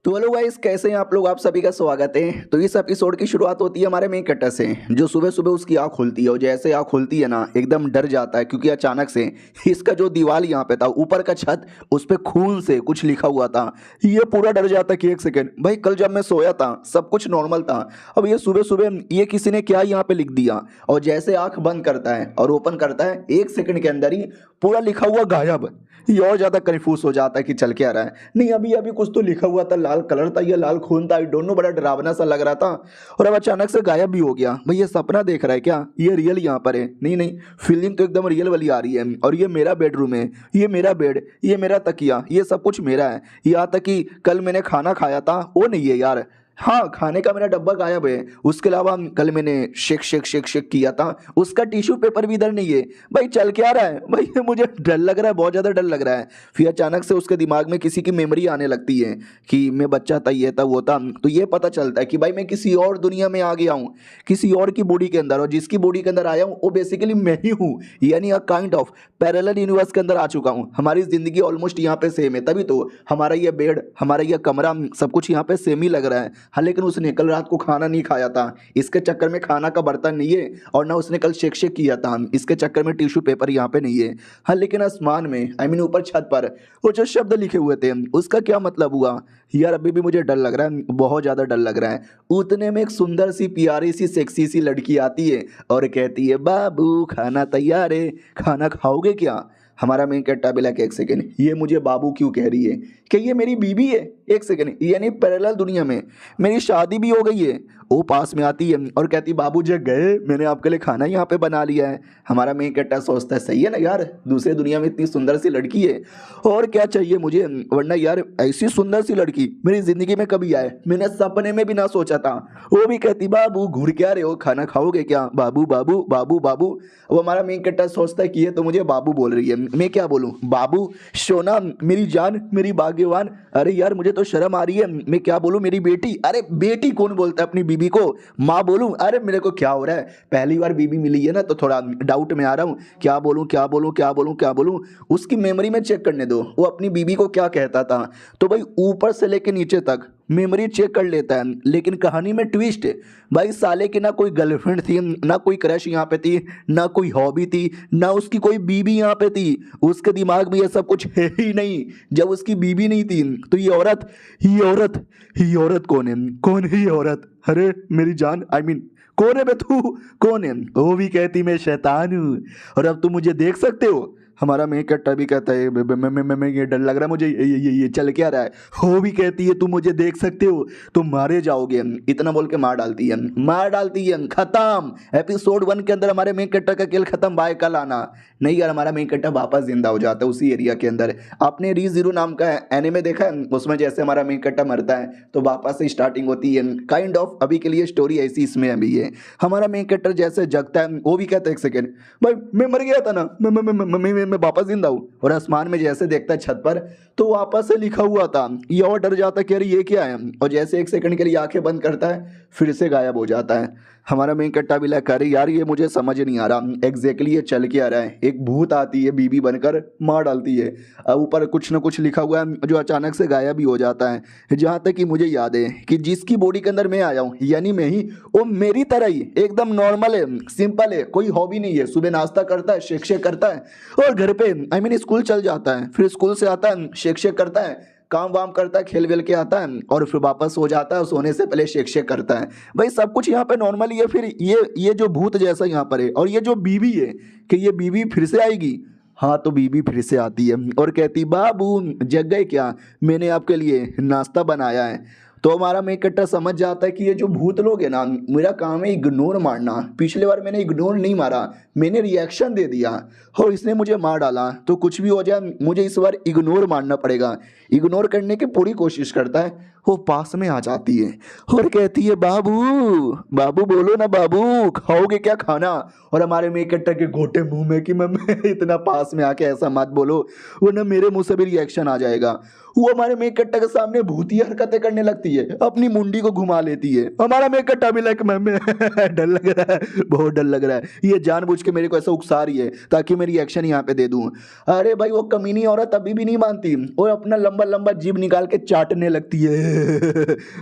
तो hello guys, कैसे हैं आप लोग। आप सभी का स्वागत है। तो इस एपिसोड की शुरुआत होती है हमारे मेन कैरेक्टर से, जो सुबह सुबह उसकी आँख खुलती है और जैसे आँख खुलती है ना, एकदम डर जाता है क्योंकि अचानक से इसका जो दीवार यहाँ पे था, ऊपर का छत, उस पे खून से कुछ लिखा हुआ था। ये पूरा डर जाता है कि एक सेकेंड भाई, कल जब मैं सोया था सब कुछ नॉर्मल था, अब ये सुबह सुबह ये किसी ने क्या यहाँ पे लिख दिया। और जैसे आँख बंद करता है और ओपन करता है, एक सेकंड के अंदर ही पूरा लिखा हुआ गायब। ये और ज्यादा कंफ्यूज हो जाता है कि चल क्या रहा है। नहीं, अभी अभी कुछ तो लिखा हुआ था, लाल कलर था या लाल खून था, आई डोंट नो, बड़ा डरावना सा लग रहा था। और अब अचानक से गायब भी हो गया। भाई ये सपना देख रहा है क्या, ये रियल यहाँ पर है? नहीं नहीं, फीलिंग तो एकदम रियल वाली आ रही है। और ये मेरा बेडरूम है, ये मेरा बेड, ये मेरा तकिया, ये सब कुछ मेरा है। यहाँ तक कि कल मैंने खाना खाया था वो नहीं है यार। हाँ, खाने का मेरा डब्बा गायब है। उसके अलावा कल मैंने शेक शेक शेक शेक किया था, उसका टिश्यू पेपर भी इधर नहीं है। भाई चल क्या रहा है भाई, ये मुझे डर लग रहा है, बहुत ज़्यादा डर लग रहा है। फिर अचानक से उसके दिमाग में किसी की मेमोरी आने लगती है कि मैं बच्चा था, ये था वो था। तो ये पता चलता है कि भाई मैं किसी और दुनिया में आ गया हूँ, किसी और की बॉडी के अंदर। और जिसकी बॉडी के अंदर आया हूँ वो बेसिकली मैं ही हूँ, यानी a kind of parallel universe के अंदर आ चुका हूँ। हमारी ज़िंदगी ऑलमोस्ट यहाँ पे सेम है, तभी तो हमारा ये बेड, हमारा ये कमरा, सब कुछ यहाँ पे सेम ही लग रहा है। हाँ, लेकिन उसने कल रात को खाना नहीं खाया था, इसके चक्कर में खाना का बर्तन नहीं है। और ना उसने कल शेक शेक किया था, इसके चक्कर में टिश्यू पेपर यहाँ पे नहीं है। हाँ, लेकिन आसमान में, आई मीन ऊपर छत पर, वो जो शब्द लिखे हुए थे उसका क्या मतलब हुआ यार। अभी भी मुझे डर लग रहा है, बहुत ज़्यादा डर लग रहा है। उतने में एक सुंदर सी प्यारी सी सेक्सी सी लड़की आती है और कहती है, बाबू खाना तैयार है, खाना खाओगे क्या? हमारा मेन कैरेक्टर भी लाइक, एक सेकेंड, ये मुझे बाबू क्यों कह रही है? कि ये मेरी बीवी है? एक सेकेंड, यानी पैरेलल दुनिया में मेरी शादी भी हो गई है। वो पास में आती है और कहती, बाबू जग गए, मैंने आपके लिए खाना यहाँ पे बना लिया है। हमारा मेन कैरेक्टर सोचता है, सही है ना यार, दूसरे दुनिया में इतनी सुंदर सी लड़की है, और क्या चाहिए मुझे। वरना यार ऐसी सुंदर सी लड़की मेरी ज़िंदगी में कभी आए, मैंने सपने में भी ना सोचा था। वो भी कहती, बाबू घूर क्या रहे हो, खाना खाओगे क्या? बाबू बाबू बाबू बाबू। वो हमारा मेन कैरेक्टर सोचता है कि ये तो मुझे बाबू बोल रही है, मैं क्या बोलूँ? बाबू, सोना, मेरी जान, मेरी भाग्यवान। अरे यार मुझे तो शर्म आ रही है, मैं क्या बोलूँ? मेरी बेटी। अरे बेटी कौन बोलता है अपनी बीबी को? माँ बोलूँ? अरे मेरे को क्या हो रहा है, पहली बार बीबी मिली है ना, तो थोड़ा डाउट में आ रहा हूँ, क्या बोलूँ क्या बोलूँ क्या बोलूँ क्या बोलूँ। उसकी मेमोरी में चेक करने दो, वो अपनी बीबी को क्या कहता था। तो भाई ऊपर से लेके नीचे तक मेमोरी चेक कर लेता है। लेकिन कहानी में ट्विस्ट है भाई, साले की ना कोई गर्लफ्रेंड थी, ना कोई क्रश यहाँ पे थी, ना कोई हॉबी थी, ना उसकी कोई बीबी यहाँ पे थी। उसके दिमाग में ये सब कुछ है ही नहीं। जब उसकी बीबी नहीं थी तो ये औरत, ये औरत कौन है? कौन है ये औरत? अरे मेरी जान, आई मीन कौन है बे तू? कौन है? वो भी कहती मैं शैतान हूँ और अब तुम मुझे देख सकते हो। हमारा मेन कैरेक्टर भी कहता है, मैं ये डर लग रहा है मुझे, ये चल क्या रहा है? वो भी कहती है, तुम मुझे देख सकते हो, तुम मारे जाओगे। इतना बोल के मार डालती है, मार डालती है, खत्म। एपिसोड 1 के अंदर हमारे मेन कैरेक्टर का खेल खत्म। बाय, कल आना। नहीं यार, हमारा मेन कैरेक्टर वापस जिंदा हो जाता है उसी एरिया के अंदर। आपने री जीरो नाम का एनिमे देखा है? उसमें जैसे हमारा मेन कैरेक्टर मरता है तो वापस से स्टार्टिंग होती है, काइंड ऑफ। अभी के लिए स्टोरी ऐसी इसमें अभी है। हमारा मेन कैरेक्टर जैसे जगता है, वो भी कहता है, एक सेकेंड भाई मैं मर गया था ना, मैं वापस जिंदा हूँ। और आसमान में जैसे देखता है छत पर, तो वापस से लिखा हुआ था। ये और डर जाता है कि अरे ये क्या है। और जैसे एक सेकंड के लिए आंखें बंद करता है, फिर से गायब हो जाता है। हमारा मेन कट्टा भी लगा, अरे यार ये मुझे समझ नहीं आ रहा एग्जैक्टली ये चल के आ रहा है। एक भूत आती है, बीबी बनकर मार डालती है, ऊपर कुछ ना कुछ लिखा हुआ है जो अचानक से गायब भी हो जाता है। जहाँ तक कि मुझे याद है कि जिसकी बॉडी के अंदर मैं आया हूँ, यानी मैं ही, वो मेरी तरह ही एकदम नॉर्मल है, सिंपल है, कोई हॉबी नहीं है। सुबह नाश्ता करता है, शेक शेक करता है, और घर पे आई मीन स्कूल चल जाता है, फिर स्कूल से आता है, शेक शेक करता है, काम वाम करता है, खेल वेल के आता है, और फिर वापस सो जाता है, और सोने से पहले शेक शेक करता है। भाई सब कुछ यहाँ पे नॉर्मल ही है। फिर ये जो भूत जैसा यहाँ पर है, और ये जो बीवी है, कि ये बीवी फिर से आएगी। हाँ, तो बीबी फिर से आती है और कहती, बाबू जग गए क्या, मैंने आपके लिए नाश्ता बनाया है। तो हमारा मेन कैरेक्टर समझ जाता है कि ये जो भूत लोग है ना, मेरा काम है इग्नोर मारना। पिछले बार मैंने इग्नोर नहीं मारा, मैंने रिएक्शन दे दिया और इसने मुझे मार डाला। तो कुछ भी हो जाए, मुझे इस बार इग्नोर मारना पड़ेगा। इग्नोर करने की पूरी कोशिश करता है। वो पास में आ जाती है और कहती है, बाबू बाबू बोलो ना, बाबू खाओगे क्या खाना? और हमारे मेन कैरेक्टर के घोटे मुंह में कि मैं इतना पास में आके ऐसा मत बोलो, वरना मेरे मुंह से भी रिएक्शन आ जाएगा। वो हमारे मेन कैरेक्टर के सामने भूतिया हरकतें करने लगती है, अपनी मुंडी को घुमा लेती है। हमारा मेन कैरेक्टर भी लाइक, मैं डर लग रहा है, बहुत डर लग रहा है, ये जानबूझ के मेरे को ऐसा उकसा रही है ताकि मैं रिएक्शन यहाँ पे दे दूं। अरे भाई वो कमीनी औरत अभी भी नहीं मानती और अपना लंबा लंबा जीभ निकाल के चाटने लगती है।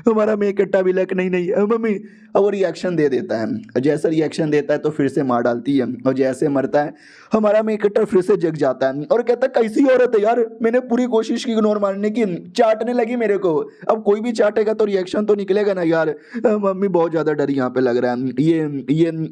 हमारा मैं कट्टा भी लक नहीं नहीं मम्मी। अब वो रिएक्शन दे देता है, जैसा रिएक्शन देता है तो फिर से मार डालती है और जैसे मरता है हमारा मैं कट्टा फिर से जग जाता है और कहता है कैसी औरत है यार, मैंने पूरी कोशिश की इग्नोर मारने की, चाटने लगी मेरे को, अब कोई भी चाटेगा तो रिएक्शन तो निकलेगा ना यार। मम्मी बहुत ज़्यादा डर यहाँ पे लग रहा है,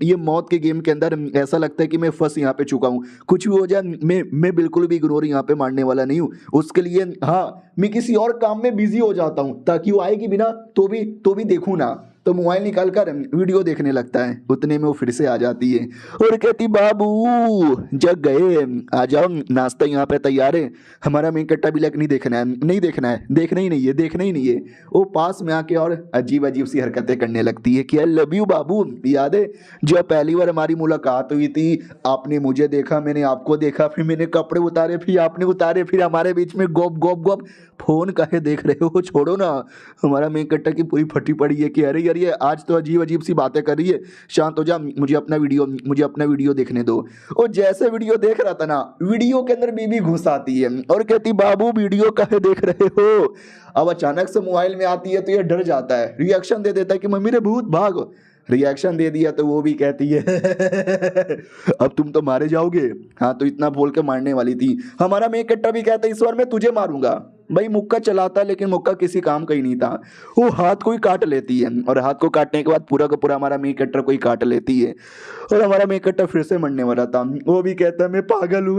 ये मौत के गेम के अंदर ऐसा लगता है कि मैं फंस यहाँ पे चुका हूँ, कुछ भी हो जाए मैं बिल्कुल भी इग्नोर यहाँ पे मारने वाला नहीं हूँ। उसके लिए हाँ मैं किसी और काम में बिजी हो जाता हूँ ताकि वो आएगी बिना तो भी देखूँ ना, तो मोबाइल निकाल कर वीडियो देखने लगता है। उतने में वो फिर से आ जाती है और कहती बाबू जग गए, आ जाओ नाश्ता यहाँ पे तैयार है, हमारा मेन कट्टा भी लग नहीं देखना है, नहीं देखना है, देखना ही नहीं है, देखना ही नहीं है। वो पास में आके और अजीब अजीब सी हरकतें करने लगती है कि आई लव यू बाबू, याद है जब पहली बार हमारी मुलाकात हुई थी, आपने मुझे देखा, मैंने आपको देखा, फिर मैंने कपड़े उतारे, फिर आपने उतारे, फिर हमारे बीच में गोप गोप गोप, फोन काहे देख रहे हो, छोड़ो ना। हमारा मेन कट्टा की पूरी फटी पड़ी है कि अरे यार ये आज तो अजीब अजीब सी बातें कर रही है, शांत हो जा, मुझे अपना वीडियो देखने दो। और जैसे वीडियो देख रहा था ना, वीडियो के अंदर बीबी घुस आती है और कहती बाबू वीडियो काहे देख रहे हो। अब अचानक से मोबाइल में आती है तो ये डर जाता है, रिएक्शन दे देता है कि मम्मी रे भूत भाग, रिएक्शन दे दिया तो वो भी कहती है अब तुम तो मारे जाओगे। हाँ तो इतना बोल के मारने वाली थी। हमारा मेन कट्टा भी कहता है इस बार मैं तुझे मारूंगा। भाई मुक्का चलाता लेकिन मुक्का किसी काम का ही नहीं था, वो हाथ को ही काट लेती है और हाथ को काटने के बाद पूरा का पूरा हमारा मेन कट्टर को ही काट लेती है और हमारा मेन कट्टर फिर से मरने वाला था। वो भी कहता है मैं पागल हूँ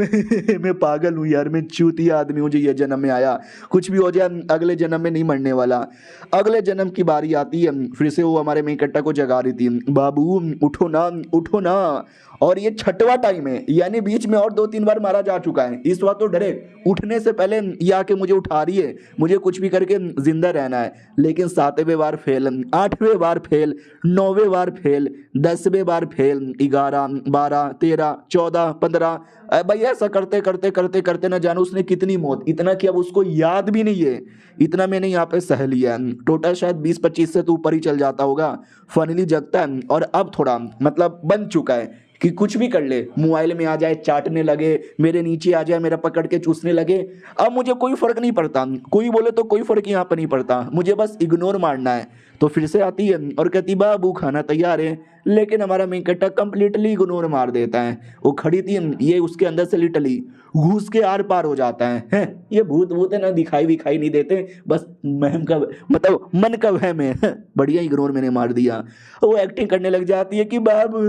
मैं पागल हूँ यार, मैं चूतिया आदमी हूँ जो ये जन्म में आया, कुछ भी हो जाए अगले जन्म में नहीं मरने वाला। अगले जन्म की बारी आती है, फिर से वो हमारे मेन कट्टा को जगा रही थी, बाबू उठो ना उठो ना। और ये छठवां टाइम है, यानी बीच में और 2-3 बार मारा जा चुका है, इस बार तो डरे, उठने से पहले ये आके मुझे उठा रही है, मुझे कुछ भी करके जिंदा रहना है। लेकिन 7वें बार फेल, 8वें बार फेल, 9वें बार फेल, 10वें बार फेल, 11, 12, 13, 14, 15, भाई ऐसा करते करते करते करते ना जानो उसने कितनी मौत, इतना कि अब उसको याद भी नहीं है। इतना मैंने यहाँ पे सह लिया है, टोटल शायद 20-25 से तो ऊपर ही चल जाता होगा। फाइनली जगता है और अब थोड़ा मतलब बन चुका है कि कुछ भी कर ले, मोबाइल में आ जाए, चाटने लगे, मेरे नीचे आ जाए, मेरा पकड़ के चूसने लगे, अब मुझे कोई फर्क नहीं पड़ता, कोई बोले तो कोई फर्क यहाँ पर नहीं पड़ता, मुझे बस इग्नोर मारना है। तो फिर से आती है और कहती बाबू खाना तैयार है, लेकिन हमारा मेन कट्टा कंप्लीटली इग्नोर मार देता है। वो खड़ी थी, ये उसके अंदर से लिटरली घुस के आर पार हो जाता है। ये भूत भूत है ना, दिखाई विखाई नहीं देते, बस महम का मतलब मन का वहम है। बढ़िया इग्नोर मैंने मार दिया। वो एक्टिंग करने लग जाती है कि बाबू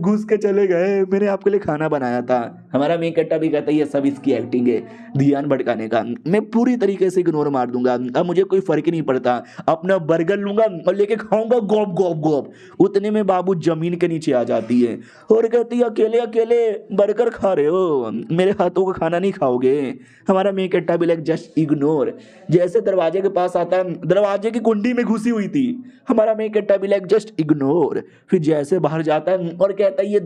घुस के चले गए, मैंने आपके लिए खाना बनाया था। हमारा मेन कट्टा भी कहता है ये सब इसकी एक्टिंग है, ध्यान भटकाने का, मैं पूरी तरीके से इग्नोर मार दूंगा, अब मुझे कोई फर्क ही नहीं पड़ता, अपना बर्गर लूंगा और लेके खाऊंगा गोप गोप गोप। उतने में बाबू जमीन के नीचे आ जाती है और कहती है अकेले अकेले बर्गर खा रहे हो, मेरे हाथों का खाना नहीं खाओगे। हमारा मेन कट्टा भी लाइक जस्ट इग्नोर, जैसे दरवाजे के पास आता है, दरवाजे की कुंडी में घुसी हुई थी, हमारा मेन कट्टा भी लाइक जस्ट इग्नोर। फिर जैसे बाहर जाता है और कहता है ये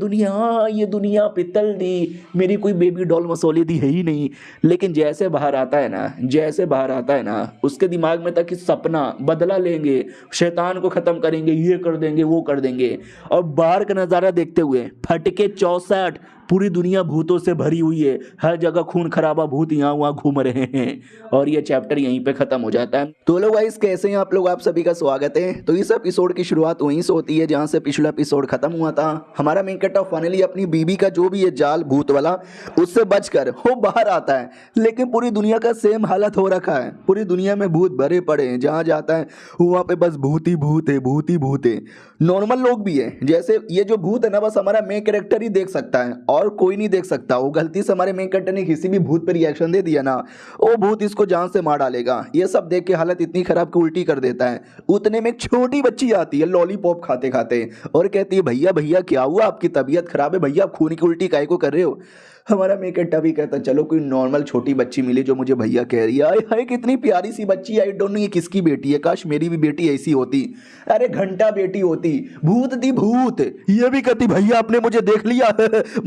दुनिया पित्तल दी, मेरी कोई बेबी डॉल मसौली दी है ही नहीं। लेकिन जैसे बाहर आता है ना, उसके दिमाग में था कि सपना बदला लेंगे, शैतान को खत्म करेंगे, ये कर देंगे वो कर देंगे। और बाहर का नज़ारा देखते हुए फटके 64, पूरी दुनिया भूतों से भरी हुई है, हर जगह खून खराबा, भूत यहाँ वहाँ घूम रहे हैं। और ये चैप्टर यहीं पे खत्म हो जाता है। तो लोग गाइस कैसे हैं आप लोग, आप सभी का स्वागत है। तो इस एपिसोड की शुरुआत वहीं से होती है जहाँ से पिछला एपिसोड खत्म हुआ था। हमारा मेन कट्टा फाइनली अपनी बीबी का जो भी ये जाल भूत वाला, उससे बचकर वो बाहर आता है। लेकिन पूरी दुनिया का सेम हालत हो रखा है, पूरी दुनिया में भूत भरे पड़े हैं, जहाँ जाता है वहाँ पे बस भूत ही भूत है, भूत ही भूत है। नॉर्मल लोग भी है, जैसे ये जो भूत है ना, बस हमारा मेन कैरेक्टर ही देख सकता है और कोई नहीं देख सकता। वो गलती से हमारे मेन कट्टर ने किसी भी भूत पर रिएक्शन दे दिया ना, वो भूत इसको जान से मार डालेगा। ये सब देख के हालत इतनी खराब कि उल्टी कर देता है। उतने में एक छोटी बच्ची आती है लॉलीपॉप खाते खाते और कहती है भैया भैया क्या हुआ, आपकी तबीयत खराब है भैया, आप खून की उल्टी काहे को कर रहे हो। हमारा मेन कट्टा भी कहता चलो कोई नॉर्मल छोटी बच्ची मिली जो मुझे भैया कह रही है। हाय कितनी प्यारी सी बच्ची, आई डोंट नो ये किसकी बेटी है, काश मेरी भी बेटी ऐसी होती। अरे घंटा बेटी होती, भूत थी भूत। ये भी कहती भैया आपने मुझे देख लिया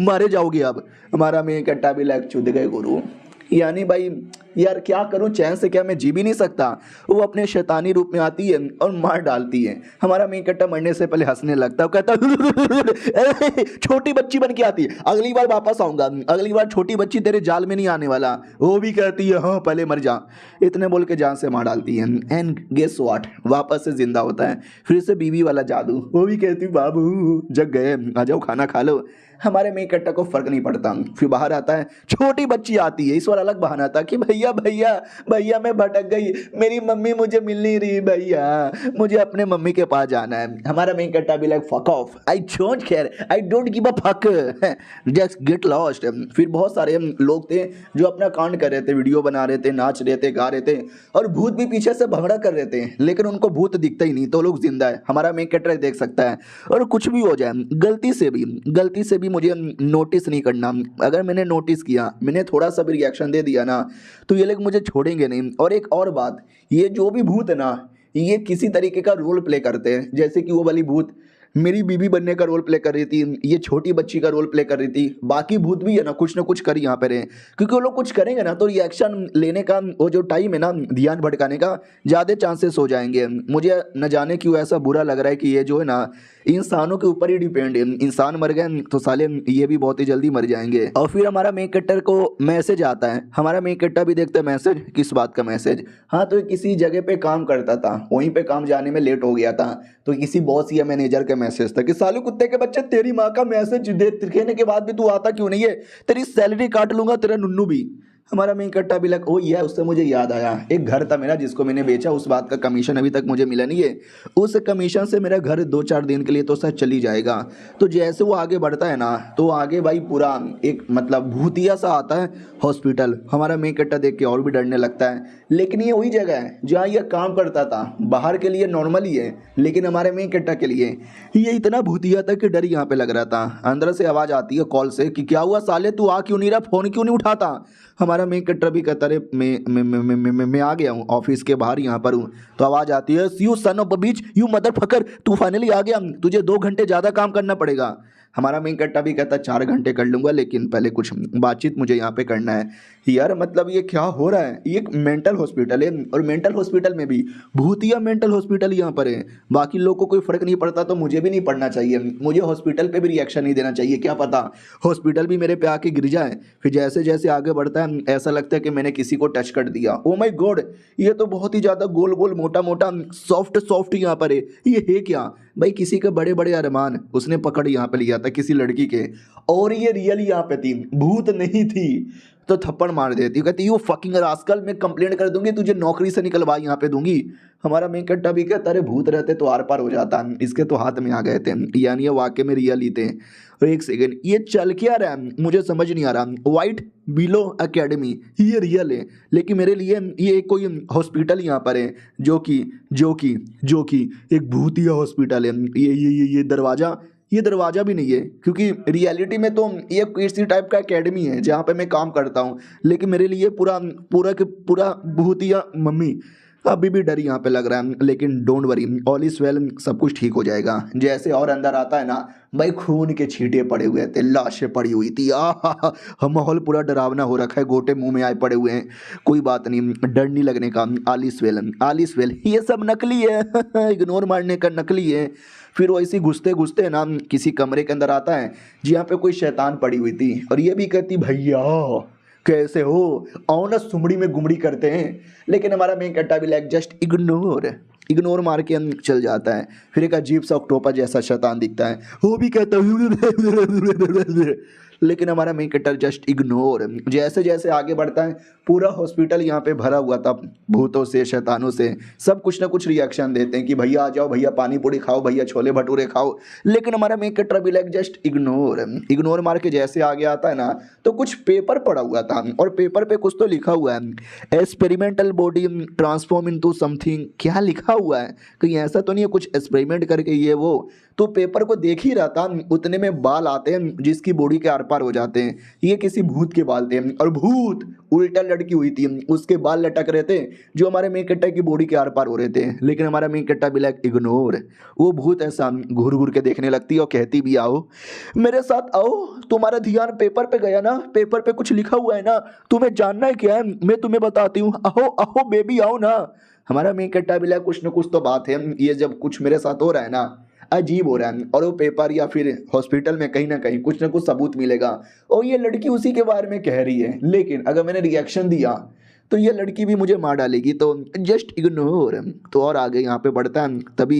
मारे जाओगे अब। हमारा मेन कट्टा भी लाइक चुद गए गुरु, यानी भाई यार क्या करूं, चैन से क्या मैं जी भी नहीं सकता। वो अपने शैतानी रूप में आती है और मार डालती है। हमारा मेन कट्टा मरने से पहले हंसने लगता है, वो कहता है छोटी बच्ची बन के आती है, अगली बार वापस आऊंगा, अगली बार छोटी बच्ची तेरे जाल में नहीं आने वाला। वो भी कहती है हाँ पहले मर जा। इतने बोल के जान से मार डालती है एंड गेस व्हाट, वापस से जिंदा होता है। फिर से बीवी वाला जादू, वो भी कहती बाबू जग गए, आ जाओ खाना खा लो। हमारे मेन कट्टा को फर्क नहीं पड़ता, फिर बाहर आता है, छोटी बच्ची आती है। इस बार अलग बहाना था कि भैया भैया भैया मैं भटक गई, मेरी मम्मी मुझे मिल नहीं रही भैया, मुझे अपने मम्मी के पास जाना है। हमारा मेन कट्टा भी like fuck off, I don't care, I don't give a fuck, just get lost. फिर बहुत सारे लोग थे जो अपना कांड कर रहे थे, वीडियो बना रहे थे, नाच रहे थे, गा रहे थे, और भूत भी पीछे से भगड़ा कर रहे थे, लेकिन उनको भूत दिखता ही नहीं, तो लोग जिंदा है। हमारा मेन कट्टा देख सकता है। और कुछ भी हो जाए, गलती से भी मुझे नोटिस नहीं करना। अगर मैंने नोटिस किया, मैंने थोड़ा सा भी रिएक्शन दे दिया ना, तो ये लोग मुझे छोड़ेंगे नहीं। और एक और बात, ये जो भी भूत है ना, ये किसी तरीके का रोल प्ले करते हैं। जैसे कि वो वाली भूत मेरी बीवी बनने का रोल प्ले कर रही थी, ये छोटी बच्ची का रोल प्ले कर रही थी, बाकी भूत भी है ना कुछ कर यहाँ पे रहे, क्योंकि वो लोग कुछ करेंगे ना तो रिएक्शन लेने का वो जो टाइम है ना, ध्यान भटकाने का ज़्यादा चांसेस हो जाएंगे। मुझे न जाने क्यों ऐसा बुरा लग रहा है कि ये जो है ना इंसानों के ऊपर ही डिपेंड है। इंसान मर गए तो साले ये भी बहुत ही जल्दी मर जाएंगे। और फिर हमारा मेन कट्टर को मैसेज आता है। हमारा मेन कट्टा भी देखता है मैसेज, किस बात का मैसेज? हाँ तो किसी जगह पे काम करता था, वहीं पे काम जाने में लेट हो गया था, तो किसी बॉस या मैनेजर का मैसेज था कि सालू कुत्ते के बच्चे तेरी माँ का मैसेज देने के बाद भी तू आता क्यों नहीं है, तेरी सैलरी काट लूंगा, तेरा नुन्नू भी। हमारा मेन कट्टा भी लग ओ ये उससे मुझे याद आया, एक घर था मेरा जिसको मैंने बेचा, उस बात का कमीशन अभी तक मुझे मिला नहीं है। उस कमीशन से मेरा घर 2-4 दिन के लिए तो सर चली जाएगा। तो जैसे वो आगे बढ़ता है ना, तो आगे भाई पूरा एक मतलब भूतिया सा आता है हॉस्पिटल। हमारा मेन कट्टा देख के और भी डरने लगता है। लेकिन ये वही जगह है जहाँ ये काम करता था। बाहर के लिए नॉर्मल ही है, लेकिन हमारे मेन कट्टा के लिए ये इतना भूतिया था कि डर यहाँ पे लग रहा था। अंदर से आवाज़ आती है कॉल से कि क्या हुआ साले, तू आ क्यों नहीं रहा, फ़ोन क्यों नहीं उठाता? हमारा मेन कट्टा भी कहता रे मैं आ गया हूँ, ऑफिस के बाहर यहाँ पर हूँ। तो आवाज़ आती है you son of a beach, you mother fucker, तू फाइनली आ गया, तुझे 2 घंटे ज़्यादा काम करना पड़ेगा। हमारा मेन कट्टा भी कहता 4 घंटे कर लूँगा, लेकिन पहले कुछ बातचीत मुझे यहाँ पे करना है। यार मतलब ये क्या हो रहा है? ये एक मेंटल हॉस्पिटल है, और मेंटल हॉस्पिटल में भी भूतिया मेंटल हॉस्पिटल यहाँ पर है। बाकी लोगों को कोई फ़र्क नहीं पड़ता तो मुझे भी नहीं पड़ना चाहिए। मुझे हॉस्पिटल पे भी रिएक्शन नहीं देना चाहिए, क्या पता हॉस्पिटल भी मेरे पे आके गिर जाए। फिर जैसे जैसे आगे बढ़ता है ऐसा लगता है कि मैंने किसी को टच कर दिया। ओ माय गॉड, ये तो बहुत ही ज़्यादा गोल गोल मोटा मोटा सॉफ्ट यहाँ पर है। ये है क्या भाई? किसी के बड़े बड़े अरमान उसने पकड़ यहाँ पे लिया था किसी लड़की के, और ये रियल यहाँ पे थी, भूत नहीं थी। तो थप्पड़ मार देती, कहती यू फकिंग रास्कल, मैं कंप्लेंट कर दूंगी, तुझे नौकरी से निकलवा यहाँ पे दूंगी। हमारा मेन कट्टा भी कहता अरे भूत रहते तो आर पार हो जाता, इसके तो हाथ में आ गए थे, यानी ये वाकई में रियल ही थे। और एक सेकेंड, ये चल क्या रहा है मुझे समझ नहीं आ रहा। वाइट बिलो एकेडमी ये रियल है, लेकिन मेरे लिए ये कोई हॉस्पिटल यहाँ पर है जो कि एक भूतिया हॉस्पिटल है। ये दरवाज़ा भी नहीं है, क्योंकि रियलिटी में तो ये किसी टाइप का एकेडमी है जहाँ पे मैं काम करता हूँ, लेकिन मेरे लिए पूरा भूतिया मम्मी। अभी भी डर यहाँ पे लग रहा है, लेकिन don't worry, all is well, सब कुछ ठीक हो जाएगा। जैसे और अंदर आता है ना भाई, खून के छींटे पड़े हुए थे, लाशें पड़ी हुई थी, हम माहौल पूरा डरावना हो रखा है, गोटे मुंह में आए पड़े हुए हैं। कोई बात नहीं, डर नहीं लगने का, ऑल इज वेल, ये सब नकली है इग्नोर मारने का नकली है। फिर वो ऐसे घुसते घुसते ना किसी कमरे के अंदर आता है जहाँ पे कोई शैतान पड़ी हुई थी, और ये भी कहती भैया कैसे हो, आओ ना सुमड़ी में गुमड़ी करते हैं। लेकिन हमारा मेन कट्टा भी लाइक जस्ट इग्नोर मार के चल जाता है। फिर एक अजीब सा ऑक्टोपस जैसा शैतान दिखता है, वो भी कहता है लेकिन हमारा मेन कट्टर जस्ट इग्नोर। जैसे जैसे आगे बढ़ता है, पूरा हॉस्पिटल यहाँ पे भरा हुआ था भूतों से, शैतानों से। सब कुछ ना कुछ रिएक्शन देते हैं कि भैया आ जाओ, भैया पानी पूरी खाओ, भैया छोले भटूरे खाओ। लेकिन हमारा मेन कट्टर भी लाइक जस्ट इग्नोर मार के जैसे आगे आता है ना, तो कुछ पेपर पड़ा हुआ था, और पेपर पे कुछ तो लिखा हुआ है, experimental body transform into something. क्या लिखा हुआ है? कहीं ऐसा तो नहीं है कुछ एक्सपेरिमेंट करके ये वो? तो पेपर को देख ही रहा था, उतने में बाल आते हैं जिसकी बॉडी के आर पार हो जाते हैं। ये किसी भूत के बाल थे और भूत उल्टा लड़की हुई थी, उसके बाल लटक रहे थे जो हमारे मेन कट्टा की बॉडी के आर पार हो रहे थे। लेकिन हमारा मेन कट्टा भी लाइक इग्नोर। वो भूत ऐसा घूर घूर के देखने लगती है और कहती भी आओ मेरे साथ आओ, तुम्हारा ध्यान पेपर पे गया ना, पेपर पे कुछ लिखा हुआ है ना, तुम्हें जानना है क्या है, मैं तुम्हें बताती हूँ, आओ आओ बेबी आओ ना। हमारा मेन कट्टा भी लाइक कुछ ना कुछ तो बात है, ये जब कुछ मेरे साथ हो रहा है ना अजीब हो रहा है, और वो पेपर या फिर हॉस्पिटल में कहीं ना कुछ सबूत मिलेगा और ये लड़की उसी के बारे में कह रही है। लेकिन अगर मैंने रिएक्शन दिया तो ये लड़की भी मुझे मार डालेगी, तो जस्ट इग्नोर। तो और आगे यहाँ पे बढ़ता है, तभी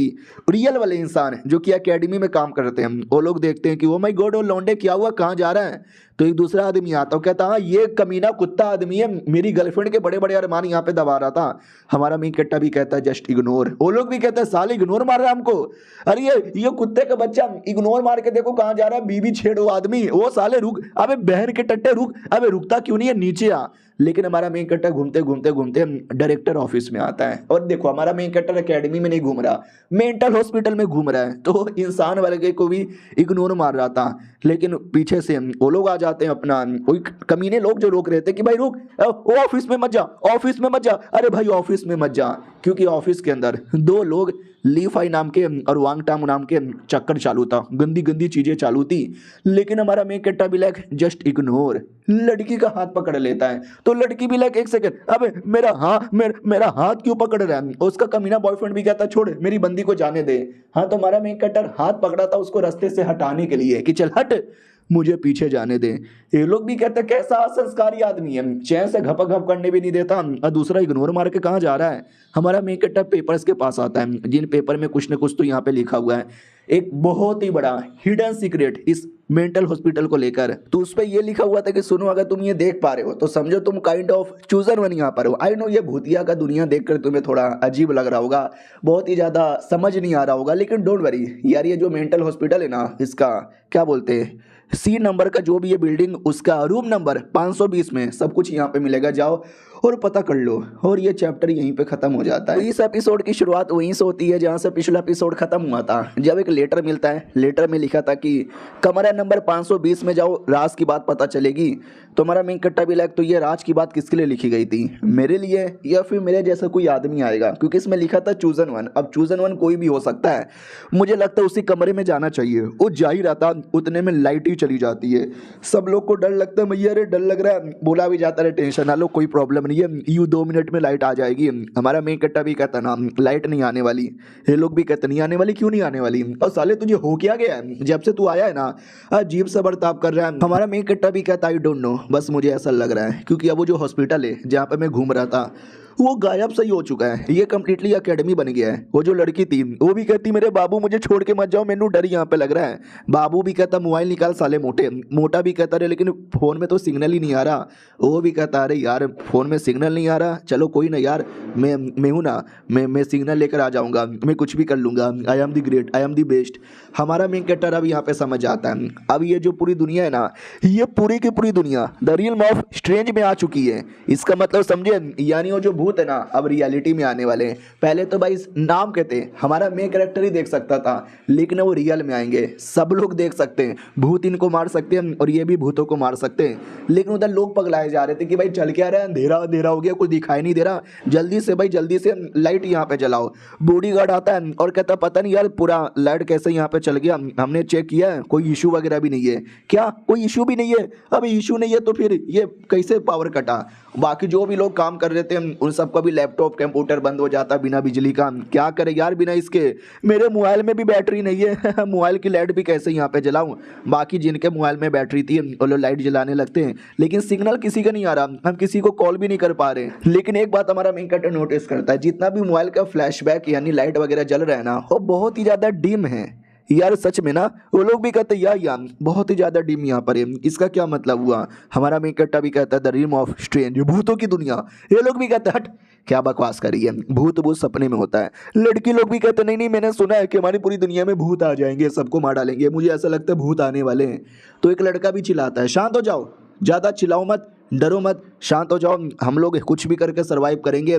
रियल वाले इंसान जो कि एकेडमी में काम करते हैं वो लोग देखते हैं कि ओ माय गॉड, वो लौंडे क्या हुआ, कहाँ जा रहा है। तो एक दूसरा आदमी आता है, कहता हाँ ये कमीना कुत्ता आदमी है, मेरी गर्लफ्रेंड के बड़े बड़े अरमान यहाँ पे दबा रहा था। हमारा मेन कट्टा भी कहता है जस्ट इग्नोर। वो लोग भी कहते हैं साले इग्नोर मार रहा है हमको, अरे ये कुत्ते का बच्चा इग्नोर मार के देखो कहाँ जा रहा है, बीबी छेड़ो आदमी, वो साले रुक, अबे बहन के टट्टे रुक, अबे रुकता क्यों नहीं है, नीचे आ। लेकिन हमारा मेन कट्टर घूमते घूमते घूमते डायरेक्टर ऑफिस में आता है, और देखो हमारा मेन कट्टर एकेडमी में नहीं घूम रहा, मेंटल हॉस्पिटल में घूम रहा है। तो इंसान वर्ग को भी इग्नोर मार रहा था। लेकिन पीछे से वो लोग आ जाते हैं, अपना कोई कमीने लोग जो रोक रहे थे कि भाई रुक, ओ ऑफिस में मत जा, ऑफिस में मत जा, अरे भाई ऑफिस में मत जा, क्योंकि ऑफिस के अंदर दो लोग लीफाई नाम के और वांगटाम नाम के चक्कर चालू था, गंदी गंदी चीजें चालू थी। लेकिन हमारा मेन कट्टा भी लाइक जस्ट इग्नोर, लड़की का हाथ पकड़ लेता है। तो लड़की भी लाइक एक सेकंड, अबे मेरा हाथ क्यों पकड़ रहा है। उसका कमीना बॉयफ्रेंड भी कहता छोड़ मेरी बंदी को जाने दे। हाँ तो हमारा मेन कट्टर हाथ पकड़ा था उसको रास्ते से हटाने के लिए कि चल हट, मुझे पीछे जाने दे। ये लोग भी कहते कैसा संस्कारी आदमी है, चैन से घपा घप करने भी नहीं देता, और दूसरा इग्नोर मार के कहाँ जा रहा है। हमारा मेन कट्टर पेपर्स के पास आता है, जिन पेपर में कुछ न कुछ तो यहाँ पे लिखा हुआ है, एक बहुत ही बड़ा हिडन सीक्रेट इस मेंटल हॉस्पिटल को लेकर। तो उस पर यह लिखा हुआ था कि सुनो, अगर तुम ये देख पा रहे हो तो समझो तुम काइंड ऑफ चूजर वन यहाँ पर हो। आई नो ये भूतिया का दुनिया देखकर तुम्हें थोड़ा अजीब लग रहा होगा, बहुत ही ज्यादा समझ नहीं आ रहा होगा, लेकिन डोंट वरी यार, ये जो मेंटल हॉस्पिटल है ना, इसका क्या बोलते हैं, सी नंबर का जो भी है बिल्डिंग, उसका रूम नंबर 520 में सब कुछ यहाँ पे मिलेगा, जाओ और पता कर लो। और ये चैप्टर यहीं पे खत्म हो जाता है। इस एपिसोड की शुरुआत वहीं से होती है जहाँ से पिछला एपिसोड खत्म हुआ था, जब एक लेटर मिलता है। लेटर में लिखा था कि कमरा नंबर 520 में जाओ, राज की बात पता चलेगी। तो हमारा मेन कट्टा भी लाइक, तो ये राज की बात किसके लिए लिखी गई थी, मेरे लिए या फिर मेरे जैसा कोई आदमी आएगा, क्योंकि इसमें लिखा था चूजन वन। अब चूजन वन कोई भी हो सकता है, मुझे लगता है उसी कमरे में जाना चाहिए। वो जा ही रहा था, उतने में लाइट ही चली जाती है। सब लोग को डर लगता है, भैया अरे डर लग रहा है, बोला भी जाता है टेंशन ना लो, कोई प्रॉब्लम नहीं है, यू 2 मिनट में लाइट आ जाएगी। हमारा मेन कट्टा भी कहता ना लाइट नहीं आने वाली, ये लोग भी कहते नहीं आने वाली, क्यों नहीं आने वाली, और साले तुझे हो क्या गया है, जब से तू आया है ना अजीब सा बर्ताव कर रहा है। हमारा मेन कट्टा भी कहता आई डोंट नो, बस मुझे ऐसा लग रहा है, क्योंकि अब वो जो हॉस्पिटल है जहाँ पे मैं घूम रहा था वो गायब सही हो चुका है, ये कम्प्लीटली एकेडमी बन गया है। वो जो लड़की थी वो भी कहती मेरे बाबू मुझे छोड़ के मत जाओ, मैनू डर यहाँ पे लग रहा है। बाबू भी कहता मोबाइल निकाल साले मोटे, मोटा भी कहता रहे लेकिन फोन में तो सिग्नल ही नहीं आ रहा। वो भी कहता अरे यार फोन में सिग्नल नहीं आ रहा, चलो कोई ना यार, मैं हूँ ना, मैं सिग्नल लेकर आ जाऊँगा, मैं कुछ भी कर लूँगा, I am the great, I am the best. हमारा मेन कैरेक्टर अब यहाँ पे समझ आता है, अब ये जो पूरी दुनिया है ना, ये पूरी की पूरी दुनिया द रियल्म ऑफ स्ट्रेंज में आ चुकी है। इसका मतलब समझे, यानी वो जो भूत है ना अब रियलिटी में आने वाले हैं। पहले तो भाई नाम कहते हमारा मेन कैरेक्टर ही देख सकता था, लेकिन वो रियल में आएंगे, सब लोग देख सकते हैं, भूत इनको मार सकते हैं और ये भी भूतों को मार सकते हैं। लेकिन उधर लोग पगलाए जा रहे थे कि भाई चल क्या रहा है, अंधेरा अंधेरा हो गया, कुछ दिखाई नहीं दे रहा, जल्दी से भाई जल्दी से लाइट यहाँ पे जलाओ। बॉडीगार्ड आता है और कहता पता नहीं यार पूरा लाइट कैसे यहाँ पे चल गया, हमने चेक किया है कोई इशू वगैरह भी नहीं है। क्या कोई इशू भी नहीं है? अब इशू नहीं है तो फिर ये कैसे पावर कटा? बाकी जो भी लोग काम कर रहे थे उन सबका भी लैपटॉप कंप्यूटर बंद हो जाता बिना बिजली का। क्या करे यार बिना इसके, मेरे मोबाइल में भी बैटरी नहीं है मोबाइल की लाइट भी कैसे यहाँ पे जलाऊं? बाकी जिनके मोबाइल में बैटरी थी वो लोग लाइट जलाने लगते हैं, लेकिन सिग्नल किसी का नहीं आ रहा, हम किसी को कॉल भी नहीं कर पा रहे। लेकिन एक बात हमारा मेन कैरेक्टर नोटिस करता है, जितना भी मोबाइल का फ्लैशबैक यानी लाइट वगैरह जल रहा है ना, वो बहुत ही ज़्यादा डिम है यार। सच में ना वो लोग भी कहते हैं यार बहुत ही ज्यादा डिम यहाँ पर है, इसका क्या मतलब हुआ? हमारा मेन कैरेक्टर भी कहता है द रियल्म ऑफ स्ट्रेंज, भूतों की दुनिया। ये लोग भी कहते हैं हट क्या बकवास करी है, भूत भूत सपने में होता है। लड़की लोग भी कहते नहीं नहीं मैंने सुना है कि हमारी पूरी दुनिया में भूत आ जाएंगे, सबको मार डालेंगे, मुझे ऐसा लगता है भूत आने वाले हैं। तो एक लड़का भी चिल्लाता है शांत हो जाओ, ज़्यादा चिल्लाओ मत, डरो मत, शांत हो जाओ, हम लोग कुछ भी करके सर्वाइव करेंगे।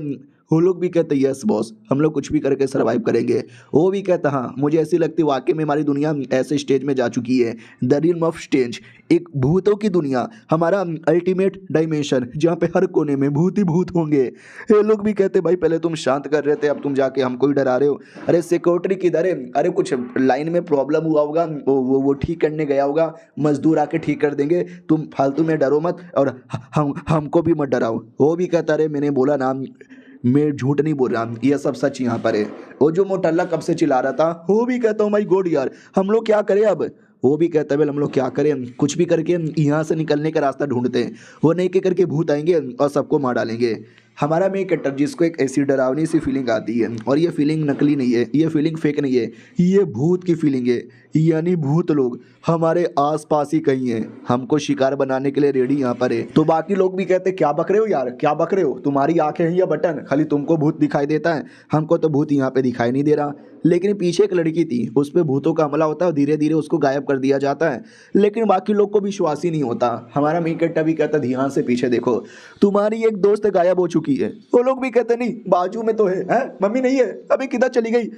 वो लोग भी कहते यस बॉस, हम लोग कुछ भी करके सर्वाइव करेंगे। वो भी कहता हाँ, मुझे ऐसी लगती वाकई में हमारी दुनिया ऐसे स्टेज में जा चुकी है, द रियल्म ऑफ स्टेज, एक भूतों की दुनिया, हमारा अल्टीमेट डायमेंशन जहाँ पे हर कोने में भूत ही भूत होंगे। ये लोग भी कहते भाई पहले तुम शांत कर रहे थे, अब तुम जाके हमको ही डरा रहे हो। अरे सिक्योरिटी किधर है? अरे कुछ लाइन में प्रॉब्लम हुआ होगा, वो ठीक करने गया होगा, मजदूर आके ठीक कर देंगे, तुम फालतू में डरो मत और हमको भी मत डराओ। वो भी कहता अरे मैंने बोला ना, मैं झूठ नहीं बोल रहा, ये सब सच यहाँ पर है। वो जो मोटल्ला कब से चिल्ला रहा था, वो भी कहता हूँ माई गॉड यार, हम लोग क्या करें अब? वो भी कहता है वेल हम लोग क्या करें, कुछ भी करके यहाँ से निकलने का रास्ता ढूंढते हैं। वो नहीं के करके भूत आएंगे और सबको मार डालेंगे। हमारा मेन कैरेक्टर जिसको एक ऐसी डरावनी सी फीलिंग आती है, और ये फीलिंग नकली नहीं है, ये फीलिंग फेक नहीं है, ये भूत की फीलिंग है। यानी भूत लोग हमारे आसपास ही कहीं हैं, हमको शिकार बनाने के लिए रेडी यहाँ पर है। तो बाकी लोग भी कहते क्या बक रहे हो यार, क्या बक रहे हो, तुम्हारी आंखें हैं या बटन, खाली तुमको भूत दिखाई देता है, हमको तो भूत यहाँ पे दिखाई नहीं दे रहा। लेकिन पीछे एक लड़की थी, उस पर भूतों का हमला होता है और धीरे धीरे उसको गायब कर दिया जाता है। लेकिन बाकी लोग को विश्वास ही नहीं होता। हमारा मेन कैरेक्टर भी कहता ध्यान से पीछे देखो, तुम्हारी एक दोस्त गायब हो चुकी है। वो लोग भी कहते नहीं बाजू में तो है, मम्मी नहीं है, अभी किधर चली गई,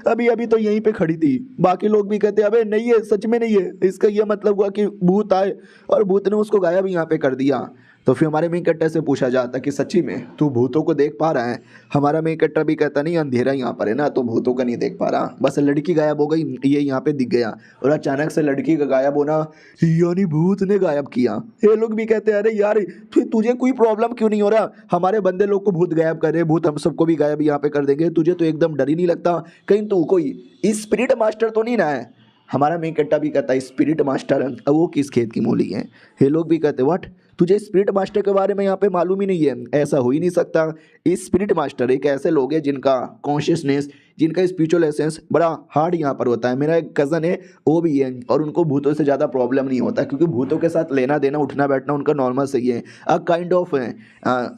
अभी अभी तो यहीं पे खड़ी थी। बाकी लोग भी कहते अबे नहीं है, सच में नहीं है। इसका यह मतलब हुआ कि भूत आए और भूत ने उसको गायब यहाँ पे कर दिया। तो फिर हमारे मेन कैरेक्टर से पूछा जाता कि सच्ची में तू भूतों को देख पा रहा है? हमारा मेन कैरेक्टर भी कहता नहीं, अंधेरा यहाँ पर है ना, तो भूतों का नहीं देख पा रहा, बस लड़की गायब हो गई, ये यहाँ पे दिख गया। और अचानक से लड़की का गायब होना यानी भूत ने गायब किया। ये लोग भी कहते हैं अरे यार तुझे कोई प्रॉब्लम क्यों नहीं हो रहा, हमारे बंदे लोग को भूत गायब कर रहे, भूत हम सबको भी गायब यहाँ पे कर देंगे, तुझे तो एकदम डर ही नहीं लगता, कहीं तू कोई स्पिरिट मास्टर तो नहीं ना है? हमारा मेन कैरेक्टर भी कहता है स्पिरिट मास्टर, अब वो किस खेत की मूली है? ये लोग भी कहते व्हाट, तुझे स्पिरिट मास्टर के बारे में यहाँ पे मालूम ही नहीं है? ऐसा हो ही नहीं सकता। स्पिरिट मास्टर एक ऐसे लोग हैं जिनका कॉन्शियसनेस, जिनका स्पिरिचुअल एसेंस बड़ा हार्ड यहाँ पर होता है। मेरा एक कज़न है, वो भी है, और उनको भूतों से ज़्यादा प्रॉब्लम नहीं होता, क्योंकि भूतों के साथ लेना देना उठना बैठना उनका नॉर्मल सही है। काइंड ऑफ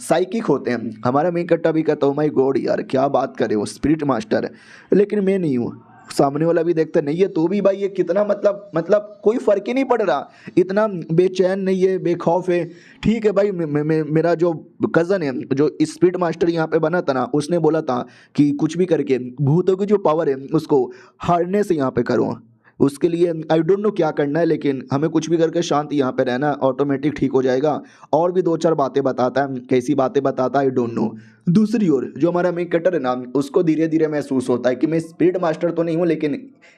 साइकिक होते हैं। हमारा मेन कैरेक्टर भी कहता हूँ माई गॉड यार क्या बात करे वो स्पिरिट मास्टर, लेकिन मैं नहीं हूँ। सामने वाला भी देखता नहीं है तो भी भाई ये कितना मतलब कोई फर्क ही नहीं पड़ रहा, इतना बेचैन नहीं है, बेखौफ है। ठीक है भाई, मेरा जो कज़न है जो स्पिरिट मास्टर यहाँ पे बना था ना, उसने बोला था कि कुछ भी करके भूतों की जो पावर है उसको हारने से यहाँ पे करो। उसके लिए आई डोंट नो क्या करना है, लेकिन हमें कुछ भी करके शांत यहाँ पे रहना, ऑटोमेटिक ठीक हो जाएगा। और भी दो चार बातें बताता है, कैसी बातें बताता है आई डोंट नो। दूसरी ओर जो हमारा मेन कैरेक्टर है ना, उसको धीरे धीरे महसूस होता है कि मैं स्पिरिट मास्टर तो नहीं हूँ, लेकिन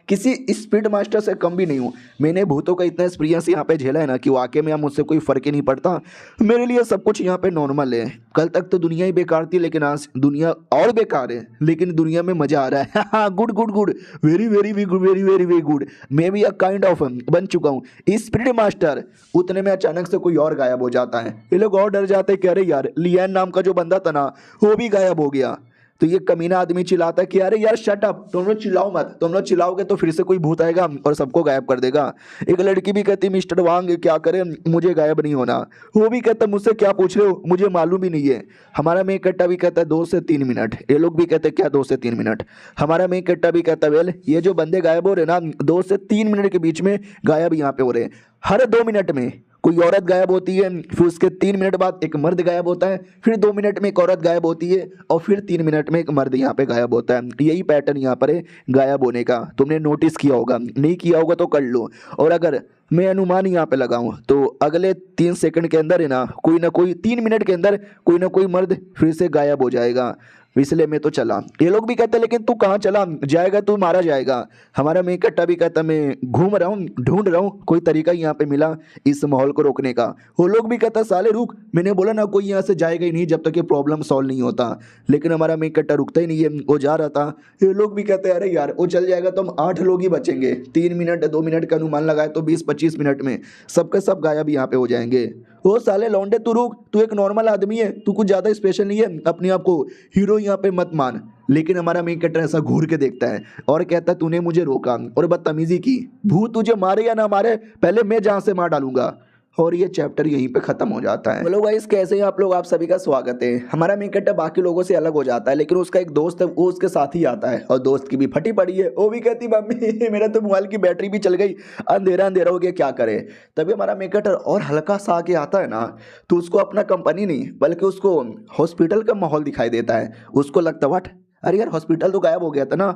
किसी स्पिरिट मास्टर से कम भी नहीं हूँ। मैंने भूतों का इतना एक्सपीरियंस यहाँ पे झेला है ना कि वाकई में मुझसे कोई फ़र्क ही नहीं पड़ता, मेरे लिए सब कुछ यहाँ पे नॉर्मल है। कल तक तो दुनिया ही बेकार थी, लेकिन आज दुनिया और बेकार है, लेकिन दुनिया में मज़ा आ रहा है। Good good good, very very good, very very very good. मैं भी एक काइंड ऑफ बन चुका हूँ स्पिरिट मास्टर। उतने में अचानक से कोई और गायब हो जाता है। ये लोग और डर जाते हैं कि अरे यार लियान नाम का जो बंदा था ना, वो भी गायब हो गया। तो ये कमीना आदमी चिल्लाता है कि अरे यार शट अप, तुम लोग चिल्लाओ मत, तुम लोग चिल्लाओगे तो फिर से कोई भूत आएगा और सबको गायब कर देगा। एक लड़की भी कहती मिस्टर वांग क्या करें, मुझे गायब नहीं होना। वो भी कहता मुझसे क्या पूछ रहे हो, मुझे मालूम ही नहीं है। हमारा मेन कैरेक्टर भी कहता है 2 से 3 मिनट। ये लोग भी कहते हैं क्या 2 से 3 मिनट? हमारा मेन कैरेक्टर भी कहता है वेल ये जो बंदे गायब हो रहे ना 2 से 3 मिनट के बीच में गायब यहाँ पे हो रहे हैं। हर 2 मिनट में कोई औरत गायब होती है, फिर उसके 3 मिनट बाद एक मर्द गायब होता है, फिर 2 मिनट में एक औरत गायब होती है, और फिर 3 मिनट में एक मर्द यहाँ पे गायब होता है। यही पैटर्न यहाँ पर है गायब होने का। तुमने नोटिस किया होगा, नहीं किया होगा तो कर लो। और अगर मैं अनुमान यहाँ पे लगाऊं तो अगले 3 सेकंड के अंदर है ना कोई 3 मिनट के अंदर कोई ना कोई मर्द फिर से गायब हो जाएगा। इसलिए मैं तो चला। ये लोग भी कहते हैं लेकिन तू कहाँ चला जाएगा, तू मारा जाएगा। हमारा मेन कैरेक्टर भी कहता मैं घूम रहा हूँ, ढूंढ रहा हूँ, कोई तरीका यहाँ पे मिला इस माहौल को रोकने का। वो लोग भी कहता साले रुक, मैंने बोला ना कोई यहाँ से जाएगा ही नहीं जब तक ये प्रॉब्लम सॉल्व नहीं होता। लेकिन हमारा मेन कैरेक्टर रुकता ही नहीं है, वो जा रहा था। ये लोग भी कहते हैं अरे यार वो चल जाएगा तो हम 8 लोग ही बचेंगे। 3 मिनट 2 मिनट का अनुमान लगाए तो 20-25 मिनट में सबके सब गायब यहाँ पे हो जाएंगे। वो साले लौंडे तू रुक, तू एक नॉर्मल आदमी है, तू कुछ ज़्यादा स्पेशल नहीं है, अपने आप को हीरो यहाँ पे मत मान। लेकिन हमारा मेन कैरेक्टर ऐसा घूर के देखता है और कहता है तूने मुझे रोका और बदतमीजी की, भूत तुझे मारे या ना मारे पहले मैं जान से मार डालूंगा। और ये चैप्टर यहीं पे खत्म हो जाता है। हेलो गाइस, कैसे हैं आप लोग? आप सभी का स्वागत है। हमारा मेन कैरेक्टर बाकी लोगों से अलग हो जाता है, लेकिन उसका एक दोस्त है, वो उसके साथ ही आता है और दोस्त की भी फटी पड़ी है। वो भी कहती मम्मी मेरा तो मोबाइल की बैटरी भी चल गई, अंधेरा अंधेरा हो गया, क्या करे। तभी हमारा मेन कैरेक्टर और हल्का सा आगे आता है ना, तो उसको अपना कंपनी नहीं बल्कि उसको हॉस्पिटल का माहौल दिखाई देता है। उसको लगता है व्हाट, अरे यार हॉस्पिटल तो गायब हो गया था ना,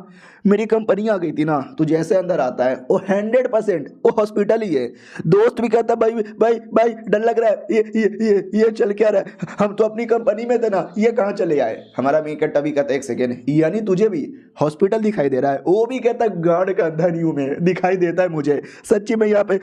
मेरी कंपनी आ गई थी ना। तो जैसे अंदर आता है वो 100% वो हॉस्पिटल ही है। दोस्त भी कहता भाई भाई भाई डर लग रहा है, ये चल क्या रहा है, हम तो अपनी कंपनी में थे ना, ये कहाँ चले आए। हमारा मेकट भी कहता है एक सेकेंड, यानी तुझे भी हॉस्पिटल दिखाई दे रहा है। वो भी कहता है गार्ड का अंधा नहीं हूं मैं, दिखाई देता है मुझे सच्ची में यहाँ पे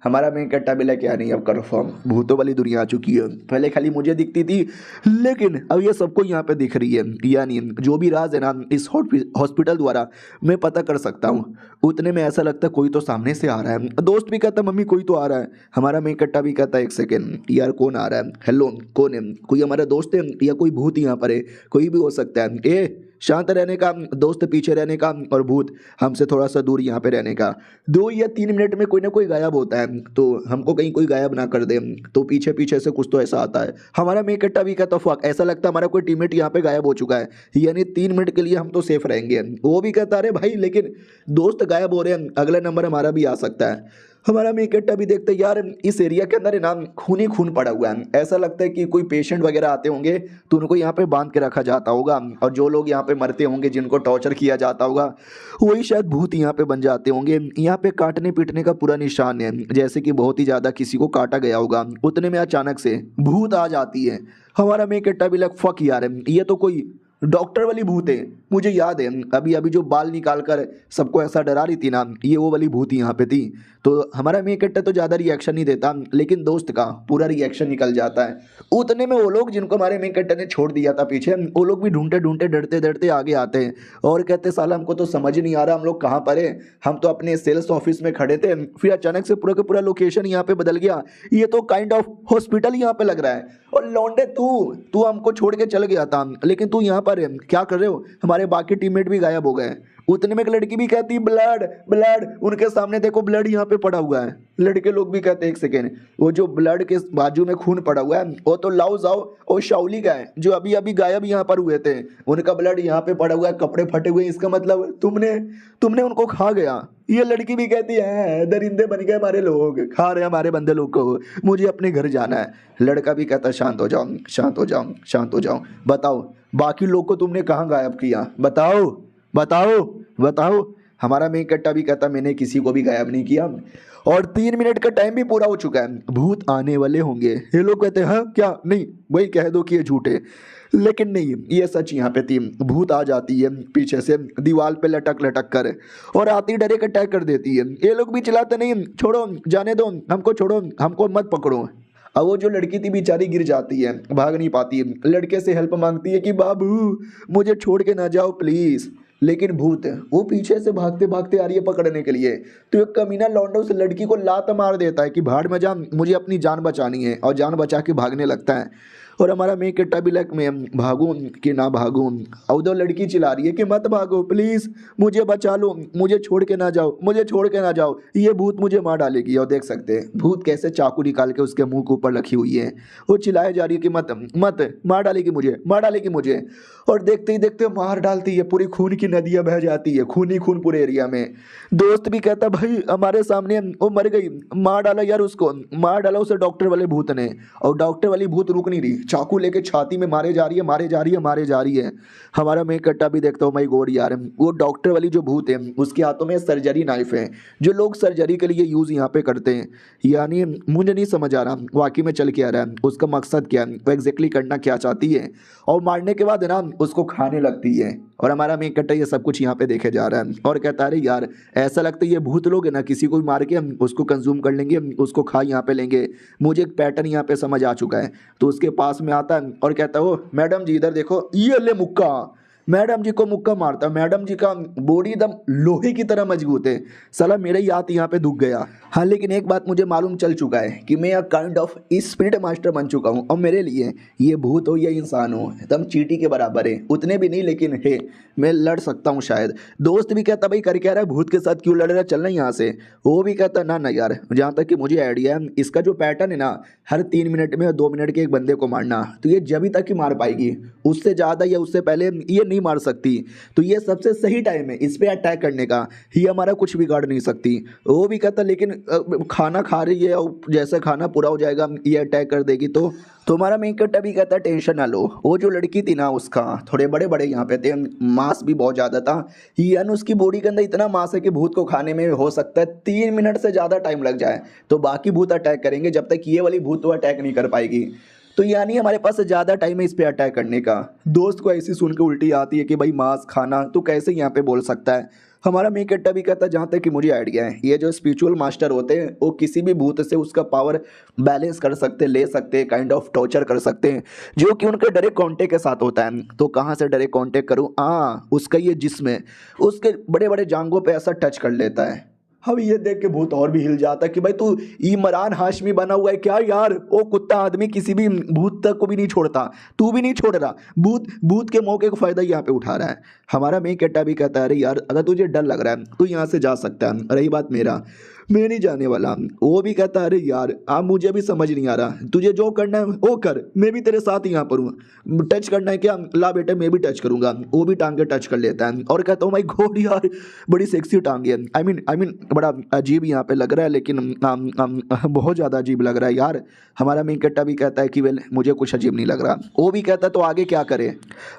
हमारा मेन कट्टा भी लेके नहीं, अब कन्फर्म भूतों वाली दुनिया आ चुकी है। पहले खाली मुझे दिखती थी, लेकिन अब ये सबको यहाँ पे दिख रही है। यानी जो भी राज है ना इस हॉस्पिटल द्वारा मैं पता कर सकता हूँ। उतने में ऐसा लगता है कोई तो सामने से आ रहा है। दोस्त भी कहता मम्मी कोई तो आ रहा है। हमारा मेन कट्टा भी कहता है एक सेकेंड यार कौन आ रहा है, हेलो कौन है, कोई हमारा दोस्त है या कोई भूत यहाँ पर है, कोई भी हो सकता है। ए शांत रहने का, दोस्त पीछे रहने का, और भूत हमसे थोड़ा सा दूर यहाँ पे रहने का। 2 या 3 मिनट में कोई ना कोई गायब होता है, तो हमको कहीं कोई गायब ना कर दे। तो पीछे पीछे से कुछ तो ऐसा आता है। हमारा मेन कट्टा भी कहता फक, ऐसा लगता है हमारा कोई टीममेट यहाँ पे गायब हो चुका है, यानी 3 मिनट के लिए हम तो सेफ रहेंगे। वो भी कहता अरे भाई लेकिन दोस्त गायब हो रहे हैं, अगला नंबर हमारा भी आ सकता है। हमारा मेन कट्टा भी देखते यार इस एरिया के अंदर है ना खून ही खून पड़ा हुआ है। ऐसा लगता है कि कोई पेशेंट वगैरह आते होंगे तो उनको यहाँ पे बांध के रखा जाता होगा, और जो लोग यहाँ पे मरते होंगे जिनको टॉर्चर किया जाता होगा वही शायद भूत यहाँ पे बन जाते होंगे। यहाँ पे काटने पीटने का पूरा निशान है, जैसे कि बहुत ही ज़्यादा किसी को काटा गया होगा। उतने में अचानक से भूत आ जाती है। हमारा मेन कट्टा भी लग फक यार ये तो कोई डॉक्टर वाली भूत है। मुझे याद है अभी अभी जो बाल निकाल कर सबको ऐसा डरा रही थी ना, ये वो वाली भूत यहाँ पे थी। तो हमारा मेन कट्टा तो ज़्यादा रिएक्शन नहीं देता, लेकिन दोस्त का पूरा रिएक्शन निकल जाता है। उतने में वो लोग जिनको हमारे मेन कट्टा ने छोड़ दिया था पीछे, वो लोग भी ढूंढते ढूंढते डरते डरते आगे आते हैं और कहते साला हमको तो समझ नहीं आ रहा हम लोग कहाँ पर है। हम तो अपने सेल्स ऑफिस में खड़े थे, फिर अचानक से पूरा का पूरा लोकेशन यहाँ पे बदल गया। ये तो काइंड ऑफ हॉस्पिटल यहाँ पे लग रहा है। और लौंडे तू हमको छोड़ के चल गया था, लेकिन तू यहाँ पर है, क्या कर रहे हो? हमारे बाकी टीममेट भी गायब हो गए। उतने में एक लड़की भी कहती ब्लड ब्लड, उनके सामने देखो ब्लड यहाँ पे पड़ा हुआ है। लड़के लोग भी कहते एक सेकेंड, वो जो ब्लड के बाजू में खून पड़ा हुआ है वो तो लाओ जाओ और शाओली का है, जो अभी अभी गायब यहाँ पर हुए थे, उनका ब्लड यहाँ पे पड़ा हुआ है, कपड़े फटे हुए, इसका मतलब तुमने उनको खा गया। ये लड़की भी कहती है दरिंदे बन गए हमारे लोग, खा रहे हमारे बंदे लोग को, मुझे अपने घर जाना है। लड़का भी कहता शांत हो जाओ शांत हो जाओ शांत हो जाओ, बताओ बाकी लोग को तुमने कहाँ गायब किया, बताओ बताओ बताओ। हमारा मेन कट्टा भी कहता मैंने किसी को भी गायब नहीं किया। और 3 मिनट का टाइम भी पूरा हो चुका है, भूत आने वाले होंगे। ये लोग कहते हैं हाँ क्या, नहीं वही कह दो कि ये झूठे, लेकिन नहीं ये सच। यहाँ पे 3 भूत आ जाती है पीछे से दीवार पे लटक लटक कर, और आती डायरेक्ट अटैक कर देती है। ये लोग भी चिल्लाते नहीं छोड़ो जाने दो, हमको छोड़ो, हमको मत पकड़ो। अब वो जो लड़की थी बेचारी गिर जाती है, भाग नहीं पाती है, लड़के से हेल्प मांगती है कि बाबू मुझे छोड़ के ना जाओ प्लीज़। लेकिन भूत वो पीछे से भागते भागते आ रही है पकड़ने के लिए। तो एक कमीना लौंडा उस लड़की को लात मार देता है कि भाड़ में जा, मुझे अपनी जान बचानी है, और जान बचा के भागने लगता है। और हमारा मेन कट्टा भी लग में भागूं कि ना भागूं। और उधर लड़की चिल्ला रही है कि मत भागो प्लीज़, मुझे बचा लो, मुझे छोड़ के ना जाओ, मुझे छोड़ के ना जाओ, ये भूत मुझे मार डालेगी। और देख सकते हैं भूत कैसे चाकू निकाल के उसके मुंह के ऊपर रखी हुई है। वो चिल्लाए जा रही है कि मत मत, मार डालेगी मुझे, मार डालेगी मुझे। और देखते ही देखते मार डालती है, पूरी खून की नदियाँ बह जाती है, खून ही खून पूरे एरिया में। दोस्त भी कहता भाई हमारे सामने वो मर गई, मार डाला यार उसको, मार डाला उसे डॉक्टर वाले भूत ने। और डॉक्टर वाली भूत रुक नहीं रही, चाकू लेके छाती में मारे जा रही है, मारे जा रही है, मारे जा रही है। हमारा मेन कट्टा भी देखता हूँ माई गॉड यार, वो डॉक्टर वाली जो भूत है उसके हाथों में सर्जरी नाइफ है, जो लोग सर्जरी के लिए यूज़ यहाँ पे करते हैं। यानी मुझे नहीं समझ आ रहा वाकई में चल के आ रहा है, उसका मकसद क्या है, वो एग्जैक्टली करना क्या चाहती है। और मारने के बाद है ना उसको खाने लगती है। और हमारा मेन कट्टा ये सब कुछ यहाँ पे देखे जा रहा है और कहता है अरे यार ऐसा लगता है ये भूत लोग है ना किसी को भी मार के हम उसको कंज्यूम कर लेंगे, उसको खा यहाँ पे लेंगे। मुझे एक पैटर्न यहाँ पे समझ आ चुका है। तो उसके पास में आता है और कहता है ओ मैडम जी इधर देखो, ये ले मुक्का, मैडम जी को मुक्का मारता, मैडम जी का बॉडी एकदम लोहे की तरह मजबूत है। साला मेरा ही हाथ यहाँ पे दुख गया। हाँ लेकिन एक बात मुझे मालूम चल चुका है कि मैं एक काइंड ऑफ स्पिरिट मास्टर बन चुका हूँ और मेरे लिए ये भूत हो या इंसान हो एकदम चींटी के बराबर है। उतने भी नहीं लेकिन है, मैं लड़ सकता हूँ शायद। दोस्त भी कहता भाई कर क्या रहा है, भूत के साथ क्यों लड़ रहा है, चलना यहाँ से। वो भी कहता ना ना यार, जहाँ तक कि मुझे आइडिया है इसका जो पैटर्न है ना, हर 3 मिनट में 2 मिनट के एक बंदे को मारना, तो ये जब तक ही मार पाएगी, उससे ज़्यादा या उससे पहले ये नहीं मार सकती। तो ये सबसे सही टाइम है इस पे अटैक करने का, ये हमारा कुछ बिगाड़ नहीं सकती। वो भी कहता लेकिन खाना खा रही है और जैसे खाना पूरा हो जाएगा ये अटैक कर देगी। तो तुम्हारा मेन कट्टा भी कहता टेंशन ना लो, वो जो लड़की थी ना उसका थोड़े बड़े बड़े यहाँ पे थे, मांस भी बहुत ज़्यादा था, यानी उसकी बॉडी के अंदर इतना मांस है कि भूत को खाने में हो सकता है 3 मिनट से ज़्यादा टाइम लग जाए। तो बाकी भूत अटैक करेंगे जब तक ये वाली भूत तो अटैक नहीं कर पाएगी। तो यानी हमारे पास ज़्यादा टाइम है इस पे अटैक करने का। दोस्त को ऐसी सुन के उल्टी आती है कि भाई मांस खाना तो कैसे यहाँ पे बोल सकता है। हमारा मेन कट्टा भी कहता है जहाँ तक कि मुझे आइडिया है ये जो स्पिरिचुअल मास्टर होते हैं वो किसी भी भूत से उसका पावर बैलेंस कर सकते, ले सकते, काइंड ऑफ टॉर्चर कर सकते हैं, जो कि उनके डायरेक्ट कांटेक्ट के साथ होता है। तो कहाँ से डायरेक्ट कांटेक्ट करूँ, उसका ये जिस्म है, उसके बड़े बड़े जांघों पे ऐसा टच कर लेता है। अब ये देख के भूत और भी हिल जाता है कि भाई तू इमरान हाशमी बना हुआ है क्या यार। वो कुत्ता आदमी किसी भी भूत तक को भी नहीं छोड़ता, तू भी नहीं छोड़ रहा। भूत भूत के मौके का फायदा यहाँ पे उठा रहा है। हमारा मेन कट्टा भी कहता है अरे यार अगर तुझे डर लग रहा है तो यहाँ से जा सकता है, रही बात मेरा, मैं नहीं जाने वाला। वो भी कहता है अरे यार अब मुझे भी समझ नहीं आ रहा, तुझे जो करना है वो कर, मैं भी तेरे साथ यहाँ पर हूँ। टच करना है क्या, ला बेटे मैं भी टच करूँगा। वो भी टांगे टच कर लेता है और कहता हूँ माय गॉड यार बड़ी सेक्सी टांगे है। आई मीन बड़ा अजीब यहाँ पे लग रहा है, लेकिन बहुत ज़्यादा अजीब लग रहा है यार। हमारा मेन कट्टा भी कहता है कि वेल मुझे कुछ अजीब नहीं लग रहा। वो भी कहता है तो आगे क्या करे।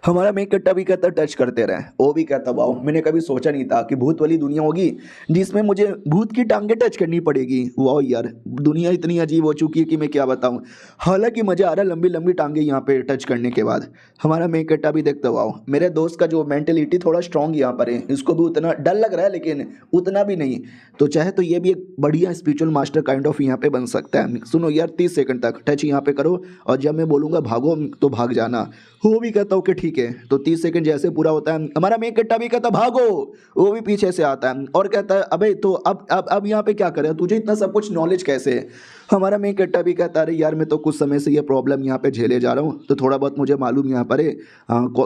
हमारा मेन कट्टा भी कहता है टच करते रहे। वो भी कहता वाह मैंने कभी सोचा नहीं था कि भूत वाली दुनिया होगी जिसमें मुझे भूत की टांगे टच करनी पड़ेगी। वाह यार दुनिया इतनी अजीब हो चुकी है कि मैं क्या बताऊं। हालांकि मजा आ रहा है लंबी लंबी टांगे यहाँ पे टच करने के बाद। हमारा मेन कट्टा भी देखता वाह मेरे दोस्त का जो मेंटेलिटी थोड़ा स्ट्रांग यहाँ पर है, इसको भी उतना डर लग रहा है लेकिन उतना भी नहीं। तो चाहे तो ये भी एक बढ़िया स्पिरिचुअल मास्टर काइंड ऑफ यहाँ पे बन सकता है। सुनो यार 30 सेकंड तक टच यहाँ पे करो और जब मैं बोलूँगा भागो तो भाग जाना। वो भी कहता हूँ कि ठीक है। तो 30 सेकंड जैसे पूरा होता है हमारा मेन कट्टा भी कहता भागो। वो भी पीछे से आता है और कहता है अबे तो अब यहाँ पे क्या करे, तुझे इतना सब कुछ नॉलेज कैसे है। हमारा मेन कट्टा भी कहता है यार मैं तो कुछ समय से ये प्रॉब्लम यहाँ पे झेले जा रहा हूँ, तो थोड़ा बहुत मुझे मालूम यहाँ पर है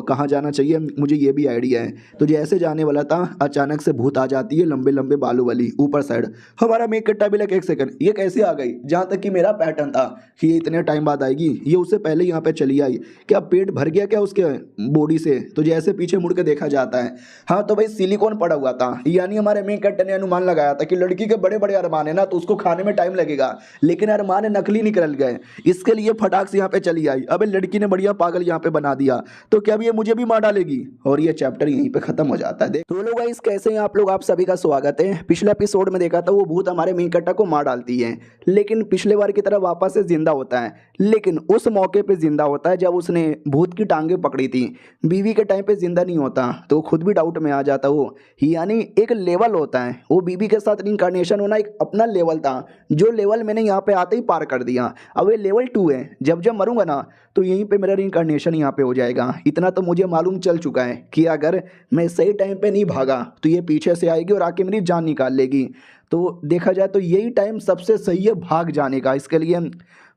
कहाँ जाना चाहिए, मुझे ये भी आइडिया है। तो जैसे जाने वाला था अचानक से भूत आ जाती है लंबे लंबे बालों वाली ऊपर साइड। हमारा मेन कट्टा भी लगे 1 सेकंड ये कैसे आ गई, जहाँ तक कि मेरा पैटर्न था कि ये इतने टाइम बाद आएगी, ये उससे पहले यहाँ पे चली आई। क्या पेट भर गया क्या उसके बॉडी से। तो जैसे पीछे मुड़ के देखा जाता है हाँ तो भाई सिलिकॉन पड़ा हुआ था, यानी हमारे मेन कट्टा ने अनुमान लगाया था कि लड़की के बड़े बड़े अरमान है ना तो उसको खाने में टाइम लगेगा, लेकिन अरमान नकली निकल गए, इसके लिए फटाक से यहाँ पे चली आई। अबे लड़की ने बढ़िया पागल यहाँ पे बना दिया, तो क्या भी ये मुझे भी मार डालेगी। और ये चैप्टर यहीं पे खत्म हो जाता है। तो लोग गाइस कैसे हैं आप लोग, आप सभी का स्वागत है। पिछले एपिसोड में देखा था वो भूत हमारे मेन कट्टा को मार डालती है, लेकिन पिछले बार की तरह वापस से जिंदा होता है, लेकिन उस मौके पे जिंदा होता है जब उसने भूत की टांगे पकड़ी थी। बीवी के टाइम पे जिंदा नहीं होता, तो खुद भी डाउट में आ जाता वो, यानी एक लेवल होता है, वो बीवी के साथ इनकारनेशन होना एक अपना लेवल था, जो लेवल मैंने यहाँ पे आते ही पार कर दिया। अब ये लेवल 2 है, जब जब मरूंगा ना तो यहीं पे मेरा रिइंकारनेशन यहाँ पे हो जाएगा। इतना तो मुझे मालूम चल चुका है कि अगर मैं सही टाइम पे नहीं भागा तो ये पीछे से आएगी और आके मेरी जान निकाल लेगी। तो देखा जाए तो यही टाइम सबसे सही है भाग जाने का, इसके लिए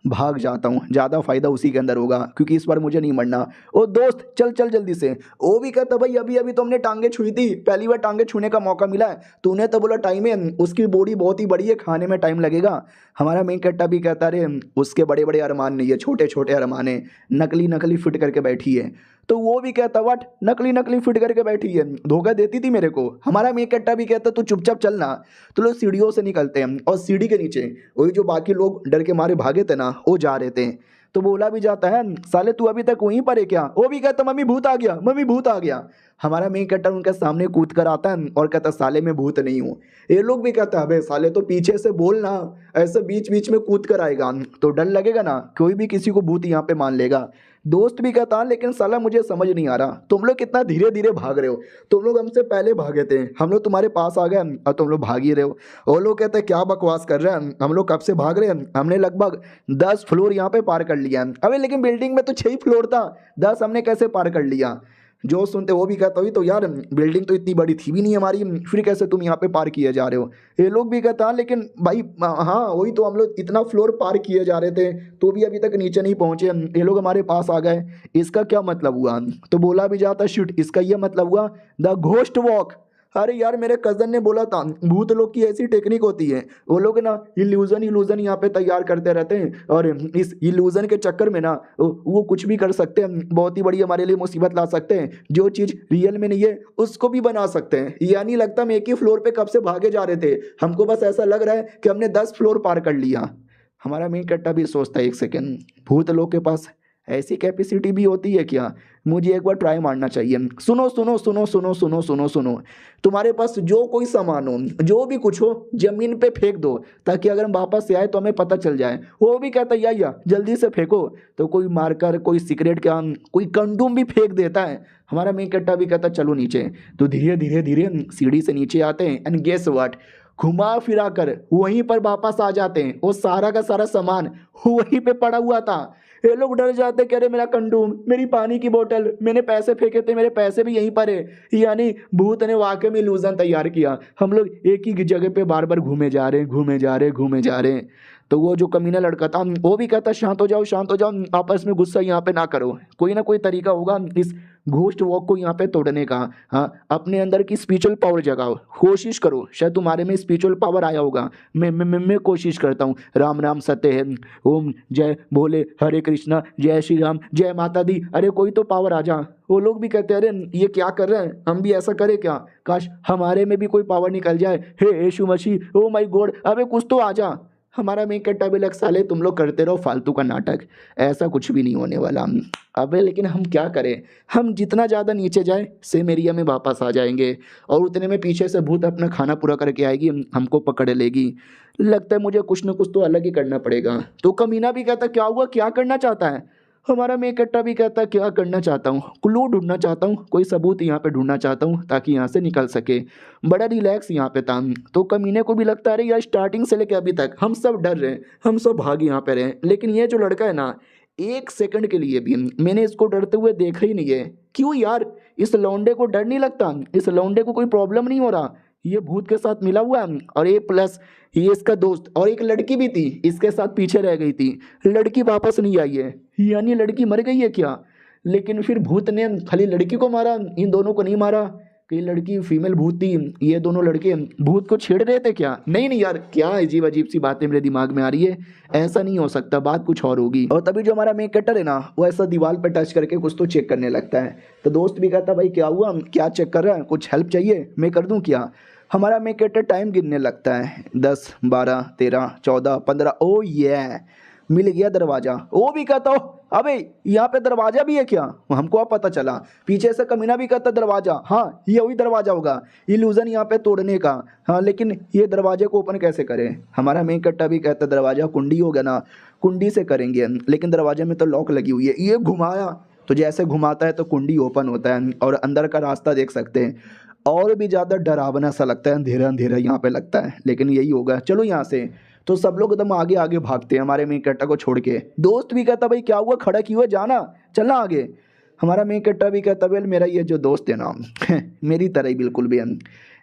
भाग जाता हूँ, ज़्यादा फायदा उसी के अंदर होगा, क्योंकि इस बार मुझे नहीं मरना। ओ दोस्त चल चल जल्दी से। वो भी कहता भाई अभी अभी तो हमने टांगे छुई थी, पहली बार टांगे छूने का मौका मिला है, तूने तो बोला टाइम है, उसकी बॉडी बहुत ही बड़ी है, खाने में टाइम लगेगा। हमारा मेन कट्टा भी कहता रे उसके बड़े बड़े अरमान नहीं है, छोटे छोटे अरमान है, नकली नकली फिट करके बैठी है। तो वो भी कहता वट नकली नकली फिट करके बैठी है, धोखा देती थी मेरे को। हमारा मेन कट्टा भी कहता तू चुपचाप चलना। तो लोग सीढ़ियों से निकलते हैं और सीढ़ी के नीचे वही जो बाकी लोग डर के मारे भागे थे ना वो जा रहे थे। तो बोला भी जाता है साले तू अभी तक वहीं पर है क्या। वो भी कहता मम्मी भूत आ गया, मम्मी भूत आ गया। हमारा मेन कट्टा उनके सामने कूद कर आता है और कहता साले मैं भूत नहीं हूँ। ये लोग भी कहता है अबे साले तो पीछे से बोलना, ऐसे बीच बीच में कूद कर आएगा तो डर लगेगा ना, कोई भी किसी को भूत यहाँ पे मान लेगा। दोस्त भी कहता लेकिन साला मुझे समझ नहीं आ रहा तुम लोग कितना धीरे धीरे भाग रहे हो, तुम लोग हमसे पहले भागे थे, हम लोग तुम्हारे पास आ गए और तुम लोग भाग ही रहे हो। वो लोग कहते हैं क्या बकवास कर रहे हैं, हम लोग कब से भाग रहे हैं, हमने लगभग 10 फ्लोर यहाँ पे पार कर लिया है। अबे लेकिन बिल्डिंग में तो 6 ही फ्लोर था, 10 हमने कैसे पार कर लिया। जो सुनते वो भी कहता हुई तो यार बिल्डिंग तो इतनी बड़ी थी भी नहीं हमारी, फिर कैसे तुम यहाँ पे पार किए जा रहे हो। ये लोग भी कहता हाँ लेकिन भाई हाँ वही तो, हम लोग इतना फ्लोर पार किए जा रहे थे तो भी अभी तक नीचे नहीं पहुंचे, ये लोग हमारे पास आ गए, इसका क्या मतलब हुआ। तो बोला भी जाता शिट, इसका ये मतलब हुआ द घोस्ट वॉक। अरे यार मेरे कजन ने बोला था भूत लोग की ऐसी टेक्निक होती है, वो लोग ना इल्यूजन यहाँ पे तैयार करते रहते हैं और इस इल्यूजन के चक्कर में ना वो कुछ भी कर सकते हैं, बहुत ही बड़ी हमारे लिए मुसीबत ला सकते हैं, जो चीज़ रियल में नहीं है उसको भी बना सकते हैं। यानी लगता हम एक ही फ्लोर पे कब से भागे जा रहे थे, हमको बस ऐसा लग रहा है कि हमने 10 फ्लोर पार कर लिया। हमारा मेन कट्टा भी सोचता है एक सेकेंड, भूत लोग के पास ऐसी कैपेसिटी भी होती है क्या, मुझे एक बार ट्राई मारना चाहिए। सुनो सुनो सुनो सुनो सुनो सुनो सुनो, तुम्हारे पास जो कोई सामान हो, जो भी कुछ हो, जमीन पे फेंक दो ताकि अगर हम वापस से आए तो हमें पता चल जाए। वो भी कहता है या जल्दी से फेंको, तो कोई मार्कर, कोई सिगरेट का, कोई कंडोम भी फेंक देता है। हमारा मेन कट्टा भी कहता चलो नीचे, तो धीरे धीरे धीरे सीढ़ी से नीचे आते हैं एंड गेस व्हाट, घुमा फिरा कर वहीं पर वापस आ जाते हैं, वो सारा का सारा सामान वहीं पे पड़ा हुआ था। ये लोग डर जाते, कह रहे मेरा कंडोम, मेरी पानी की बोतल, मैंने पैसे फेंके थे, मेरे पैसे भी यहीं पर है। यानी भूत ने वाकई में इल्यूजन तैयार किया, हम लोग एक ही जगह पे बार बार घूमे जा रहे हैं, घूमे जा रहे हैं, घूमे जा रहे हैं। तो वो जो कमीना लड़का था वो भी कहता शांत हो जाओ, शांत हो जाओ, आपस में गुस्सा यहाँ पे ना करो, कोई ना कोई तरीका होगा इस घोस्ट वॉक को यहाँ पे तोड़ने का। हाँ, अपने अंदर की स्पिरिचुअल पावर जगाओ, कोशिश करो, शायद तुम्हारे में स्पिरिचुअल पावर आया होगा। मैं कोशिश करता हूँ, राम नाम सत्य है, ओम जय भोले, हरे कृष्णा, जय श्री राम, जय माता दी, अरे कोई तो पावर आ जा। वो लोग भी कहते हैं अरे ये क्या कर रहे हैं, हम भी ऐसा करें क्या, काश हमारे में भी कोई पावर निकल जाए, हे यीशु मसीह, ओ माय गॉड, अबे कुछ तो आ जा। हमारा मेन कट्टा भी लग, साले तुम लोग करते रहो फालतू का नाटक, ऐसा कुछ भी नहीं होने वाला। अबे लेकिन हम क्या करें, हम जितना ज़्यादा नीचे जाए सेम एरिया में वापस आ जाएंगे और उतने में पीछे से भूत अपना खाना पूरा करके आएगी, हमको पकड़ लेगी। लगता है मुझे कुछ ना कुछ तो अलग ही करना पड़ेगा। तो कमीना भी कहता क्या हुआ, क्या करना चाहता है। हमारा मेन कट्टा भी कहता क्या करना चाहता हूँ, क्लू ढूंढना चाहता हूँ, कोई सबूत यहाँ पे ढूंढना चाहता हूँ ताकि यहाँ से निकल सके। बड़ा रिलैक्स यहाँ पे था। तो कमीने को भी लगता है यार स्टार्टिंग से लेकर अभी तक हम सब डर रहे हैं, हम सब भागे यहाँ पे रहे, लेकिन ये जो लड़का है ना, एक सेकंड के लिए भी मैंने इसको डरते हुए देखा ही नहीं है। क्यों यार, इस लौंडे को डर नहीं लगता, इस लौंडे को कोई प्रॉब्लम नहीं हो रहा, ये भूत के साथ मिला हुआ है और ये प्लस ये इसका दोस्त और एक लड़की भी थी इसके साथ पीछे रह गई थी, लड़की वापस नहीं आई है, यानी लड़की मर गई है क्या। लेकिन फिर भूत ने खाली लड़की को मारा, इन दोनों को नहीं मारा, कि लड़की फीमेल भूत थी, ये दोनों लड़के भूत को छेड़ रहे थे क्या। नहीं नहीं यार, क्या अजीब अजीब सी बातें मेरे दिमाग में आ रही है, ऐसा नहीं हो सकता, बात कुछ और होगी। और तभी जो हमारा मेन कटर है ना, वो ऐसा दीवार पर टच करके कुछ तो चेक करने लगता है। तो दोस्त भी कहता भाई क्या हुआ, क्या चेक कर रहा है, कुछ हेल्प चाहिए, मैं कर दूं क्या। हमारा मेन कटर टाइम गिनने लगता है, 10 12 13 14 15, ओ ये मिल गया दरवाजा। वो भी कहता हो अबे यहाँ पे दरवाजा भी है क्या, हमको अब पता चला। पीछे से कमीना भी कहता दरवाजा, हाँ ये वही दरवाजा होगा इल्यूजन यहाँ पे तोड़ने का। हाँ लेकिन ये दरवाजे को ओपन कैसे करें। हमारा मेन कट्टा भी कहता दरवाजा कुंडी होगा ना, कुंडी से करेंगे, लेकिन दरवाजे में तो लॉक लगी हुई है। ये घुमाया तो जैसे घुमाता है तो कुंडी ओपन होता है और अंदर का रास्ता देख सकते हैं। और भी ज़्यादा डरावना सा लगता है, अंधेरा अंधेरा यहाँ पे लगता है, लेकिन यही होगा, चलो यहाँ से। तो सब लोग एकदम आगे आगे भागते हैं हमारे मेन कट्टा को छोड़ के। दोस्त भी कहता भाई क्या हुआ, खड़ा क्यों है, जाना चलना आगे। हमारा मेन कट्टा भी कहता वेल मेरा ये जो दोस्त है ना मेरी तरह ही बिल्कुल भी,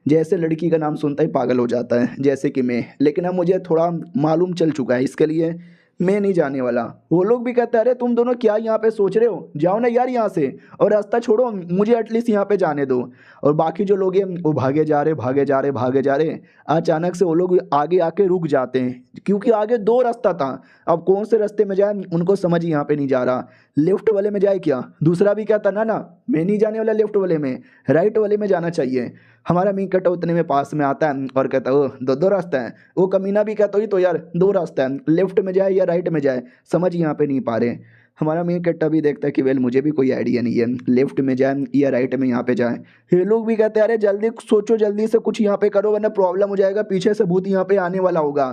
जैसे लड़की का नाम सुनता ही पागल हो जाता है जैसे कि मैं, लेकिन अब मुझे थोड़ा मालूम चल चुका है, इसके लिए मैं नहीं जाने वाला। वो लोग भी कहते हैं अरे तुम दोनों क्या यहाँ पे सोच रहे हो, जाओ ना यार यहाँ से, और रास्ता छोड़ो, मुझे एटलीस्ट यहाँ पे जाने दो। और बाकी जो लोग हैं वो भागे जा रहे भागे जा रहे भागे जा रहे। अचानक से वो लोग आगे आके रुक जाते हैं, क्योंकि आगे 2 रास्ता था, अब कौन से रास्ते में जाए उनको समझ यहाँ पे नहीं जा रहा। लेफ्ट वाले में जाए क्या, दूसरा भी कहता ना मैं नहीं जाने वाला लेफ्ट वाले में, राइट वाले में जाना चाहिए। हमारा मेन कट्टा उतने में पास में आता है और कहता ओ 2 रास्ता है। वो कमीना भी कहता ही तो यार 2 रास्ता है, लेफ्ट में जाए या राइट में जाए, समझ यहाँ पे नहीं पा रहे। हमारा मेन कट्टा भी देखता है कि वेल मुझे भी कोई आइडिया नहीं है, लेफ्ट में जाए या राइट में यहाँ पे जाए। ये लोग भी कहते हैं अरे जल्दी सोचो, जल्दी से कुछ यहाँ पे करो वरना प्रॉब्लम हो जाएगा, पीछे से भूत यहाँ पे आने वाला होगा,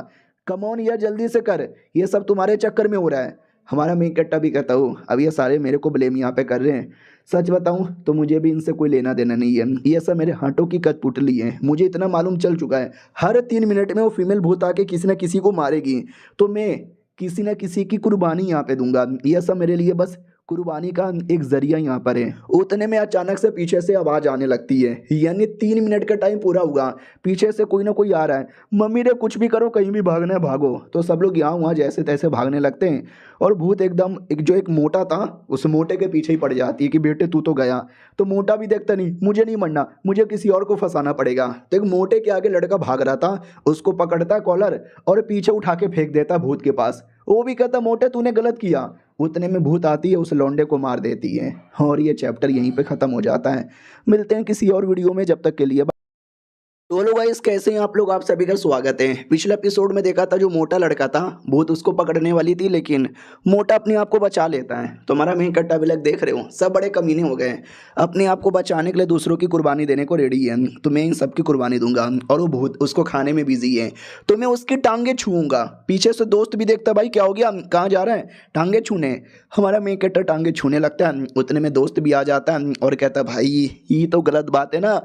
कम ऑन यार जल्दी से कर, ये सब तुम्हारे चक्कर में हो रहा है। हमारा मेन कट्टा भी कहता हूँ अब ये सारे मेरे को ब्लेम यहाँ पे कर रहे हैं, सच बताऊं तो मुझे भी इनसे कोई लेना देना नहीं है, ये सब मेरे हाथों की कठपुतली है। मुझे इतना मालूम चल चुका है हर 3 मिनट में वो फीमेल भूत आके किसी न किसी को मारेगी, तो मैं किसी न किसी की कुर्बानी यहाँ पे दूंगा। ये सब मेरे लिए बस कुर्बानी का एक जरिया यहाँ पर है। उतने में अचानक से पीछे से आवाज आने लगती है, यानी 3 मिनट का टाइम पूरा हुआ, पीछे से कोई ना कोई आ रहा है, मम्मी रे कुछ भी करो, कहीं भी भागना है भागो। तो सब लोग यहाँ वहाँ जैसे तैसे भागने लगते हैं और भूत एकदम एक मोटा था, उस मोटे के पीछे ही पड़ जाती है कि बेटे तू तो गया। तो मोटा भी देखता नहीं, मुझे नहीं मरना, मुझे किसी और को फंसाना पड़ेगा। तो एक मोटे के आगे लड़का भाग रहा था, उसको पकड़ता कॉलर और पीछे उठा के फेंक देता भूत के पास। वो भी कहता मोटे तूने गलत किया। उतने में भूत आती है, उस लौंडे को मार देती है और ये चैप्टर यहीं पे ख़त्म हो जाता है। मिलते हैं किसी और वीडियो में, जब तक के लिए तो लो गाइस, कैसे हैं आप लोग? आप सभी का स्वागत है। पिछले एपिसोड में देखा था जो मोटा लड़का था, भूत उसको पकड़ने वाली थी, लेकिन मोटा अपने आप को बचा लेता है। तो हमारा मेन कट्टा भी लग देख रहे हो, सब बड़े कमीने हो गए, अपने आप को बचाने के लिए दूसरों की कुर्बानी देने को रेडी है। तो मैं इन सब की कुर्बानी दूंगा और वो भूत उसको खाने में बिजी है, तो मैं उसकी टांगे छूऊंगा। पीछे से दोस्त भी देखता, भाई क्या हो गया, कहाँ जा रहा है, टांगे छूने। हमारा मेन कट्टा टांगे छूने लगता है, उतने में दोस्त भी आ जाता है और कहता भाई ये तो गलत बात है ना,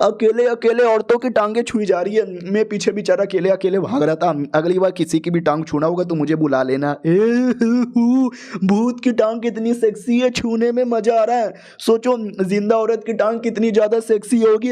अकेले अकेले औरतों की टांगे छुई जा रही है। मैं पीछे बेचारा अकेले अकेले भाग रहा था, अगली बार किसी की भी टांग छूना होगा तो मुझे बुला लेना। भूत की टांग कितनी सेक्सी है, छूने में मजा आ रहा है। सोचो जिंदा औरत की टांग कितनी ज्यादा सेक्सी होगी।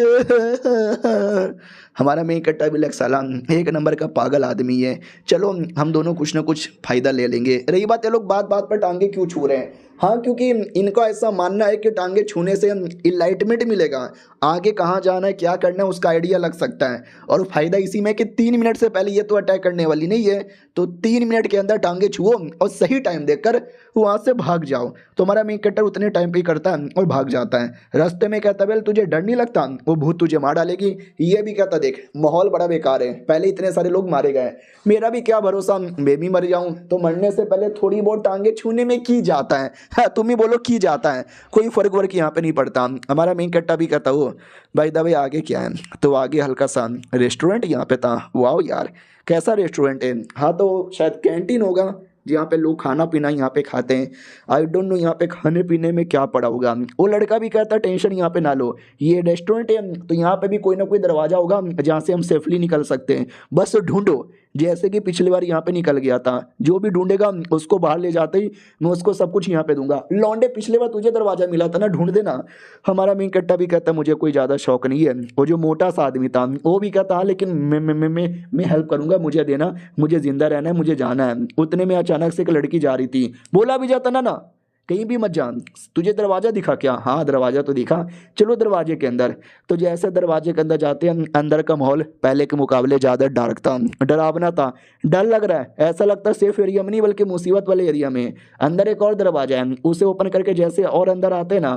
हमारा मेन कट्टा भी लग साला एक नंबर का पागल आदमी है। चलो हम दोनों कुछ ना कुछ फायदा ले लेंगे। रही बात ये लोग बात बात पर टांगे क्यों छू रहे हैं, हाँ क्योंकि इनका ऐसा मानना है कि टांगे छूने से इनलाइटमेंट मिलेगा, आगे कहाँ जाना है क्या करना है उसका आइडिया लग सकता है। और फायदा इसी में कि 3 मिनट से पहले ये तो अटैक करने वाली नहीं है, तो 3 मिनट के अंदर टांगे छुओ और सही टाइम देखकर वहाँ से भाग जाओ। तो हमारा मेन कट्टर उतने टाइम पे ही करता है और भाग जाता है। रास्ते में कहता बेल तुझे डर नहीं लगता, वो भूत तुझे मार डालेगी। ये भी कहता देख माहौल बड़ा बेकार है, पहले इतने सारे लोग मारे गए, मेरा भी क्या भरोसा, मैं भी मर जाऊं, तो मरने से पहले थोड़ी बहुत टांगे छूने में की जाता है। हाँ, तुम ही बोलो की जाता है, कोई फर्क वर्क यहाँ पे नहीं पड़ता। हमारा मेन कट्टा भी कहता हो भाई दबे आगे क्या है, तो आगे हल्का सा रेस्टोरेंट यहाँ पे था। वाह यार कैसा रेस्टोरेंट है, हाँ तो शायद कैंटीन होगा जहाँ पे लोग खाना पीना यहाँ पे खाते हैं। आई डोंट नो यहाँ पे खाने पीने में क्या पड़ा होगा। वो लड़का भी कहता टेंशन यहाँ पे ना लो, ये रेस्टोरेंट है तो यहाँ पे भी कोई ना कोई दरवाजा होगा जहाँ से हम सेफली निकल सकते हैं, बस ढूंढो। जैसे कि पिछली बार यहाँ पे निकल गया था, जो भी ढूंढेगा उसको बाहर ले जाते ही मैं उसको सब कुछ यहाँ पे दूंगा। लौंडे पिछले बार तुझे दरवाजा मिला था ना, ढूंढ देना। हमारा मेन कट्टा भी कहता मुझे कोई ज़्यादा शौक नहीं है। वो जो मोटा सा आदमी था वो भी कहता हाँ लेकिन मैं हेल्प करूंगा, मुझे देना, मुझे जिंदा रहना है, मुझे जाना है। उतने में अचानक से एक लड़की जा रही थी, बोला भी जाता ना कहीं भी मत जान, तुझे दरवाजा दिखा क्या? हाँ दरवाजा तो दिखा, चलो दरवाजे के अंदर। तो जैसे दरवाजे के अंदर जाते हैं, अंदर का माहौल पहले के मुकाबले ज़्यादा डार्क था, डरावना था, डर लग रहा है, ऐसा लगता है सेफ एरिया में नहीं बल्कि मुसीबत वाले एरिया में। अंदर एक और दरवाजा है, उसे ओपन करके जैसे और अंदर आते हैं ना,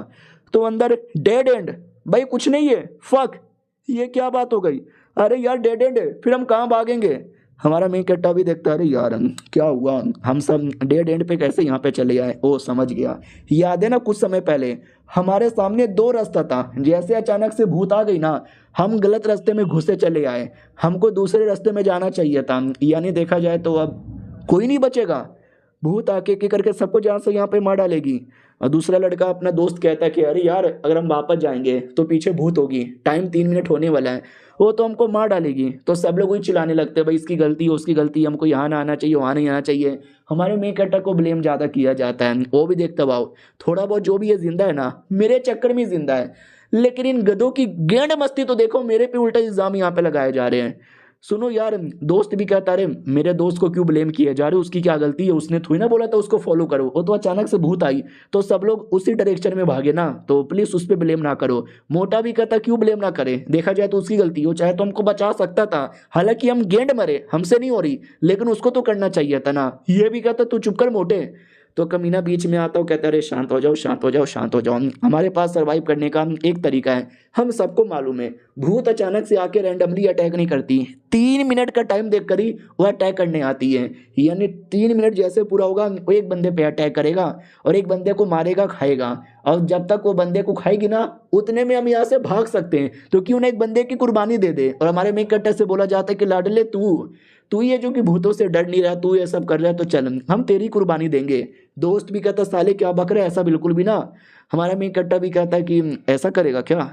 तो अंदर डेड एंड, भाई कुछ नहीं है, फक ये क्या बात हो गई, अरे यार डेड एंड है, फिर हम कहाँ भागेंगे? हमारा मेन कट्टा भी देखता अरे यार क्या हुआ, हम सब डेड एंड पे कैसे यहाँ पे चले आए? ओ समझ गया, याद है ना कुछ समय पहले हमारे सामने दो रास्ता था, जैसे अचानक से भूत आ गई ना, हम गलत रास्ते में घुसे चले आए, हमको दूसरे रास्ते में जाना चाहिए था। यानी देखा जाए तो अब कोई नहीं बचेगा, भूत आके के करके सबको जहाँ से यहाँ पे मार डालेगी। और दूसरा लड़का अपना दोस्त कहता है कि अरे यार अगर हम वापस जाएंगे तो पीछे भूत होगी, टाइम 3 मिनट होने वाला है, वो तो हमको मार डालेगी। तो सब लोग वही चिल्लाने लगते हैं भाई इसकी गलती उसकी गलती, हमको यहाँ ना आना चाहिए वहाँ नहीं आना चाहिए। हमारे मेन कट्टर को ब्लेम ज़्यादा किया जाता है, वो भी देखता भाव थोड़ा बहुत जो भी ये जिंदा है ना मेरे चक्कर में जिंदा है, लेकिन इन गधों की गेंड मस्ती तो देखो मेरे पे उल्टा इल्जाम यहाँ पे लगाए जा रहे हैं। सुनो यार, दोस्त भी कहता रहे मेरे दोस्त को क्यों ब्लेम किया जा रहे, उसकी क्या गलती है, उसने थोड़ी ना बोला था उसको फॉलो करो, वो तो अचानक से भूत आई तो सब लोग उसी डायरेक्शन में भागे ना, तो प्लीज उस पर ब्लेम ना करो। मोटा भी कहता क्यों ब्लेम ना करे, देखा जाए तो उसकी गलती हो, चाहे तो हमको बचा सकता था, हालांकि हम गेंड मरे हमसे नहीं हो रही, लेकिन उसको तो करना चाहिए था ना। ये भी कहता तू चुप कर मोटे। तो कमीना बीच में आता हो कहता अरे शांत हो जाओ शांत हो जाओ शांत हो जाओ, हमारे पास सर्वाइव करने का एक तरीका है, हम सबको मालूम है। भूत अचानक से आके रैंडमली अटैक नहीं करती, 3 मिनट का टाइम देखकर ही वो अटैक करने आती है। यानी 3 मिनट जैसे पूरा होगा वो एक बंदे पे अटैक करेगा और एक बंदे को मारेगा खाएगा, और जब तक वो बंदे को खाएगी ना उतने में हम यहाँ से भाग सकते हैं, तो क्यों ना एक बंदे की कुर्बानी दे दे। और हमारे मेन कट्टर से बोला जाता है कि लाडले तू ही है जो कि भूतों से डर नहीं रहा, तू ये सब कर रहा है तो चल हम तेरी कुर्बानी देंगे। दोस्त भी कहता साले क्या बक रहा है, ऐसा बिल्कुल भी ना। हमारा मेन कट्टा भी कहता है कि ऐसा करेगा क्या,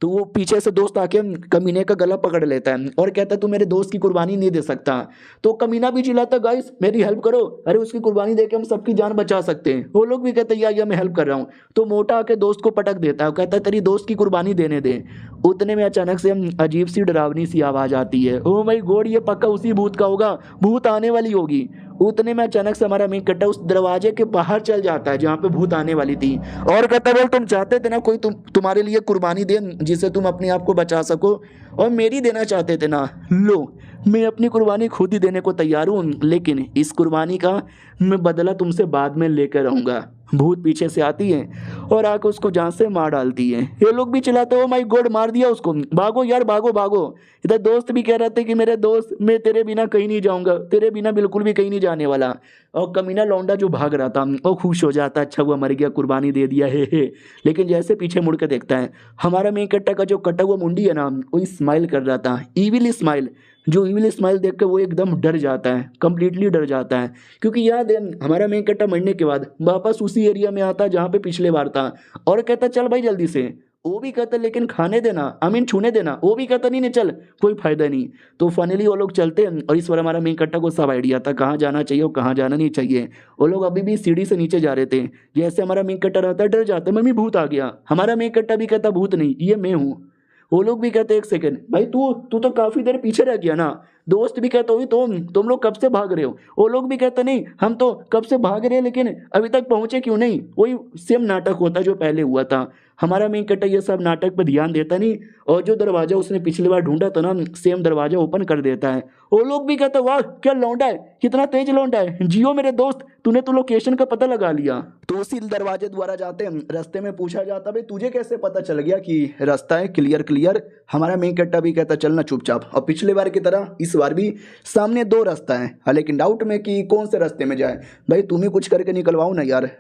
तो वो पीछे से दोस्त आके कमीने का गला पकड़ लेता है और कहता है तू मेरे दोस्त की कुर्बानी नहीं दे सकता। तो कमीना भी चिल्लाता है गाइस मेरी हेल्प करो, अरे उसकी कुर्बानी देके हम सबकी जान बचा सकते हैं। वो लोग भी कहते हैं या मैं हेल्प कर रहा हूँ। तो मोटा आके दोस्त को पटक देता है, कहता है तेरी दोस्त की कुर्बानी देने दे। उतने में अचानक से अजीब सी डरावनी सी आवाज आती है, ओ माय गॉड ये पक्का उसी भूत का होगा, भूत आने वाली होगी। उतने में अचानक से हमारा मेन कट्टा उस दरवाजे के बाहर चल जाता है जहाँ पे भूत आने वाली थी और कहता है बोल तुम चाहते थे ना कोई तुम्हारे लिए कुर्बानी दे जिससे तुम अपने आप को बचा सको, और मेरी देना चाहते थे ना, लो मैं अपनी कुर्बानी खुद ही देने को तैयार हूँ, लेकिन इस कुर्बानी का मैं बदला तुमसे बाद में लेकर आऊँगा। भूत पीछे से आती है और आकर उसको जान से मार डालती है। ये लोग भी चिल्लाते हो माय गॉड मार दिया उसको, भागो यार भागो भागो। इधर दोस्त भी कह रहे थे कि मेरे दोस्त मैं तेरे बिना कहीं नहीं जाऊंगा, तेरे बिना बिल्कुल भी कहीं नहीं जाने वाला। और कमीना लौंडा जो भाग रहा था वो खुश हो जाता, अच्छा हुआ मर गया, कुर्बानी दे दिया हे। लेकिन जैसे पीछे मुड़ के देखता है हमारा मेन कट्टा का जो कटा हुआ मुंडी है ना वो स्माइल कर रहा था, इविल स्माइल। जो इविल स्माइल देख के वो एकदम डर जाता है, कंप्लीटली डर जाता है। क्योंकि याद है हमारा मेन कट्टा मरने के बाद वापस उसी एरिया में आता जहाँ पे पिछले बार था और कहता चल भाई जल्दी से। वो भी कहता लेकिन खाने देना, आई मीन छूने देना। वो भी कहता नहीं नहीं चल कोई फायदा नहीं। तो फाइनली वो लोग चलते हैं और इस बार हमारा मेन कट्टा को सब आइडिया था कहाँ जाना चाहिए और कहाँ जाना नहीं चाहिए। वो लोग अभी भी सीढ़ी से नीचे जा रहे थे, जैसे हमारा मेन कट्टा रहता है डर जाता है, मम्मी भूत आ गया। हमारा मेन कट्टा भी कहता भूत नहीं ये मैं हूँ। वो लोग भी कहते एक सेकंड भाई तू तू तो काफी देर पीछे रह गया ना। दोस्त भी कहते हो तुम लोग कब से भाग रहे हो। वो लोग भी कहते नहीं हम तो कब से भाग रहे हैं लेकिन अभी तक पहुंचे क्यों नहीं। वही सेम नाटक होता जो पहले हुआ था। हमारा मेन कट्टा ये सब नाटक पर ध्यान देता नहीं और जो दरवाजा उसने पिछली बार ढूंढा था ना सेम दरवाजा ओपन कर देता है। वो लोग भी कहते वाह क्या लौंडा है, कितना तेज लौंडा है, जियो मेरे दोस्त तूने तो लोकेशन का पता लगा लिया। तो उसी दरवाजे द्वारा जाते हैं, रास्ते में पूछा जाता भाई तुझे कैसे पता चल गया कि रास्ता है क्लियर क्लियर। हमारा मेन कट्टा भी कहता चलना चुपचाप। और पिछले बार की तरह इस बार भी सामने दो रास्ता है, लेकिन डाउट में कि कौन से रास्ते में जाए। भाई तुम ही कुछ करके निकलवाओ ना यार।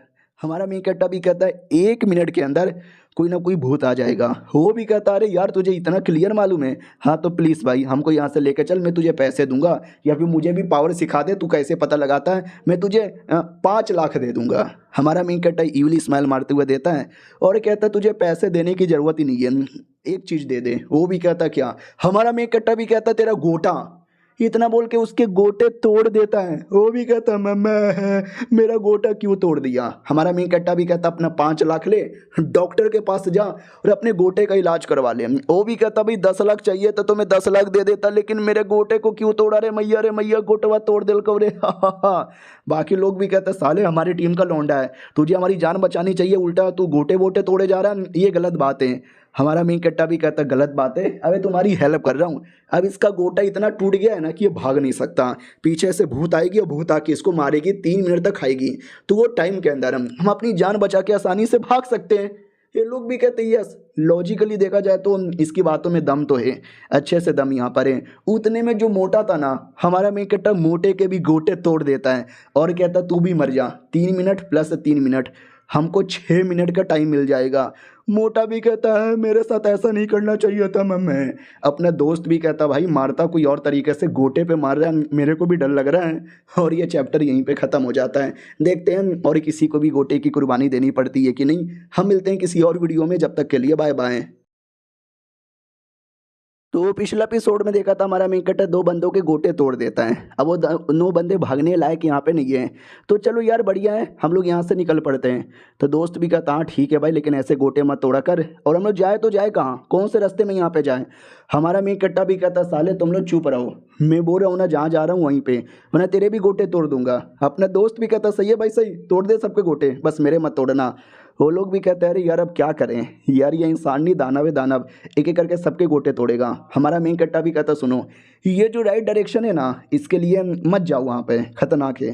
हमारा मेन कट्टा भी कहता है 1 मिनट के अंदर कोई ना कोई भूत आ जाएगा। वो भी कहता अरे यार तुझे इतना क्लियर मालूम है, हाँ तो प्लीज़ भाई हमको यहाँ से लेकर चल, मैं तुझे पैसे दूंगा या फिर मुझे भी पावर सिखा दे, तू कैसे पता लगाता है, मैं तुझे 5 लाख दे दूंगा। हमारा मेन कट्टा इवली स्माइल मारते हुए देता है और कहता तुझे पैसे देने की ज़रूरत ही नहीं है, एक चीज़ दे दे। वो भी कहता क्या। हमारा मेन कट्टा भी कहता तेरा गोटा। इतना बोल के उसके गोटे तोड़ देता है। वो भी कहता मैं मेरा गोटा क्यों तोड़ दिया। हमारा मेन कट्टा भी कहता अपना 5 लाख ले, डॉक्टर के पास जा और अपने गोटे का इलाज करवा ले। वो भी कहता भाई 10 लाख चाहिए तो मैं 10 लाख दे देता, लेकिन मेरे गोटे को क्यों तोड़ा रे मैया गोटवा तोड़ दिल को रे। बाकी लोग भी कहते साले हमारी टीम का लौंडा है, तुझे हमारी जान बचानी चाहिए, उल्टा तू गोटे वोटे तोड़े जा रहा है, ये गलत बात है। हमारा मेन कट्टा भी कहता गलत बात है, अबे तुम्हारी हेल्प कर रहा हूँ। अब इसका गोटा इतना टूट गया है ना कि ये भाग नहीं सकता। पीछे से भूत आएगी और भूत आके इसको मारेगी, 3 मिनट तक खाएगी। तो वो टाइम के अंदर हम अपनी जान बचा के आसानी से भाग सकते हैं। ये लोग भी कहते हैं यस लॉजिकली देखा जाए तो इसकी बातों में दम तो है, अच्छे से दम यहाँ पर है। उतने में जो मोटा था ना हमारा मेन कट्टा मोटे के भी गोटे तोड़ देता है और कहता तू भी मर जा, 3 मिनट प्लस 3 मिनट हमको 6 मिनट का टाइम मिल जाएगा। मोटा भी कहता है मेरे साथ ऐसा नहीं करना चाहिए था मैं। अपना दोस्त भी कहता भाई मारता कोई और तरीके से, गोटे पे मार रहा है, मेरे को भी डर लग रहा है। और ये चैप्टर यहीं पे ख़त्म हो जाता है। देखते हैं और किसी को भी गोटे की कुर्बानी देनी पड़ती है कि नहीं। हम मिलते हैं किसी और वीडियो में, जब तक के लिए बाय बाय। तो पिछला एपिसोड में देखा था हमारा मेन कट्टा 2 बंदों के गोटे तोड़ देता है। अब वो 9 बंदे भागने लायक यहाँ पे नहीं है। तो चलो यार बढ़िया है, हम लोग यहाँ से निकल पड़ते हैं। तो दोस्त भी कहता हाँ ठीक है भाई, लेकिन ऐसे गोटे मत तोड़ा कर। और हम लोग जाए तो जाए कहाँ, कौन से रास्ते में यहाँ पे जाए। हमारा मेन कट्टा भी कहता साले तुम लोग चुप रहो, मैं बोल रहा हूँ ना जहाँ जा रहा हूँ वहीं पे, वरना तेरे भी गोटे तोड़ दूंगा। अपना दोस्त भी कहता सही है भाई सही, तोड़ दे सबके गोटे, बस मेरे मत तोड़ना। वो लोग भी कहते हैं अरे यार अब क्या करें यार, ये इंसान नहीं दानव है दानव, एक एक करके सबके गोटे तोड़ेगा। हमारा मेन कट्टा भी कहता सुनो ये जो राइट डायरेक्शन है ना इसके लिए मत जाओ, वहाँ पे खतरनाक है,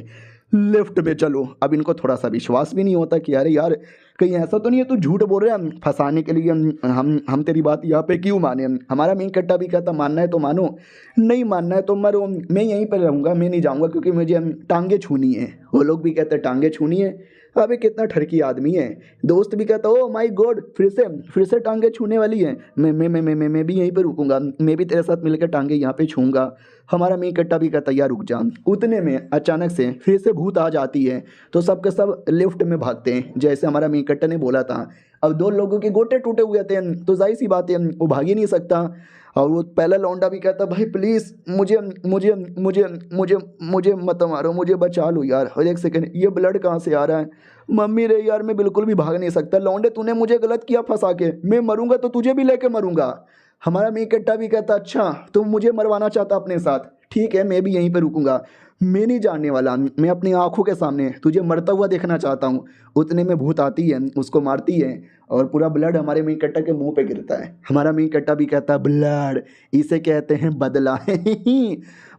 लेफ्ट पे चलो। अब इनको थोड़ा सा विश्वास भी नहीं होता कि अरे यार कहीं ऐसा तो नहीं है तू झूठ बोल रहे हैं फंसाने के लिए, हम तेरी बात यहाँ पे क्यों माने। हमारा मेन कट्टा भी कहता मानना है तो मानो, नहीं मानना है तो मरो, मैं यहीं पर रहूँगा, मैं नहीं जाऊँगा क्योंकि मुझे टांगे छूनी है। वो लोग भी कहते टांगे छूनी है, अबे कितना ठरकी आदमी है। दोस्त भी कहता ओ माय गॉड फिर से टांगे छूने वाली है, मैं भी यहीं पर रुकूंगा, मैं भी तेरे साथ मिलकर टांगे यहाँ पे छूँगा। हमारा मेन कट्टा भी कहता यार रुक जा। उतने में अचानक से फिर से भूत आ जाती है तो सबके सब लिफ्ट में भागते हैं जैसे हमारा मेन कट्टा ने बोला था। अब दो लोगों के गोटे टूटे हुए थे तो जाहिर सी बात है वो भाग ही नहीं सकता। और वो पहला लौंडा भी कहता भाई प्लीज़ मुझे मुझे मुझे मुझे मुझे मत मारो, मुझे बचा लो यार। और एक सेकंड, ये ब्लड कहाँ से आ रहा है? मम्मी रे यार मैं बिल्कुल भी भाग नहीं सकता। लौंडे तूने मुझे गलत किया फंसा के, मैं मरूंगा तो तुझे भी लेके मरूंगा। हमारा मेन कट्टा भी कहता अच्छा तुम मुझे मरवाना चाहता अपने साथ, ठीक है मैं भी यहीं पे रुकूंगा, मैं नहीं जानने वाला, मैं अपनी आंखों के सामने तुझे मरता हुआ देखना चाहता हूँ। उतने में भूत आती है, उसको मारती है और पूरा ब्लड हमारे मेन कट्टा के मुंह पे गिरता है। हमारा मेन कट्टा भी कहता है ब्लड, इसे कहते हैं बदला।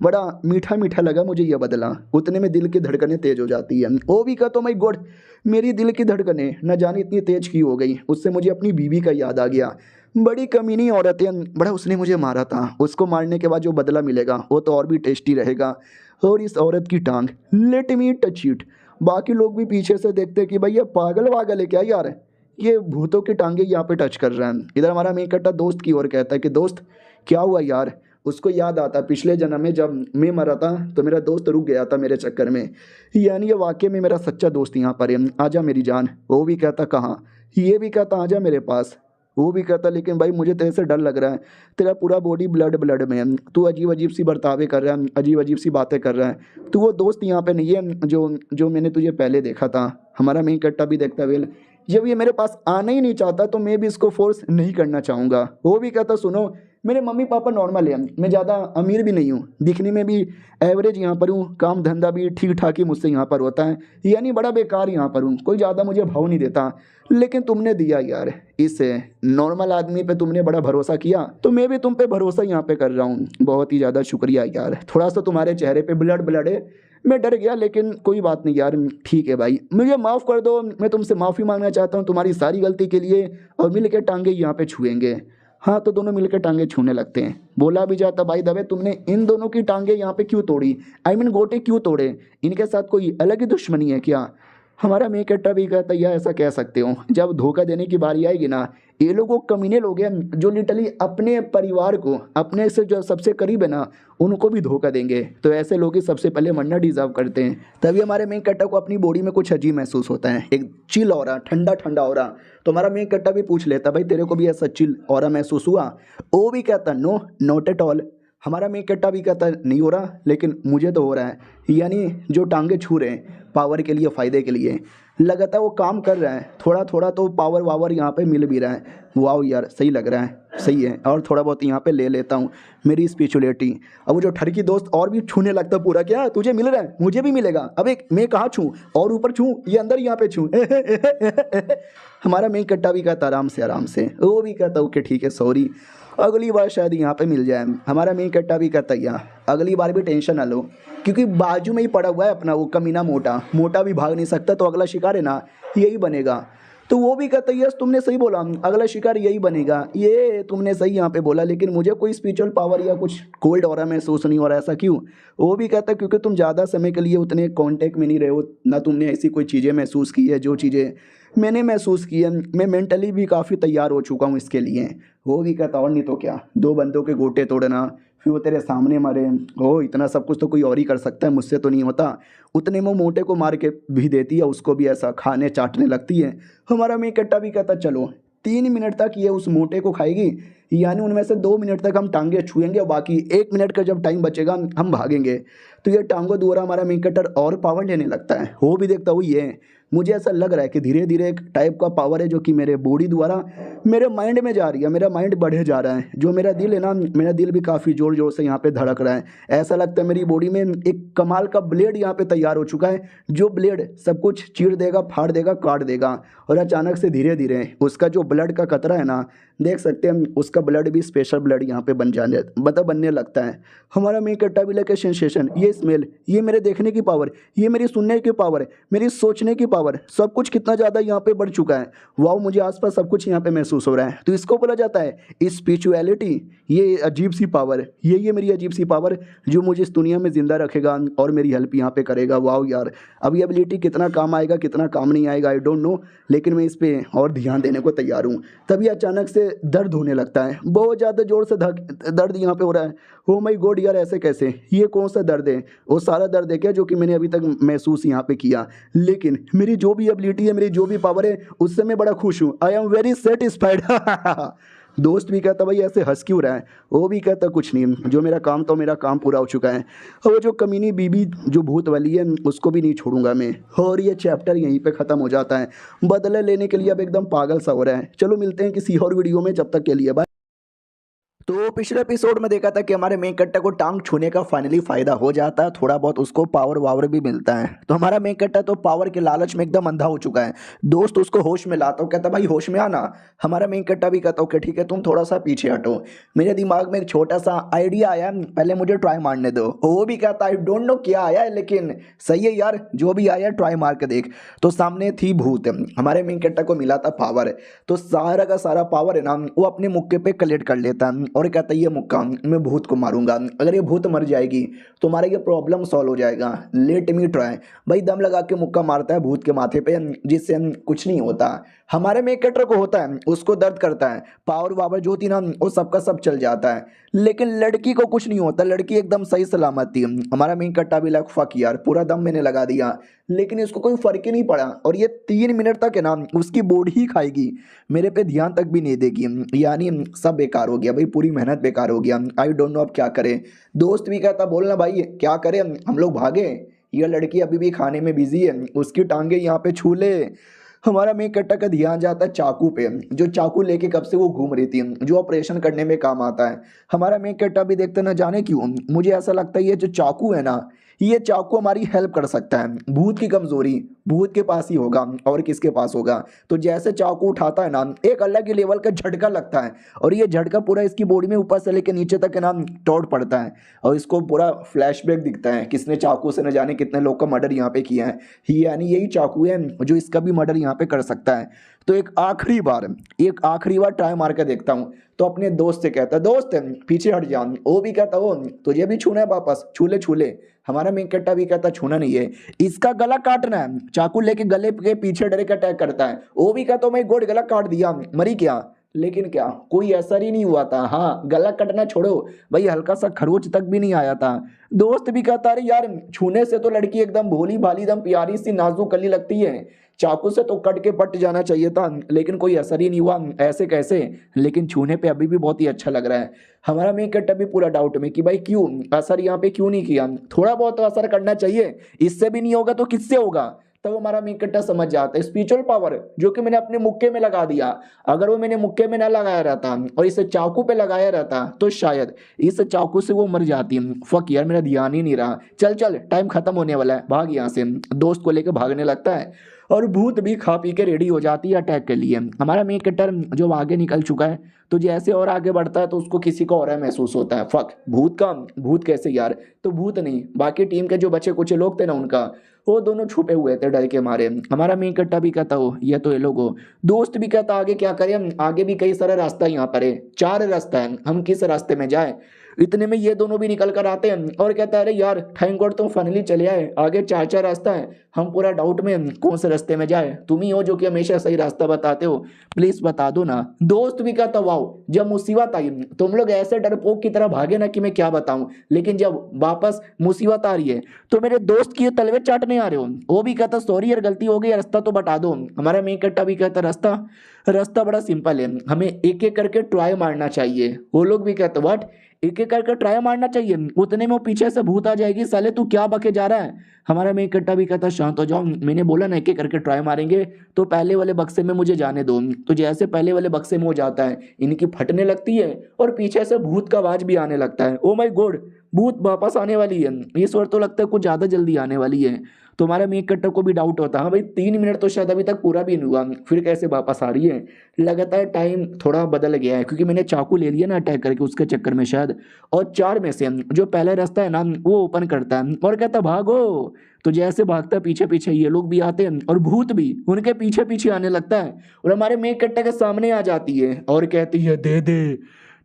बड़ा मीठा मीठा लगा मुझे यह बदला। उतने में दिल की धड़कनें तेज हो जाती है। वो भी कहता माई गॉड, मेरी दिल की धड़कनें न जाने इतनी तेज क्यों हो गई। उससे मुझे अपनी बीवी का याद आ गया, बड़ी कमीनी औरत है, बड़ा उसने मुझे मारा था, उसको मारने के बाद जो बदला मिलेगा वो तो और भी टेस्टी रहेगा। और इस औरत की टांग, लेट मी टच इट। बाकी लोग भी पीछे से देखते कि भाई ये पागल वागल है क्या यार, ये भूतों की टांगे यहाँ पे टच कर रहा है। इधर हमारा मेन कट्टा दोस्त की ओर कहता है कि दोस्त क्या हुआ यार। उसको याद आता पिछले जन्म में जब मैं मरा था तो मेरा दोस्त रुक गया था मेरे चक्कर में, यानी ये वाकई में मेरा सच्चा दोस्त यहाँ पर है, आजा मेरी जान। वो भी कहता कहाँ, ये भी कहता आजा मेरे पास। वो भी कहता लेकिन भाई मुझे तेरे से डर लग रहा है, तेरा पूरा बॉडी ब्लड ब्लड में है, तू अजीब अजीब सी बर्तावे कर रहा है, अजीब अजीब सी बातें कर रहा है, तू वो दोस्त यहाँ पे नहीं है जो जो मैंने तुझे पहले देखा था। हमारा मेन कट्टा भी देखता वेल, जब ये मेरे पास आना ही नहीं चाहता तो मैं भी इसको फोर्स नहीं करना चाहूँगा। वो भी कहता सुनो मेरे मम्मी पापा नॉर्मल है, मैं ज़्यादा अमीर भी नहीं हूँ, दिखने में भी एवरेज यहाँ पर हूँ, काम धंधा भी ठीक ठाक ही मुझसे यहाँ पर होता है, यानी बड़ा बेकार यहाँ पर हूँ, कोई ज़्यादा मुझे भाव नहीं देता। लेकिन तुमने दिया यार, इस नॉर्मल आदमी पे तुमने बड़ा भरोसा किया तो मैं भी तुम पे भरोसा यहाँ पे कर रहा हूँ, बहुत ही ज़्यादा शुक्रिया यार। थोड़ा सा तुम्हारे चेहरे पे ब्लड ब्लड है, मैं डर गया, लेकिन कोई बात नहीं यार, ठीक है भाई मुझे माफ़ कर दो, मैं तुमसे माफ़ी मांगना चाहता हूँ तुम्हारी सारी गलती के लिए, और मिल के टांगे यहाँ पे छुएंगे। हाँ तो दोनों मिलकर टांगे छूने लगते हैं। बोला भी जाता भाई दबे तुमने इन दोनों की टांगे यहाँ पे क्यों तोड़ी, आई मीन गोटे क्यों तोड़े, इनके साथ कोई अलग ही दुश्मनी है क्या? हमारा मेन कट्टा भी कहता है ऐसा कह सकते हो, जब धोखा देने की बारी आएगी ना, ये लोग वो कमीने लोग हैं जो लिटरली अपने परिवार को, अपने से जो सबसे करीब है ना, उनको भी धोखा देंगे, तो ऐसे लोग ही सबसे पहले मरना डिजर्व करते हैं। तभी हमारे मेन कट्टा को अपनी बॉडी में कुछ अजीब महसूस होता है, एक चिल हो रहा, ठंडा ठंडा हो रहा। तो हमारा मेन कट्टा भी पूछ लेता भाई तेरे को भी ऐसा चिल हो रहा महसूस हुआ? वो भी कहता नो नॉट एट ऑल। हमारा मेन कट्टा भी कहता नहीं हो रहा, लेकिन मुझे तो हो रहा है, यानी जो टांगे छू रहे हैं पावर के लिए, फ़ायदे के लिए, लगातार वो काम कर रहा है, थोड़ा थोड़ा तो पावर वावर यहाँ पे मिल भी रहा है। वाह यार सही लग रहा है, सही है, और थोड़ा बहुत यहाँ पे ले लेता हूँ मेरी स्पिरिचुअलिटी। अब वो जो ठरकी दोस्त और भी छूने लगता पूरा, क्या तुझे मिल रहा है मुझे भी मिलेगा, अब एक मैं कहाँ छूँ और ऊपर छूँ ये अंदर यहाँ पे छूँ। हमारा मेन कट्टा भी कहता आराम से, वो भी कहता ओके ठीक है सॉरी, अगली बार शायद यहाँ पे मिल जाए। हमारा मेन कट्टा भी कहता यहाँ अगली बार भी टेंशन ना लो, क्योंकि बाजू में ही पड़ा हुआ है अपना वो कमीना मोटा, मोटा भी भाग नहीं सकता, तो अगला शिकार है ना यही बनेगा। तो वो भी कहता है यस तुमने सही बोला, अगला शिकार यही बनेगा, ये तुमने सही यहाँ पे बोला, लेकिन मुझे कोई स्पिरिचुअल पावर या कुछ कोल्ड ऑरा महसूस नहीं हो रहा, ऐसा क्यों? वो भी कहता है क्योंकि तुम ज़्यादा समय के लिए उतने कांटेक्ट में नहीं रहे हो ना, तुमने ऐसी कोई चीज़ें महसूस की है जो चीज़ें मैंने महसूस की है, मैं मेंटली भी काफ़ी तैयार हो चुका हूँ इसके लिए। वो भी कहता और नहीं तो क्या, दो बंदों के गोटे तोड़ना, फिर वो तेरे सामने मरे, हो इतना सब कुछ तो कोई और ही कर सकता है, मुझसे तो नहीं होता। उतने में मोटे को मार के भी देती है, उसको भी ऐसा खाने चाटने लगती है। हमारा मेन कट्टा भी कहता चलो 3 मिनट तक ये उस मोटे को खाएगी, यानी उनमें से 2 मिनट तक हम टांगे छुएंगे और बाकी 1 मिनट का जब टाइम बचेगा हम भागेंगे। तो ये टांगों द्वारा हमारा मेन कट्टर और पावर लेने लगता है। वो भी देखता हुई है, मुझे ऐसा लग रहा है कि धीरे धीरे एक टाइप का पावर है जो कि मेरे बॉडी द्वारा मेरे माइंड में जा रही है, मेरा माइंड बढ़े जा रहा है। जो मेरा दिल है ना, मेरा दिल भी काफ़ी ज़ोर ज़ोर से यहाँ पे धड़क रहा है। ऐसा लगता है मेरी बॉडी में एक कमाल का ब्लेड यहाँ पे तैयार हो चुका है, जो ब्लेड सब कुछ चीर देगा, फाड़ देगा, काट देगा। और अचानक से धीरे धीरे उसका जो ब्लड का कतरा है ना, देख सकते हैं उसका ब्लड भी स्पेशल ब्लड यहाँ पे बनने लगता है। हमारा मेन कट्टा भी लेके सेंसेशन, ये स्मेल, ये मेरे देखने की पावर, ये मेरी सुनने की पावर, मेरी सोचने की पावर, सब कुछ कितना ज़्यादा यहाँ पे बढ़ चुका है। वाह, मुझे आसपास सब कुछ यहाँ पे महसूस हो रहा है। तो इसको बोला जाता है स्पिरिचुअलिटी, ये अजीब सी पावर, ये मेरी अजीब सी पावर जो मुझे इस दुनिया में ज़िंदा रखेगा और मेरी हेल्प यहाँ पे करेगा। वाह यार, अब ये एबिलिटी कितना काम आएगा कितना काम नहीं आएगा आई डोंट नो, लेकिन मैं इस पर और ध्यान देने को तैयार हूँ। तभी अचानक से दर्द होने लगता है, बहुत ज़्यादा जोर से दर्द यहाँ पे हो रहा है। ओ माय गॉड यार, ऐसे कैसे, ये कौन सा दर्द है? वो सारा दर्द है क्या जो कि मैंने अभी तक महसूस यहाँ पे किया? लेकिन मेरी जो भी एबिलिटी है, मेरी जो भी पावर है, उससे मैं बड़ा खुश हूँ। I am very satisfied. दोस्त भी कहता भाई ऐसे हंस क्यों रहा है? वो भी कहता कुछ नहीं, जो मेरा काम था मेरा काम पूरा हो चुका है। और वो जो कमीनी बीबी जो भूत वाली है उसको भी नहीं छोड़ूंगा मैं। और ये चैप्टर यहीं पे ख़त्म हो जाता है। बदले लेने के लिए अब एकदम पागल सा हो रहा है। चलो मिलते हैं किसी और वीडियो में, जब तक के लिए बाय। तो पिछले एपिसोड में देखा था कि हमारे मेन कट्टा को टांग छूने का फाइनली फायदा हो जाता है, थोड़ा बहुत उसको पावर वावर भी मिलता है। तो हमारा मेन कट्टा तो पावर के लालच में एकदम अंधा हो चुका है। दोस्त उसको होश में लाता हूँ, कहता भाई होश में आना। हमारा मेन कट्टा भी कहता हूँ कि ठीक है तुम थोड़ा सा पीछे हटो, मेरे दिमाग में एक छोटा सा आइडिया आया, पहले मुझे ट्राई मारने दो। वो भी कहता आई डोंट नो क्या आया है, लेकिन सही है यार, जो भी आया ट्राई मार के देख। तो सामने थी भूत, हमारे मेन कट्टा को मिला था पावर, तो सारा का सारा पावर है ना वो अपने मुक्के पे कलेक्ट कर लेता है और कहता है ये मुक्का मैं भूत को मारूंगा, अगर ये भूत मर जाएगी तो हमारा ये प्रॉब्लम सॉल्व हो जाएगा। Let me try. भाई दम लगा के मुक्का मारता है भूत के माथे पे, जिससे कुछ नहीं होता। हमारे में कटर को होता है, उसको दर्द करता है, पावर वावर जो थी ना वो सबका सब चल जाता है। लेकिन लड़की को कुछ नहीं होता, लड़की एकदम सही सलामत थी। हमारा मेन कट्टा भी लग फक यार, पूरा दम मैंने लगा दिया, लेकिन इसको कोई फर्क ही नहीं पड़ा। और ये 3 मिनट तक है ना उसकी बॉडी ही खाएगी, मेरे पे ध्यान तक भी नहीं देगी। यानी सब बेकार हो गया भाई, पूरी मेहनत बेकार हो गया। आई डोंट नो अब क्या करें। दोस्त भी कहता बोलना भाई क्या करें, हम लोग भागे, ये लड़की अभी भी खाने में बिजी है, उसकी टांगे यहाँ पे छू ले। हमारा मेन कट्टा का ध्यान जाता है चाकू पे, जो चाकू लेके कब से वो घूम रही थी, जो ऑपरेशन करने में काम आता है। हमारा मेन कट्टा भी देखते ना जाने क्यों मुझे ऐसा लगता है ये जो चाकू है ना, ये चाकू हमारी हेल्प कर सकता है। भूत की कमजोरी भूत के पास ही होगा, और किसके पास होगा? तो जैसे चाकू उठाता है ना एक अलग ही लेवल का झटका लगता है, और ये झटका पूरा इसकी बॉडी में ऊपर से लेकर नीचे तक है ना तोड़ पड़ता है। और इसको पूरा फ्लैशबैक दिखता है, किसने चाकू से न जाने कितने लोग का मर्डर यहाँ पे किया है। यानी यही चाकू है जो इसका भी मर्डर यहाँ पे कर सकता है। तो एक आखिरी बार ट्राई मार के देखता हूँ। तो अपने दोस्त से कहता है दोस्त पीछे हट जा। वो भी कहता हो तुझे भी छूना है, वापस छू ले। हमारा मेन कट्टा भी कहता छूना नहीं है, इसका गला काटना है। चाकू लेके गले के पीछे डायरेक्ट अटैक करता है। वो भी कहता मैं गोड गला काट दिया, मरी क्या? लेकिन क्या कोई असर ही नहीं हुआ था। हाँ गला कटना छोड़ो भाई, हल्का सा खरोच तक भी नहीं आया था। दोस्त भी कहता अरे यार छूने से तो लड़की एकदम भोली भाली एकदम प्यारी सी नाजुक कली लगती है, चाकू से तो कट के पट जाना चाहिए था, लेकिन कोई असर ही नहीं हुआ, ऐसे कैसे? लेकिन छूने पे अभी भी बहुत ही अच्छा लग रहा है। हमारा मेन कट्टा भी पूरा डाउट में कि भाई क्यों असर यहाँ पे क्यों नहीं किया, थोड़ा बहुत तो असर करना चाहिए, इससे भी नहीं होगा तो किससे होगा? तब हमारा मेन कट्टा समझ जाता है स्पिरिचुअल पावर जो कि मैंने अपने मुक्के में लगा दिया, अगर वो मैंने मुक्के में ना लगाया रहता और इसे चाकू पे लगाया रहता तो शायद इस चाकू से वो मर जाती। फक यार मेरा ध्यान ही नहीं रहा। चल टाइम खत्म होने वाला है, भाग यहाँ से। दोस्त को लेकर भागने लगता है और भूत भी खा पी के रेडी हो जाती है अटैक के लिए। हमारा मेन कट्टर जो आगे निकल चुका है, तो जैसे और आगे बढ़ता है तो उसको किसी को और महसूस होता है, फक भूत कैसे यार? तो भूत नहीं, बाकी टीम के जो बचे कुछ लोग थे ना उनका, वो दोनों छुपे हुए थे डर के मारे। हमारा मेन कट्टा भी कहता हो ये तो ये लोग हो। दोस्त भी कहता आगे क्या करें, आगे भी कई सारा रास्ता यहाँ पर है, 4 रास्ता है, हम किस रास्ते में जाए? इतने में ये दोनों भी निकल कर आते हैं और कहता है अरे यार थैंक गॉड तुम फाइनली चले आए, आगे 4 रास्ता है, हम पूरा डाउट में कौन से रास्ते में जाए, तुम ही हो जो कि हमेशा सही रास्ता बताते हो, प्लीज बता दो ना। दोस्त भी कहता वाओ जब मुसीबत आई तुम लोग ऐसे डरपोक की तरह भागे ना कि मैं क्या बताऊं, लेकिन जब वापस मुसीबत आ रही है तो मेरे दोस्त की तलवे चाटने आ रहे हो। वो भी कहता सॉरी यार गलती हो गई, रास्ता तो बता दो। हमारा मेन कट्टा भी कहता रास्ता बड़ा सिंपल है, हमें एक एक करके ट्राई मारना चाहिए। वो लोग भी कहते व्हाट, एक एक करके ट्राई मारना चाहिए? उतने में वो पीछे से भूत आ जाएगी, साले तू क्या बके जा रहा है? हमारा मेन कट्टा भी कहता शांत हो जाओ, मैंने बोला ना एक एक करके ट्राई मारेंगे, तो पहले वाले बक्से में मुझे जाने दो। तो जैसे पहले वाले बक्से में हो जाता है, इनकी फटने लगती है और पीछे से भूत का आवाज भी आने लगता है। ओ माय गॉड भूत वापस आने वाली है, इस बार तो लगता है कुछ ज्यादा जल्दी आने वाली है। तो हमारा मेन कट्टर को भी डाउट होता है हाँ भाई 3 मिनट तो शायद अभी तक पूरा भी नहीं हुआ, फिर कैसे वापस आ रही है? लगता है टाइम थोड़ा बदल गया है, क्योंकि मैंने चाकू ले लिया ना अटैक करके उसके चक्कर में शायद। और 4 में से जो पहला रास्ता है ना वो ओपन करता है और कहता भागो। तो जैसे भागता पीछे पीछे ये लोग भी आते हैं और भूत भी उनके पीछे पीछे आने लगता है, और हमारे मेन कट्टर के सामने आ जाती है और कहती है दे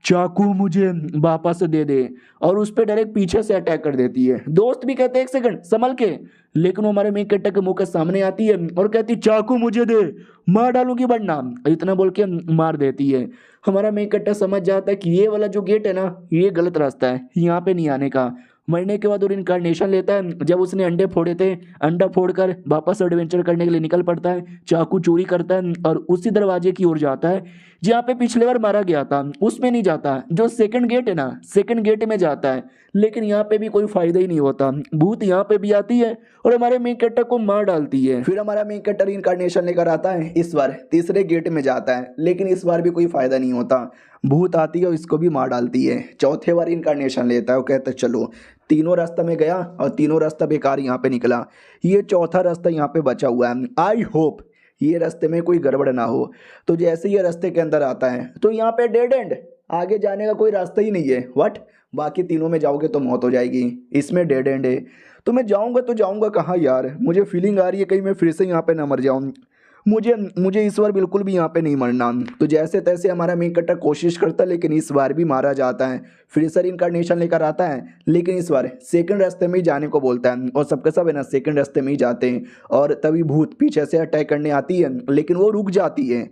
चाकू मुझे वापस दे दे, और उस पर डायरेक्ट पीछे से अटैक कर देती है। दोस्त भी कहते हैं एक सेकंड संभल के, लेकिन वो हमारे मेन कैरेक्टर के मुंह के सामने आती है और कहती चाकू मुझे दे, मार डालूंगी वरना, इतना बोल के मार देती है। हमारा मेन कैरेक्टर समझ जाता है कि ये वाला जो गेट है ना, ये गलत रास्ता है, यहाँ पे नहीं आने का। मरने के बाद वो इनकारनेशन लेता है। जब उसने अंडे फोड़े थे, अंडा फोड़कर वापस एडवेंचर करने के लिए निकल पड़ता है, चाकू चोरी करता है और उसी दरवाजे की ओर जाता है जहाँ पे पिछले बार मारा गया था। उसमें नहीं जाता, जो सेकंड गेट है ना, सेकंड गेट में जाता है, लेकिन यहाँ पे भी कोई फायदा ही नहीं होता। भूत यहाँ पे भी आती है और हमारे मेन कैरेक्टर को मार डालती है। फिर हमारा मेन कैरेक्टर इनकारनेशन लेकर आता है, इस बार तीसरे गेट में जाता है, लेकिन इस बार भी कोई फायदा नहीं होता। भूत आती है और इसको भी मार डालती है। चौथे बार इनकारनेशन लेता है, वो कहता है चलो, तीनों रास्ता में गया और तीनों रास्ता बेकार यहाँ पे निकला, ये चौथा रास्ता यहाँ पे बचा हुआ है, आई होप ये रास्ते में कोई गड़बड़ ना हो। तो जैसे ये रास्ते के अंदर आता है तो यहाँ पे डेड एंड, आगे जाने का कोई रास्ता ही नहीं है। व्हाट, बाकी तीनों में जाओगे तो मौत हो जाएगी, इसमें डेड एंड है। तो मैं जाऊँगा तो जाऊँगा कहाँ यार, मुझे फीलिंग आ रही है कहीं मैं फिर से यहाँ पे ना मर जाऊँ। मुझे इस बार बिल्कुल भी यहाँ पे नहीं मरना। तो जैसे तैसे हमारा मेन कैरेक्टर कोशिश करता है, लेकिन इस बार भी मारा जाता है। फिर सर इनकारनेशन लेकर आता है, लेकिन इस बार सेकंड रास्ते में ही जाने को बोलता है और सबके सब है ना सेकंड रास्ते में ही जाते हैं। और तभी भूत पीछे से अटैक करने आती है, लेकिन वो रुक जाती है।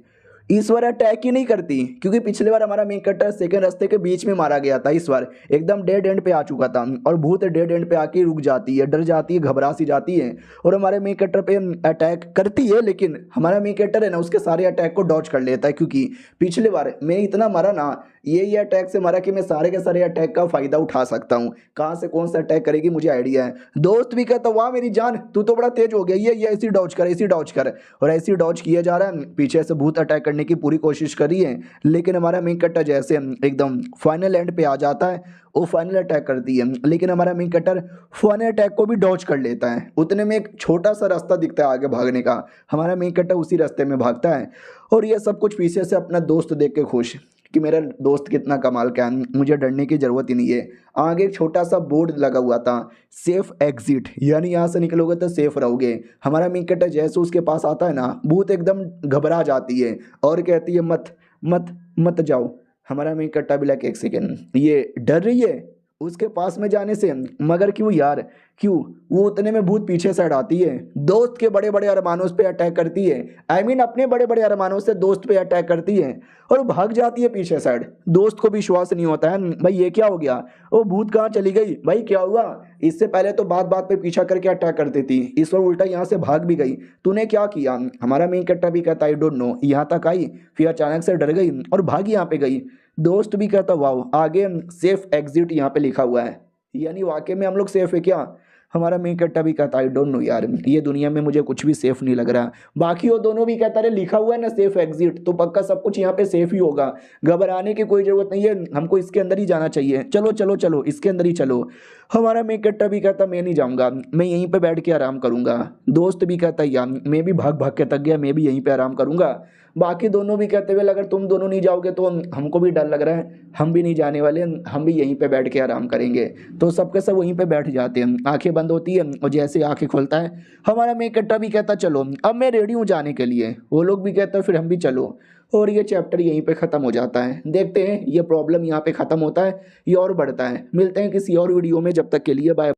इस बार अटैक ही नहीं करती, क्योंकि पिछले बार हमारा मेन कैरेक्टर सेकंड रास्ते के बीच में मारा गया था। इस बार एकदम डेड एंड पे आ चुका था और भूत डेड एंड पे आके रुक जाती है, डर जाती है, घबरा सी जाती है और हमारे मेन कैरेक्टर पे अटैक करती है। लेकिन हमारा मेन कैरेक्टर है ना, उसके सारे अटैक को डॉज कर लेता है, क्योंकि पिछले बार मैं इतना मरा ना, ये अटैक से मरा कि मैं सारे के सारे अटैक का फायदा उठा सकता हूँ। कहाँ से कौन सा अटैक करेगी मुझे आइडिया है। दोस्त भी कहता वाह मेरी जान, तू तो बड़ा तेज हो गया, ये ऐसी डॉज कर, ऐसी डॉज कर, और ऐसी डॉज किया जा रहा है। पीछे से भूत अटैक करने की पूरी कोशिश कर रही है, लेकिन हमारा मेन कैरेक्टर जैसे एकदम फाइनल एंड पे आ जाता है, वो फाइनल अटैक करती है, लेकिन हमारा मेन कैरेक्टर फाइनल अटैक को भी डॉज कर लेता है। उतने में एक छोटा सा रास्ता दिखता है आगे भागने का, हमारा मेन कैरेक्टर उसी रास्ते में भागता है और ये सब कुछ पीछे से अपना दोस्त देख के खुश कि मेरा दोस्त कितना कमाल का है, मुझे डरने की ज़रूरत ही नहीं है। आगे एक छोटा सा बोर्ड लगा हुआ था, सेफ एग्जिट, यानी यहाँ से निकलोगे तो सेफ रहोगे। हमारा मेन कैरेक्टर जैसे उसके पास आता है ना, भूत एकदम घबरा जाती है और कहती है मत मत मत जाओ। हमारा मेन कैरेक्टर भी लाइक एक सेकेंड, ये डर रही है उसके पास में जाने से, मगर क्यों यार क्यों? वो उतने में भूत पीछे से हटाती है, दोस्त के बड़े बड़े अरमानों पे अटैक करती है, आई मीन अपने बड़े बड़े अरमानों से दोस्त पे अटैक करती है और भाग जाती है पीछे साइड। दोस्त को विश्वास नहीं होता है, भाई ये क्या हो गया, वो भूत कहाँ चली गई, भाई क्या हुआ? इससे पहले तो बात बात पे पीछा करके अटैक करती थी, इस बार उल्टा यहाँ से भाग भी गई, तूने क्या किया? हमारा मेन कैरेक्टर भी कहता आई डोंट नो, यहाँ तक आई फिर अचानक से डर गई और भागी यहाँ पे गई। दोस्त भी कहता वाह, आगे सेफ एग्जिट यहाँ पे लिखा हुआ है, यानी वाकई में हम लोग सेफ है क्या? हमारा मेन कैरेक्टर भी कहता आई डोंट नो यार, ये दुनिया में मुझे कुछ भी सेफ नहीं लग रहा। बाकी वो दोनों भी कहता रहे लिखा हुआ है ना सेफ एग्जिट, तो पक्का सब कुछ यहाँ पे सेफ ही होगा, घबराने की कोई जरूरत नहीं है, हमको इसके अंदर ही जाना चाहिए, चलो चलो चलो इसके अंदर ही चलो। हमारा मेन कैरेक्टर भी कहता मैं नहीं जाऊँगा, मैं यहीं पर बैठ के आराम करूँगा। दोस्त भी कहता यार मैं भी भाग भाग के थक गया, मैं भी यहीं पर आराम करूँगा। बाकी दोनों भी कहते हुए अगर तुम दोनों नहीं जाओगे तो हमको भी डर लग रहा है, हम भी नहीं जाने वाले, हम भी यहीं पे बैठ के आराम करेंगे। तो सबके सब वहीं पे बैठ जाते हैं, आंखें बंद होती है और जैसे आंखें खोलता है हमारा मेन कैरेक्टर भी कहता चलो अब मैं रेडी हूँ जाने के लिए। वो लोग भी कहते हैं फिर हम भी चलो, और ये चैप्टर यहीं पे ख़त्म हो जाता है। देखते हैं ये प्रॉब्लम यहाँ पे ख़त्म होता है ये और बढ़ता है। मिलते हैं किसी और वीडियो में, जब तक के लिए बाय।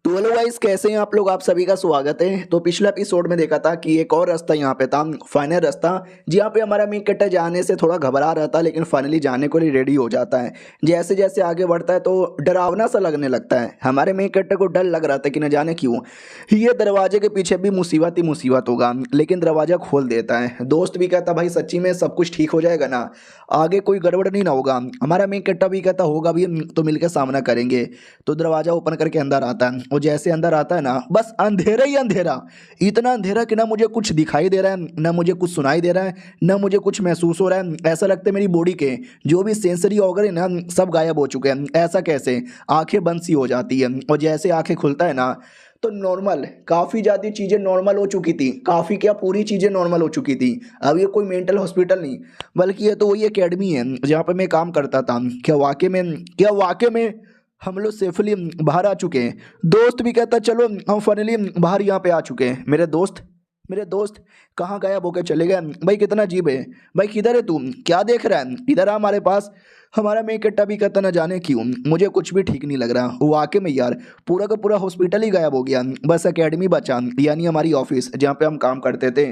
तो हेलो गाइस, कैसे हैं आप लोग? आप सभी का स्वागत है। तो पिछले एपिसोड में देखा था कि एक और रास्ता यहाँ पे था, फाइनल रास्ता, जहाँ पे हमारा मेन कैरेक्टर जाने से थोड़ा घबरा रहा था, लेकिन फाइनली जाने को लिए रेडी हो जाता है। जैसे जैसे आगे बढ़ता है तो डरावना सा लगने लगता है। हमारे मेन कैरेक्टर को डर लग रहा था कि न जाने क्यों ये दरवाजे के पीछे भी मुसीबत ही मुसीबत होगा, लेकिन दरवाजा खोल देता है। दोस्त भी कहता भाई सच्ची में सब कुछ ठीक हो जाएगा ना, आगे कोई गड़बड़ नहीं ना होगा। हमारा मेन कैरेक्टर भी कहता होगा भी, तो मिलकर सामना करेंगे। तो दरवाजा ओपन करके अंदर आता है, और जैसे अंदर आता है ना बस अंधेरा ही अंधेरा, इतना अंधेरा कि ना मुझे कुछ दिखाई दे रहा है, ना मुझे कुछ सुनाई दे रहा है, ना मुझे कुछ महसूस हो रहा है। ऐसा लगता है मेरी बॉडी के जो भी सेंसरी ऑर्गन है ना सब गायब हो चुके हैं। ऐसा कैसे? आंखें बंद सी हो जाती है, और जैसे आंखें खुलता है ना तो नॉर्मल काफ़ी ज़्यादा चीज़ें नॉर्मल हो चुकी थी, काफ़ी क्या पूरी चीज़ें नॉर्मल हो चुकी थी। अब ये कोई मेंटल हॉस्पिटल नहीं, बल्कि ये तो वही एकेडमी है जहाँ पे मैं काम करता था। क्या वाकई में हम लोग सेफली बाहर आ चुके हैं? दोस्त भी कहता चलो हम फाइनली बाहर यहाँ पे आ चुके हैं। मेरे दोस्त मेरे दोस्त कहाँ गायब होकर चले गए भाई, कितना अजीब है भाई, किधर है तू, क्या देख रहा है, इधर आ हमारे पास। हमारा मेन कट्टा भी कहता न जाने क्यों मुझे कुछ भी ठीक नहीं लग रहा, वाकई में यार पूरा का पूरा हॉस्पिटल ही गायब हो गया, बस एकेडमी बचा यानी हमारी ऑफिस जहाँ पे हम काम करते थे।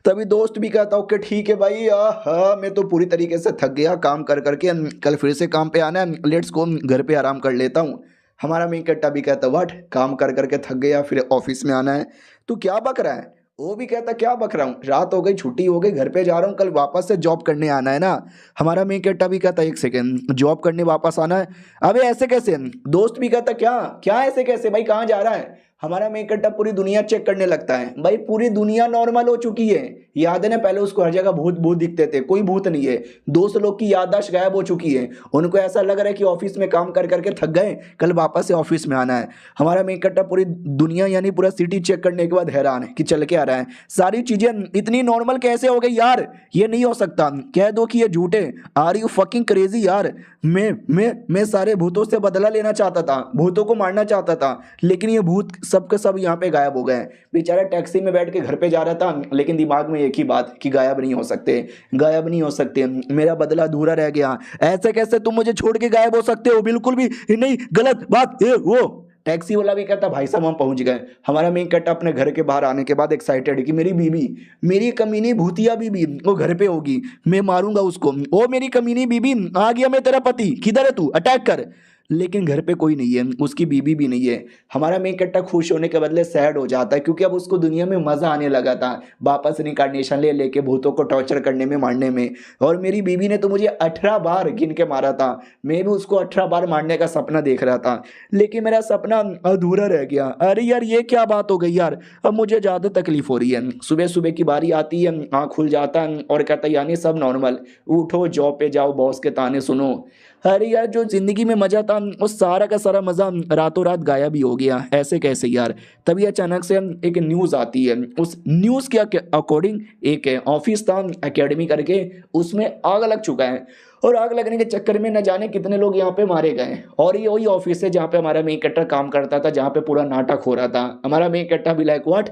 तभी दोस्त भी कहता ओके ठीक है भाई, हाँ मैं तो पूरी तरीके से थक गया काम कर करके, कल फिर से काम पे आना है, लेट्स गो घर पे आराम कर लेता हूँ। हमारा मेन कट्टा भी कहता व्हाट, काम कर करके थक गया फिर ऑफिस में आना है, तू क्या बक रहा है। वो भी कहता क्या बक रहा हूँ, रात हो गई, छुट्टी हो गई, घर पे जा रहा हूँ, कल वापस से जॉब करने आना है ना। हमारा मेन कट्टा भी कहता एक सेकेंड, जॉब करने वापस आना है, अबे ऐसे कैसे। दोस्त भी कहता क्या क्या ऐसे कैसे भाई, कहाँ जा रहा है। हमारा मेन कट्टा पूरी दुनिया चेक करने लगता है, भाई पूरी दुनिया नॉर्मल हो चुकी है, याद है ना पहले उसको हर जगह भूत भूत दिखते थे, कोई भूत नहीं है। दोस्त लोग की याददाश्त गायब हो चुकी है, उनको ऐसा लग रहा है कि ऑफिस में काम कर करके थक गए, कल वापस से ऑफिस में आना है। हमारा मेन कट्टा पूरी दुनिया यानी पूरा सिटी चेक करने के बाद हैरान है कि चल के आ रहा है, सारी चीजें इतनी नॉर्मल कैसे हो गई यार, ये नहीं हो सकता, कह दो कि ये झूठे, आर यू फकिंग क्रेजी यार। मैं सारे भूतों से बदला लेना चाहता था, भूतों को मारना चाहता था, लेकिन ये भूत सबके सब यहाँ पे गायब हो गए। बेचारा टैक्सी में बैठ के घर पे जा रहा था, लेकिन दिमाग में एक ही बात कि गायब नहीं हो सकते, गायब नहीं हो सकते, मेरा बदला अधूरा रह गया, ऐसे कैसे तुम मुझे छोड़ के गायब हो सकते हो, बिल्कुल भी नहीं, गलत बात ये वो। टैक्सी वाला भी कहता भाई साहब हम पहुंच गए। हमारा मेन कट्टा अपने घर के बाहर आने के बाद एक्साइटेड कि मेरी बीबी, मेरी कमीनी भूतिया बीबी वो घर पे होगी, मैं मारूंगा उसको, ओ मेरी कमीनी बीबी आ गया मैं तेरा पति, किधर है तू, अटैक कर। लेकिन घर पे कोई नहीं है, उसकी बीबी भी नहीं है। हमारा मेन कट्टा खुश होने के बदले सैड हो जाता है, क्योंकि अब उसको दुनिया में मजा आने लगा था वापस रिकार्नेशन ले लेके भूतों को टॉर्चर करने में, मारने में। और मेरी बीबी ने तो मुझे 18 बार गिन के मारा था, मैं भी उसको 18 बार मारने का सपना देख रहा था, लेकिन मेरा सपना अधूरा रह गया। अरे यार ये क्या बात हो गई यार, अब मुझे ज़्यादा तकलीफ हो रही है। सुबह सुबह की बारी आती है, आँख खुल जाता है और कहता है यानी सब नॉर्मल, उठो जॉब पे जाओ, बॉस के ताने सुनो। अरे यार जो जिंदगी में मजा था वो सारा का सारा मजा रातों रात गायब ही हो गया, ऐसे कैसे यार। तभी अचानक से एक न्यूज आती है, उस न्यूज के अकॉर्डिंग एक ऑफिस था एकेडमी करके, उसमें आग लग चुका है, और आग लगने के चक्कर में न जाने कितने लोग यहाँ पे मारे गए। और ये वही ऑफिस है जहाँ पे हमारा मेन कट्टा काम करता था, जहाँ पे पूरा नाटक हो रहा था। हमारा मेन कट्टा भी लाइक व्हाट,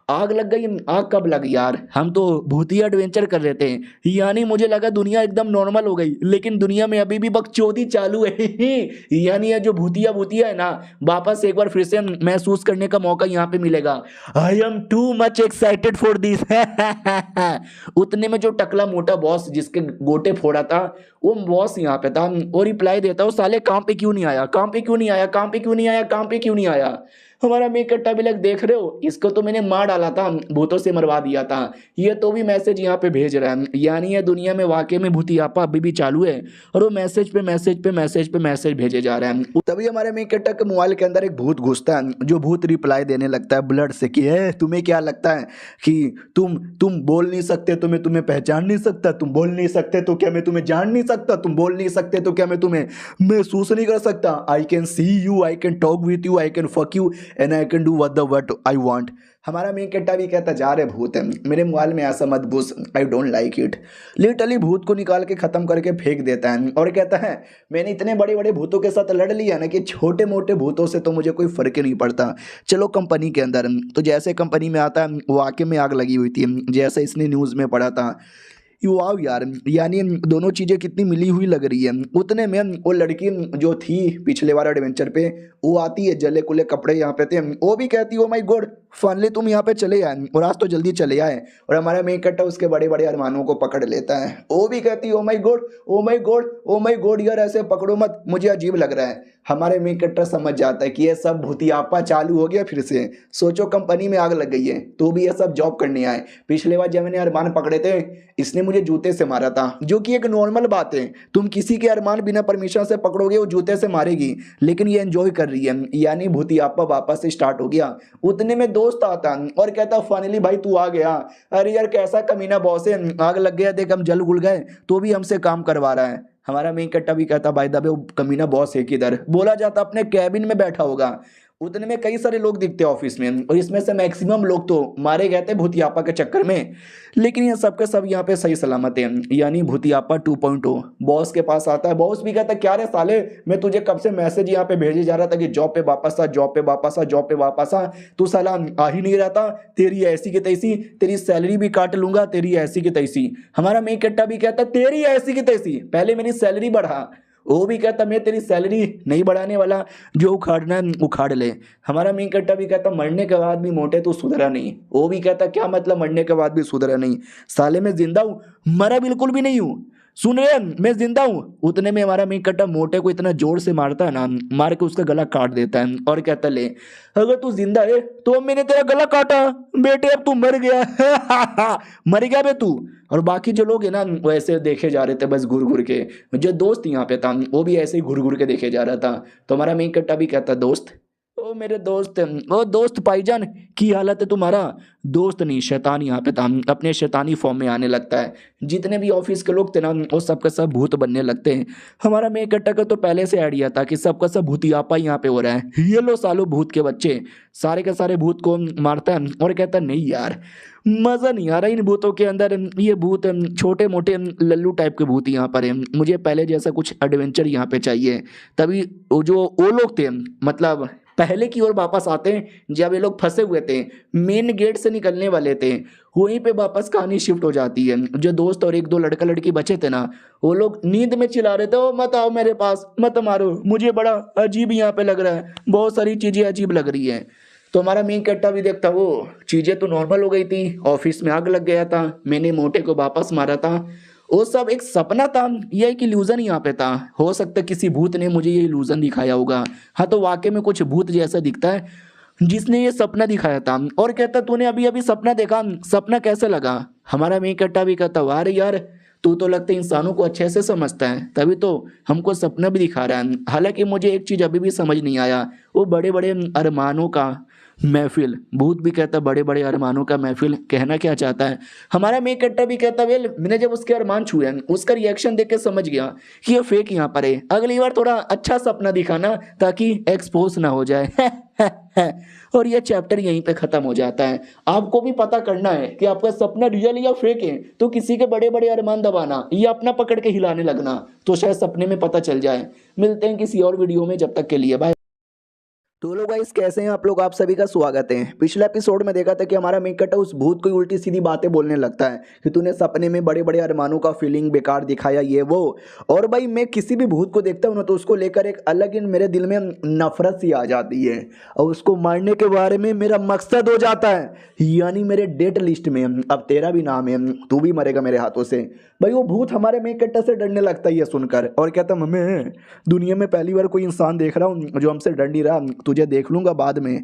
आग लग गई, आग कब लगी यार, हम तो भूतिया एडवेंचर कर रहे थे, यानी मुझे लगा दुनिया एकदम नॉर्मल हो गई, लेकिन दुनिया में अभी भी बकचोदी चालू है। यानी ये जो भूतिया भूतिया है ना, वापस एक बार फिर से महसूस करने का मौका यहाँ पे मिलेगा। I am too much excited for this. उतने में जो टकला मोटा बॉस जिसके गोटे फोड़ा था, वो बॉस यहाँ पे था, और रिप्लाई देता वो साले काम पे क्यों नहीं आया, काम पे क्यों नहीं आया, काम पे क्यों नहीं आया, काम पे क्यों नहीं आया। हमारा मेन कट्टा भी लग देख रहे हो, इसको तो मैंने मार डाला था, भूतों से मरवा दिया था, ये तो भी मैसेज यहाँ पे भेज रहा है, यानी ये दुनिया में वाकई में भूतियापा अभी भी चालू है, और वो मैसेज पे मैसेज पे मैसेज पे मैसेज भेजे जा रहे हैं। तभी हमारे मेन कट्टा के मोबाइल के अंदर एक भूत घुसता है, जो भूत रिप्लाई देने लगता है ब्लड से कि तुम्हें क्या लगता है कि तुम बोल नहीं सकते तो मैं तुम्हें पहचान नहीं सकता, तुम बोल नहीं सकते तो क्या मैं तुम्हें जान नहीं सकता, तुम बोल नहीं सकते तो क्या मैं तुम्हें महसूस नहीं कर सकता। I can see you, I can talk with you, I can fuck you and I can do what I want. हमारा मेन कट्टा भी कहता जा रहे भूत है मेरे मोबाइल में, ऐसा मत घुस, I don't like it. Literally भूत को निकाल के खत्म करके फेंक देता है, और कहता है मैंने इतने बड़े बड़े भूतों के साथ लड़ लिया ना कि छोटे मोटे भूतों से तो मुझे कोई फर्क ही नहीं पड़ता। चलो कंपनी के अंदर, तो जैसे कंपनी में आता है वाकई में आग लगी हुई थी, जैसे इसने न्यूज़ में पढ़ा था। वाव यार, यानी दोनों चीज़ें कितनी मिली हुई लग रही है। उतने में वो लड़की जो थी पिछले बार एडवेंचर पे, वो आती है, जले कुले कपड़े यहाँ पे थे, वो भी कहती है ओ माय गॉड फाइनली तुम यहाँ पे चले आए, और आज तो जल्दी चले आए। और हमारा मेन कट्टा उसके बड़े बड़े अरमानों को पकड़ लेता है, वो भी कहती है oh my God oh my God oh my God, यार ऐसे पकड़ो मत, मुझे अजीब लग रहा है। हमारे मेन कट्टा समझ जाता है कि ये सब भूतियापा चालू हो गया फिर से। सोचो कंपनी में आग लग गई है तो भी ये सब जॉब करने आए। पिछले बार जब मैंने अरमान पकड़े थे, इसने मुझे जूते से मारा था, जो कि एक नॉर्मल बात है, तुम किसी के अरमान बिना परमिशन से पकड़ोगे वो जूते से मारेगी, लेकिन ये एंजॉय कर रही है, यानी भूतियापा वापस से स्टार्ट हो गया। उतने में दोस्त आता और कहता फाइनली भाई तू आ गया। अरे यार कैसा कमीना बॉस है, आग लग गया देख, हम जल गुल गए तो भी हमसे काम करवा रहा है। हमारा मेन कट्टा भी कहता भाई दबे वो कमीना बॉस है किधर, बोला जाता अपने कैबिन में बैठा होगा। उतने में कई सारे लोग दिखते हैं ऑफिस में, और इसमें से मैक्सिमम लोग तो मारे गए थे भूतियापा के चक्कर में। लेकिन ये सब के सब यहाँ पे सही सलामत है, यानी भूतियापा 2.0 बॉस के पास आता है। बॉस भी कहता है क्या रे साले, मैं तुझे कब से मैसेज यहाँ पे भेजे जा रहा था कि जॉब पे वापस आ, जॉब पे वापस आ, जॉब पे वापस आ, तू साला आ ही नहीं रहता। तेरी ऐसी की तैसी, तेरी सैलरी भी काट लूंगा, तेरी ऐसी की तैसी। हमारा मेन कट्टा भी कहता तेरी ऐसी की तैसी, पहले मेरी सैलरी बढ़ा। वो भी कहता मैं तेरी सैलरी नहीं बढ़ाने वाला, जो उखाड़ना है उखाड़ ले। हमारा मेन कट्टा भी कहता मरने के बाद भी मोटे तो सुधरा नहीं। वो भी कहता क्या मतलब मरने के बाद भी सुधरा नहीं, साले मैं जिंदा हूँ, मरा बिल्कुल भी नहीं हूँ, सुन रहे हैं मैं जिंदा हूँ। उतने में हमारा मेन कट्टा मोटे को इतना जोर से मारता है ना, मार के उसका गला काट देता है और कहता ले अगर तू जिंदा है तो अब मैंने तेरा गला काटा बेटे, अब तू मर गया मर गया बे तू। और बाकी जो लोग है ना वो ऐसे देखे जा रहे थे बस घूर घूर के। जो दोस्त यहाँ पे था वो भी ऐसे ही घूर घूर के देखे जा रहा था। तो हमारा मेन कट्टा भी कहता दोस्त, ओ मेरे दोस्त, ओ दोस्त भाईजान की हालत है तुम्हारा। दोस्त नहीं शैतान यहाँ पे था, अपने शैतानी फॉर्म में आने लगता है। जितने भी ऑफिस के लोग थे ना वो सबका सब भूत बनने लगते हैं। हमारा मेन कट्टा का तो पहले से आइडिया था कि सबका सब भूतियापा यहाँ पे हो रहा है। ये लो सालो भूत के बच्चे, सारे के सारे भूत को मारता है और कहता है नहीं यार मजा नहीं आ रहा इन भूतों के अंदर। ये भूत छोटे मोटे लल्लू टाइप के भूत यहाँ पर है, मुझे पहले जैसा कुछ एडवेंचर यहाँ पे चाहिए। तभी वो लोग थे मतलब पहले की ओर वापस आते हैं जब ये लोग फंसे हुए थे, मेन गेट से निकलने वाले थे, वहीं पे वापस कहानी शिफ्ट हो जाती है। जो दोस्त और एक दो लड़का लड़की बचे थे ना वो लोग नींद में चिल्ला रहे थे ओ मत आओ मेरे पास, मत मारो, मुझे बड़ा अजीब यहाँ पे लग रहा है, बहुत सारी चीजें अजीब लग रही है। तो हमारा मेन कट्टा भी देखता वो चीजें तो नॉर्मल हो गई थी, ऑफिस में आग लग गया था, मैंने मोटे को वापस मारा था, वो सब एक सपना था, ये एक इल्यूजन यहाँ पे था। हो सकता है किसी भूत ने मुझे ये इल्यूजन दिखाया होगा। हाँ तो वाकई में कुछ भूत जैसा दिखता है जिसने ये सपना दिखाया था। और कहता तूने अभी अभी सपना देखा, सपना कैसे लगा। हमारा मेन कट्टा भी कहता वाह रे यार तू तो लगता है इंसानों को अच्छे से समझता है, तभी तो हमको सपना भी दिखा रहा है। हालांकि मुझे एक चीज अभी भी समझ नहीं आया, वो बड़े बड़े अरमानों का महफिल, भूत भी कहता बड़े बड़े अरमानों का महफिल कहना क्या चाहता है। हमारा मेन कट्टा भी कहता वेल मैंने जब उसके अरमान छुए उसका रिएक्शन देख के समझ गया कि ये फेक यहाँ पर है, अगली बार थोड़ा अच्छा सपना दिखाना ताकि एक्सपोज ना हो जाए और ये चैप्टर यहीं पे खत्म हो जाता है। आपको भी पता करना है कि आपका सपना रियल या फेक है, तो किसी के बड़े बड़े अरमान दबाना या अपना पकड़ के हिलाने लगना, तो शायद सपने में पता चल जाए। मिलते हैं किसी और वीडियो में, जब तक के लिए बाय। तो लोग गाइस कैसे हैं आप लोग, आप सभी का स्वागत है। पिछले एपिसोड में देखा था कि हमारा मेन कट्टा उस भूत को उल्टी सीधी बातें बोलने लगता है कि तूने सपने में बड़े बड़े अरमानों का फीलिंग बेकार दिखाया ये वो। और भाई मैं किसी भी भूत को देखता हूँ ना तो उसको लेकर एक अलग ही मेरे दिल में नफरत सी आ जाती है, और उसको मारने के बारे में मेरा मकसद हो जाता है, यानी मेरे डेट लिस्ट में अब तेरा भी नाम है, तू भी मरेगा मेरे हाथों से। भाई वो भूत हमारे मेन कट्टा से डरने लगता है ये सुनकर, और कहता मम्मी दुनिया में पहली बार कोई इंसान देख रहा हूँ जो हमसे डर नहीं रहा, तुझे देख लूंगा बाद में।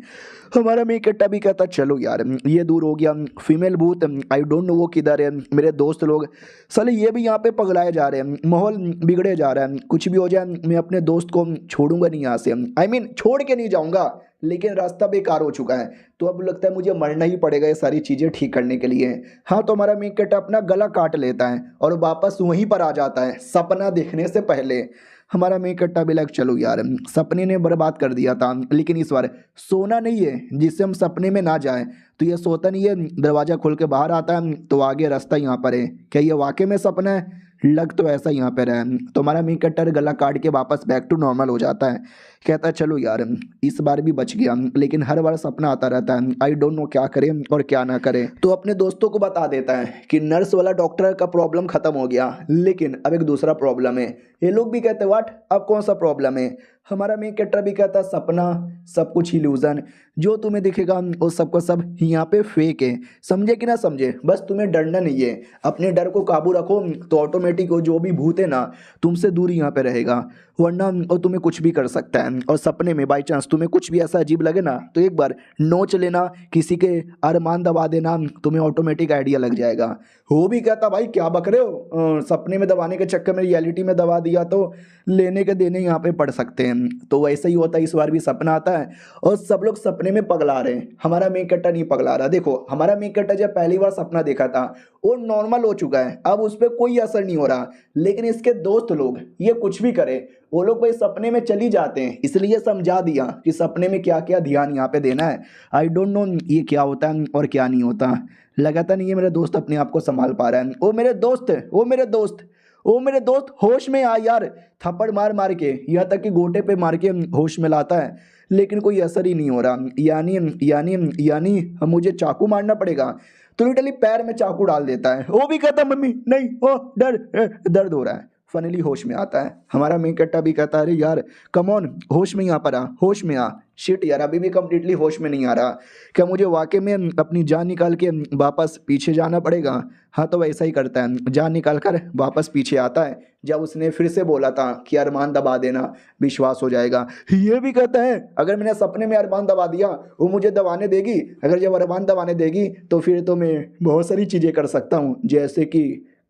हमारा मेन कट्टा भी कहता चलो यार ये दूर हो गया, फीमेल भूत आई डोंट नो वो किधर है, मेरे दोस्त लोग साले ये भी यहाँ पे पगलाए जा रहे हैं, माहौल बिगड़े जा रहा है, कुछ भी हो जाए मैं अपने दोस्त को छोड़ूंगा नहीं यहाँ से, आई मीन छोड़ के नहीं जाऊंगा, लेकिन रास्ता बेकार हो चुका है, तो अब लगता है मुझे मरना ही पड़ेगा ये सारी चीज़ें ठीक करने के लिए। हाँ तो हमारा मेन कट्टा अपना गला काट लेता है और वापस वहीं पर आ जाता है सपना देखने से पहले। हमारा मेन कट्टा भी लग चलो यार सपने ने बर्बाद कर दिया था, लेकिन इस बार सोना नहीं है जिससे हम सपने में ना जाए, तो ये सोता नहीं है, दरवाज़ा खोल के बाहर आता है तो आगे रास्ता यहाँ पर है, क्या ये वाकई में सपना है, लग तो ऐसा यहाँ पर है। तो हमारा मेन कट्टा गला काट के वापस बैक टू नॉर्मल हो जाता है, कहता है चलो यार इस बार भी बच गया, लेकिन हर बार सपना आता रहता है, आई डोंट नो क्या करें और क्या ना करें। तो अपने दोस्तों को बता देता है कि नर्स वाला डॉक्टर का प्रॉब्लम खत्म हो गया, लेकिन अब एक दूसरा प्रॉब्लम है। ये लोग भी कहते हैं व्हाट, अब कौन सा प्रॉब्लम है। हमारा मेन कैरेक्टर भी कहता है सपना सब कुछ इल्यूजन, जो तुम्हें दिखेगा वो सबका सब यहाँ पे फेक है, समझे कि ना समझे, बस तुम्हें डरना नहीं है, अपने डर को काबू रखो तो ऑटोमेटिक जो भी भूत है ना तुमसे दूर यहाँ पे रहेगा, वरना और तुम्हें कुछ भी कर सकता है। और सपने में बाई चांस तुम्हें कुछ भी ऐसा अजीब लगे ना तो एक बार नोच लेना, किसी के अरमान दबा देना, तुम्हें ऑटोमेटिक आइडिया लग जाएगा। वो भी कहता भाई क्या बक रहे हो, सपने में दबाने के चक्कर में रियलिटी में दबा दिया। दिया तो लेने के देने यहाँ पे पड़ सकते हैं। तो वैसे ही होता है, इस बार भी सपना आता है और सब लोग सपने में पगला रहे हैं, हमारा मेन कट्टा नहीं पगला रहा। देखो हमारा मेन कट्टा जब पहली बार सपना देखा था वो नॉर्मल हो चुका है, अब उस पर कोई असर नहीं हो रहा। लेकिन इसके दोस्त लोग ये कुछ भी करे, वो लोग भाई सपने में चली जाते हैं, इसलिए समझा दिया कि सपने में क्या क्या ध्यान यहाँ पे देना है। आई डोंट नो ये क्या होता है और क्या नहीं होता, लगाता नहीं है मेरा दोस्त अपने आप को संभाल पा रहा है। ओ मेरे दोस्त, ओ मेरे दोस्त, ओ मेरे दोस्त होश में आ यार। थप्पड़ मार मार के यहाँ तक कि गोटे पे मार के होश में लाता है, लेकिन कोई असर ही नहीं हो रहा। यानी मुझे चाकू मारना पड़ेगा। तो लिटरली पैर में चाकू डाल देता है, वो भी कहता मम्मी नहीं, ओ दर्द हो रहा है। फाइनली होश में आता है, हमारा मेन कट्टा भी कहता है अरे यार कम ऑन, होश में यहाँ पर आ, होश में आ। शिट यार अभी भी कंप्लीटली होश में नहीं आ रहा, क्या मुझे वाकई में अपनी जान निकाल के वापस पीछे जाना पड़ेगा? हाँ तो वैसा ही करता है, जान निकाल कर वापस पीछे आता है। जब उसने फिर से बोला था कि अरमान दबा देना, विश्वास हो जाएगा, ये भी कहता है अगर मैंने सपने में अरमान दबा दिया वो मुझे दबाने देगी, अगर जब अरमान दबाने देगी तो फिर तो मैं बहुत सारी चीज़ें कर सकता हूँ, जैसे कि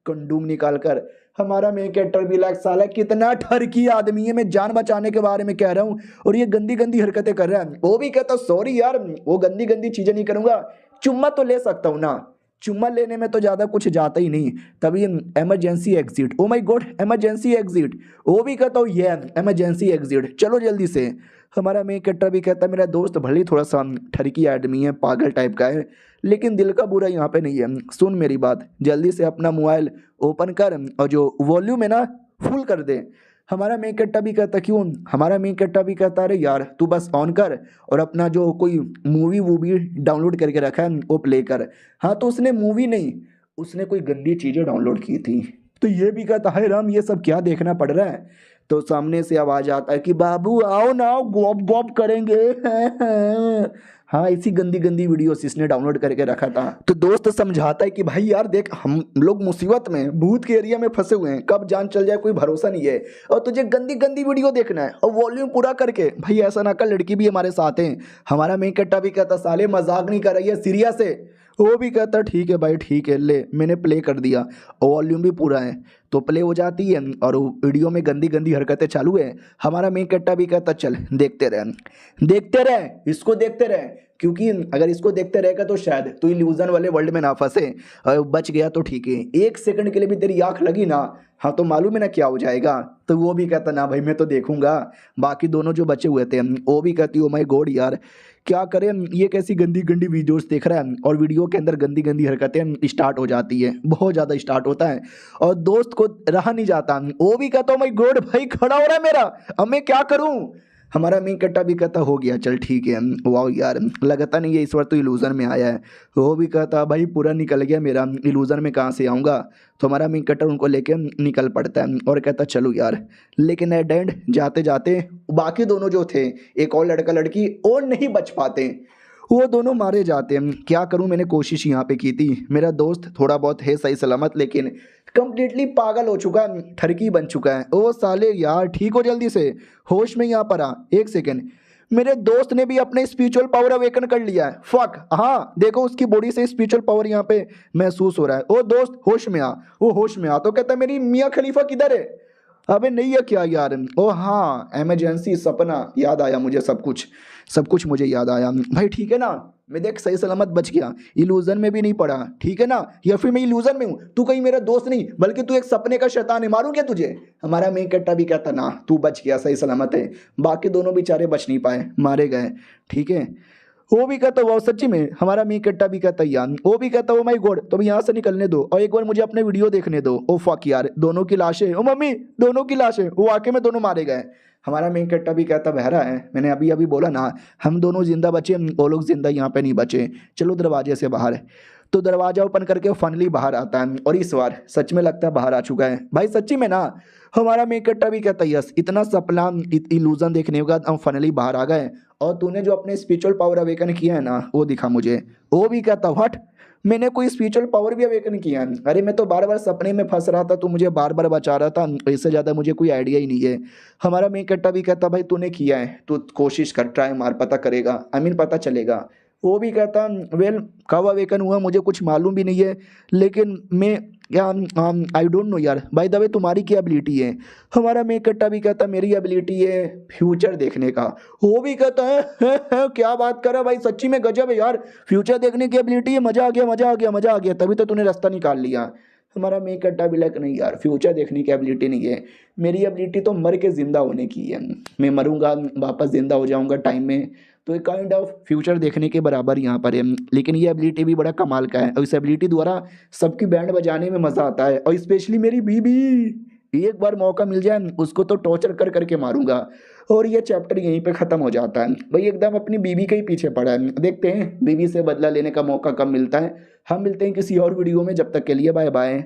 कंडूम निकाल कर। हमारा मेन कैरेक्टर भी लाइक साला कितना ठरकी आदमी है, मैं जान बचाने के बारे में कह रहा हूँ और ये गंदी गंदी हरकतें कर रहा है। वो भी कहता सॉरी यार, वो गंदी गंदी चीजें नहीं करूंगा, चुम्मा तो ले सकता हूँ ना, चुम्मा लेने में तो ज़्यादा कुछ जाता ही नहीं। तभी emergency exit, oh my God emergency exit, वो भी कहता हूँ ये इमरजेंसी एग्जिट, चलो जल्दी से। हमारा मेन कैरेक्टर भी कहता है मेरा दोस्त भले ही थोड़ा सा ठरकी आदमी है, पागल टाइप का है, लेकिन दिल का बुरा यहाँ पे नहीं है। सुन मेरी बात, जल्दी से अपना मोबाइल ओपन कर और जो वॉल्यूम है ना फुल कर दे। हमारा मेन कट्टा भी कहता क्यों, हमारा मेन कट्टा भी कहता अरे यार तू बस ऑन कर और अपना जो कोई मूवी वूवी डाउनलोड करके रखा है वो प्ले कर। हाँ तो उसने मूवी नहीं, उसने कोई गंदी चीज़ें डाउनलोड की थी। तो ये भी कहता है राम ये सब क्या देखना पड़ रहा है। तो सामने से आवाज़ आता है कि बाबू आओ ना, गॉप गॉप करेंगे। हाँ इसी गंदी गंदी वीडियोस इसने डाउनलोड करके रखा था। तो दोस्त समझाता है कि भाई यार देख हम लोग मुसीबत में, भूत के एरिया में फंसे हुए हैं, कब जान चल जाए कोई भरोसा नहीं है, और तुझे गंदी गंदी वीडियो देखना है और वॉल्यूम पूरा करके। भाई ऐसा ना कर, लड़की भी हमारे साथ है। हमारा मेन कट्टा भी कहता साले मजाक नहीं कर रही है, सीरियस है। वो भी कहता ठीक है भाई ठीक है, ले मैंने प्ले कर दिया और वॉल्यूम भी पूरा है। तो प्ले हो जाती है और वीडियो में गंदी गंदी हरकतें चालू है। हमारा मेन कट्टा भी कहता चल देखते रहे इसको देखते रहे, क्योंकि अगर इसको देखते रहेगा तो शायद तू इल्यूजन वाले वर्ल्ड में ना फंसे, और बच गया तो ठीक है, एक सेकंड के लिए भी तेरी आंख लगी ना, हाँ तो मालूम है ना क्या हो जाएगा। तो वो भी कहता ना भाई मैं तो देखूंगा। बाकी दोनों जो बचे हुए थे वो भी कहती ओ माय गॉड यार क्या करें, ये कैसी गंदी गंदी वीडियोस देख रहा है, और वीडियो के अंदर गंदी गंदी हरकतें स्टार्ट हो जाती है, बहुत ज़्यादा स्टार्ट होता है और दोस्त को रहा नहीं जाता। वो भी कहता माय गॉड भाई खड़ा हो रहा है मेरा, अब मैं क्या करूं। हमारा मेन कट्टा भी कहता हो गया चल ठीक है, वाह यार लगता नहीं है इस बार तो इल्यूजन में आया है। वो भी कहता भाई पूरा निकल गया मेरा, इल्यूजन में कहाँ से आऊँगा। तो हमारा मेन कट्टा उनको लेके निकल पड़ता है और कहता चलो यार। लेकिन एट एंड जाते जाते बाकी दोनों जो थे, एक और लड़का लड़की, और नहीं बच पाते, वो दोनों मारे जाते हैं। क्या करूं, मैंने कोशिश यहाँ पे की थी, मेरा दोस्त थोड़ा बहुत है सही सलामत, लेकिन कंप्लीटली पागल हो चुका है, ठरकी बन चुका है। ओ साले यार ठीक हो जल्दी से, होश में यहाँ पर आ, एक सेकेंड। मेरे दोस्त ने भी अपने स्पिरिचुअल पावर अवेकन कर लिया है, फक। हाँ देखो उसकी बॉडी से स्पिरिचुअल पावर यहाँ पे महसूस हो रहा है। ओ दोस्त होश में आ, वो होश में आ। तो कहता है मेरी मियाँ खलीफा किधर है? अबे नहीं है क्या यार? ओ हाँ इमरजेंसी सपना, याद आया मुझे, सब कुछ मुझे याद आया। भाई ठीक है ना, मैं देख सही सलामत बच गया, इल्यूजन में भी नहीं पड़ा, ठीक है ना, या फिर मैं इल्यूजन में हूँ, तू कहीं मेरा दोस्त नहीं बल्कि तू एक सपने का शैतान है, मारूं क्या तुझे? हमारा मेन कट्टा भी कहता ना तू बच गया, सही सलामत है। बाकी दोनों बेचारे बच नहीं पाए, मारे गए, ठीक है। वो भी कहता वो सच्ची में, हमारा मी कट्टा भी कहता यार, वो भी कहता वो माय गॉड तो यहाँ से निकलने दो और एक बार मुझे अपने वीडियो देखने दो। ओ फक यार दोनों की लाशें, ओ मम्मी दोनों की लाशें, वो वाकई में दोनों मारे गए। हमारा मेन कट्टा भी कहता बहरा है, मैंने अभी अभी बोला ना हम दोनों जिंदा बचे, वो लोग जिंदा यहाँ पे नहीं बचे, चलो दरवाजे से बाहर। तो दरवाजा ओपन करके फाइनली बाहर आता है और इस बार सच में लगता है बाहर आ चुका है। भाई सच्ची में ना, हमारा मेन कट्टा भी कहता है यस इतना सपना इल्यूजन देखने के बाद हम फाइनली बाहर आ गए, और तूने जो अपने स्पिरिचुअल पावर अवेकन किया है ना वो दिखा मुझे। वो भी कहता व्हाट, मैंने कोई स्पिरिचुअल पावर भी अवेकन किया है? अरे मैं तो बार बार सपने में फंस रहा था, तू मुझे बार बार बचा रहा था, इससे ज़्यादा मुझे कोई आइडिया ही नहीं है। हमारा मेन कट्टा भी कहता भाई तूने किया है, तू कोशिश कर, ट्राई मार, पता करेगा, आई मीन पता चलेगा। वो भी कहता वेल कब अवेकन हुआ मुझे कुछ मालूम भी नहीं है, लेकिन मैं क्या आई डोंट नो यार, बाय द वे तुम्हारी क्या एबिलिटी है। हमारा मेकट्टा भी कहता मेरी एबिलिटी है फ्यूचर देखने का। वो भी कहता है, क्या बात कर रहा है भाई, सच्ची में गजब है यार, फ्यूचर देखने की एबिलिटी है, मजा आ गया मजा आ गया मजा आ गया, तभी तो तूने रास्ता निकाल लिया। हमारा मेकट्टा भी लाइक नहीं यार, फ्यूचर देखने की एबिलिटी नहीं है, मेरी एबिलिटी तो मर के जिंदा होने की है, मैं मरूंगा वापस जिंदा हो जाऊंगा टाइम में, तो एक काइंड ऑफ फ्यूचर देखने के बराबर यहाँ पर है। लेकिन ये एबिलिटी भी बड़ा कमाल का है और इस एबिलिटी द्वारा सबकी बैंड बजाने में मज़ा आता है, और स्पेशली मेरी बीबी, एक बार मौका मिल जाए उसको तो टॉर्चर कर करके मारूंगा। और ये चैप्टर यहीं पे ख़त्म हो जाता है भाई, एकदम अपनी बीबी के ही पीछे पड़ा है। देखते हैं बीबी से बदला लेने का मौका कब मिलता है। हम मिलते हैं किसी और वीडियो में, जब तक के लिए बाय बाय।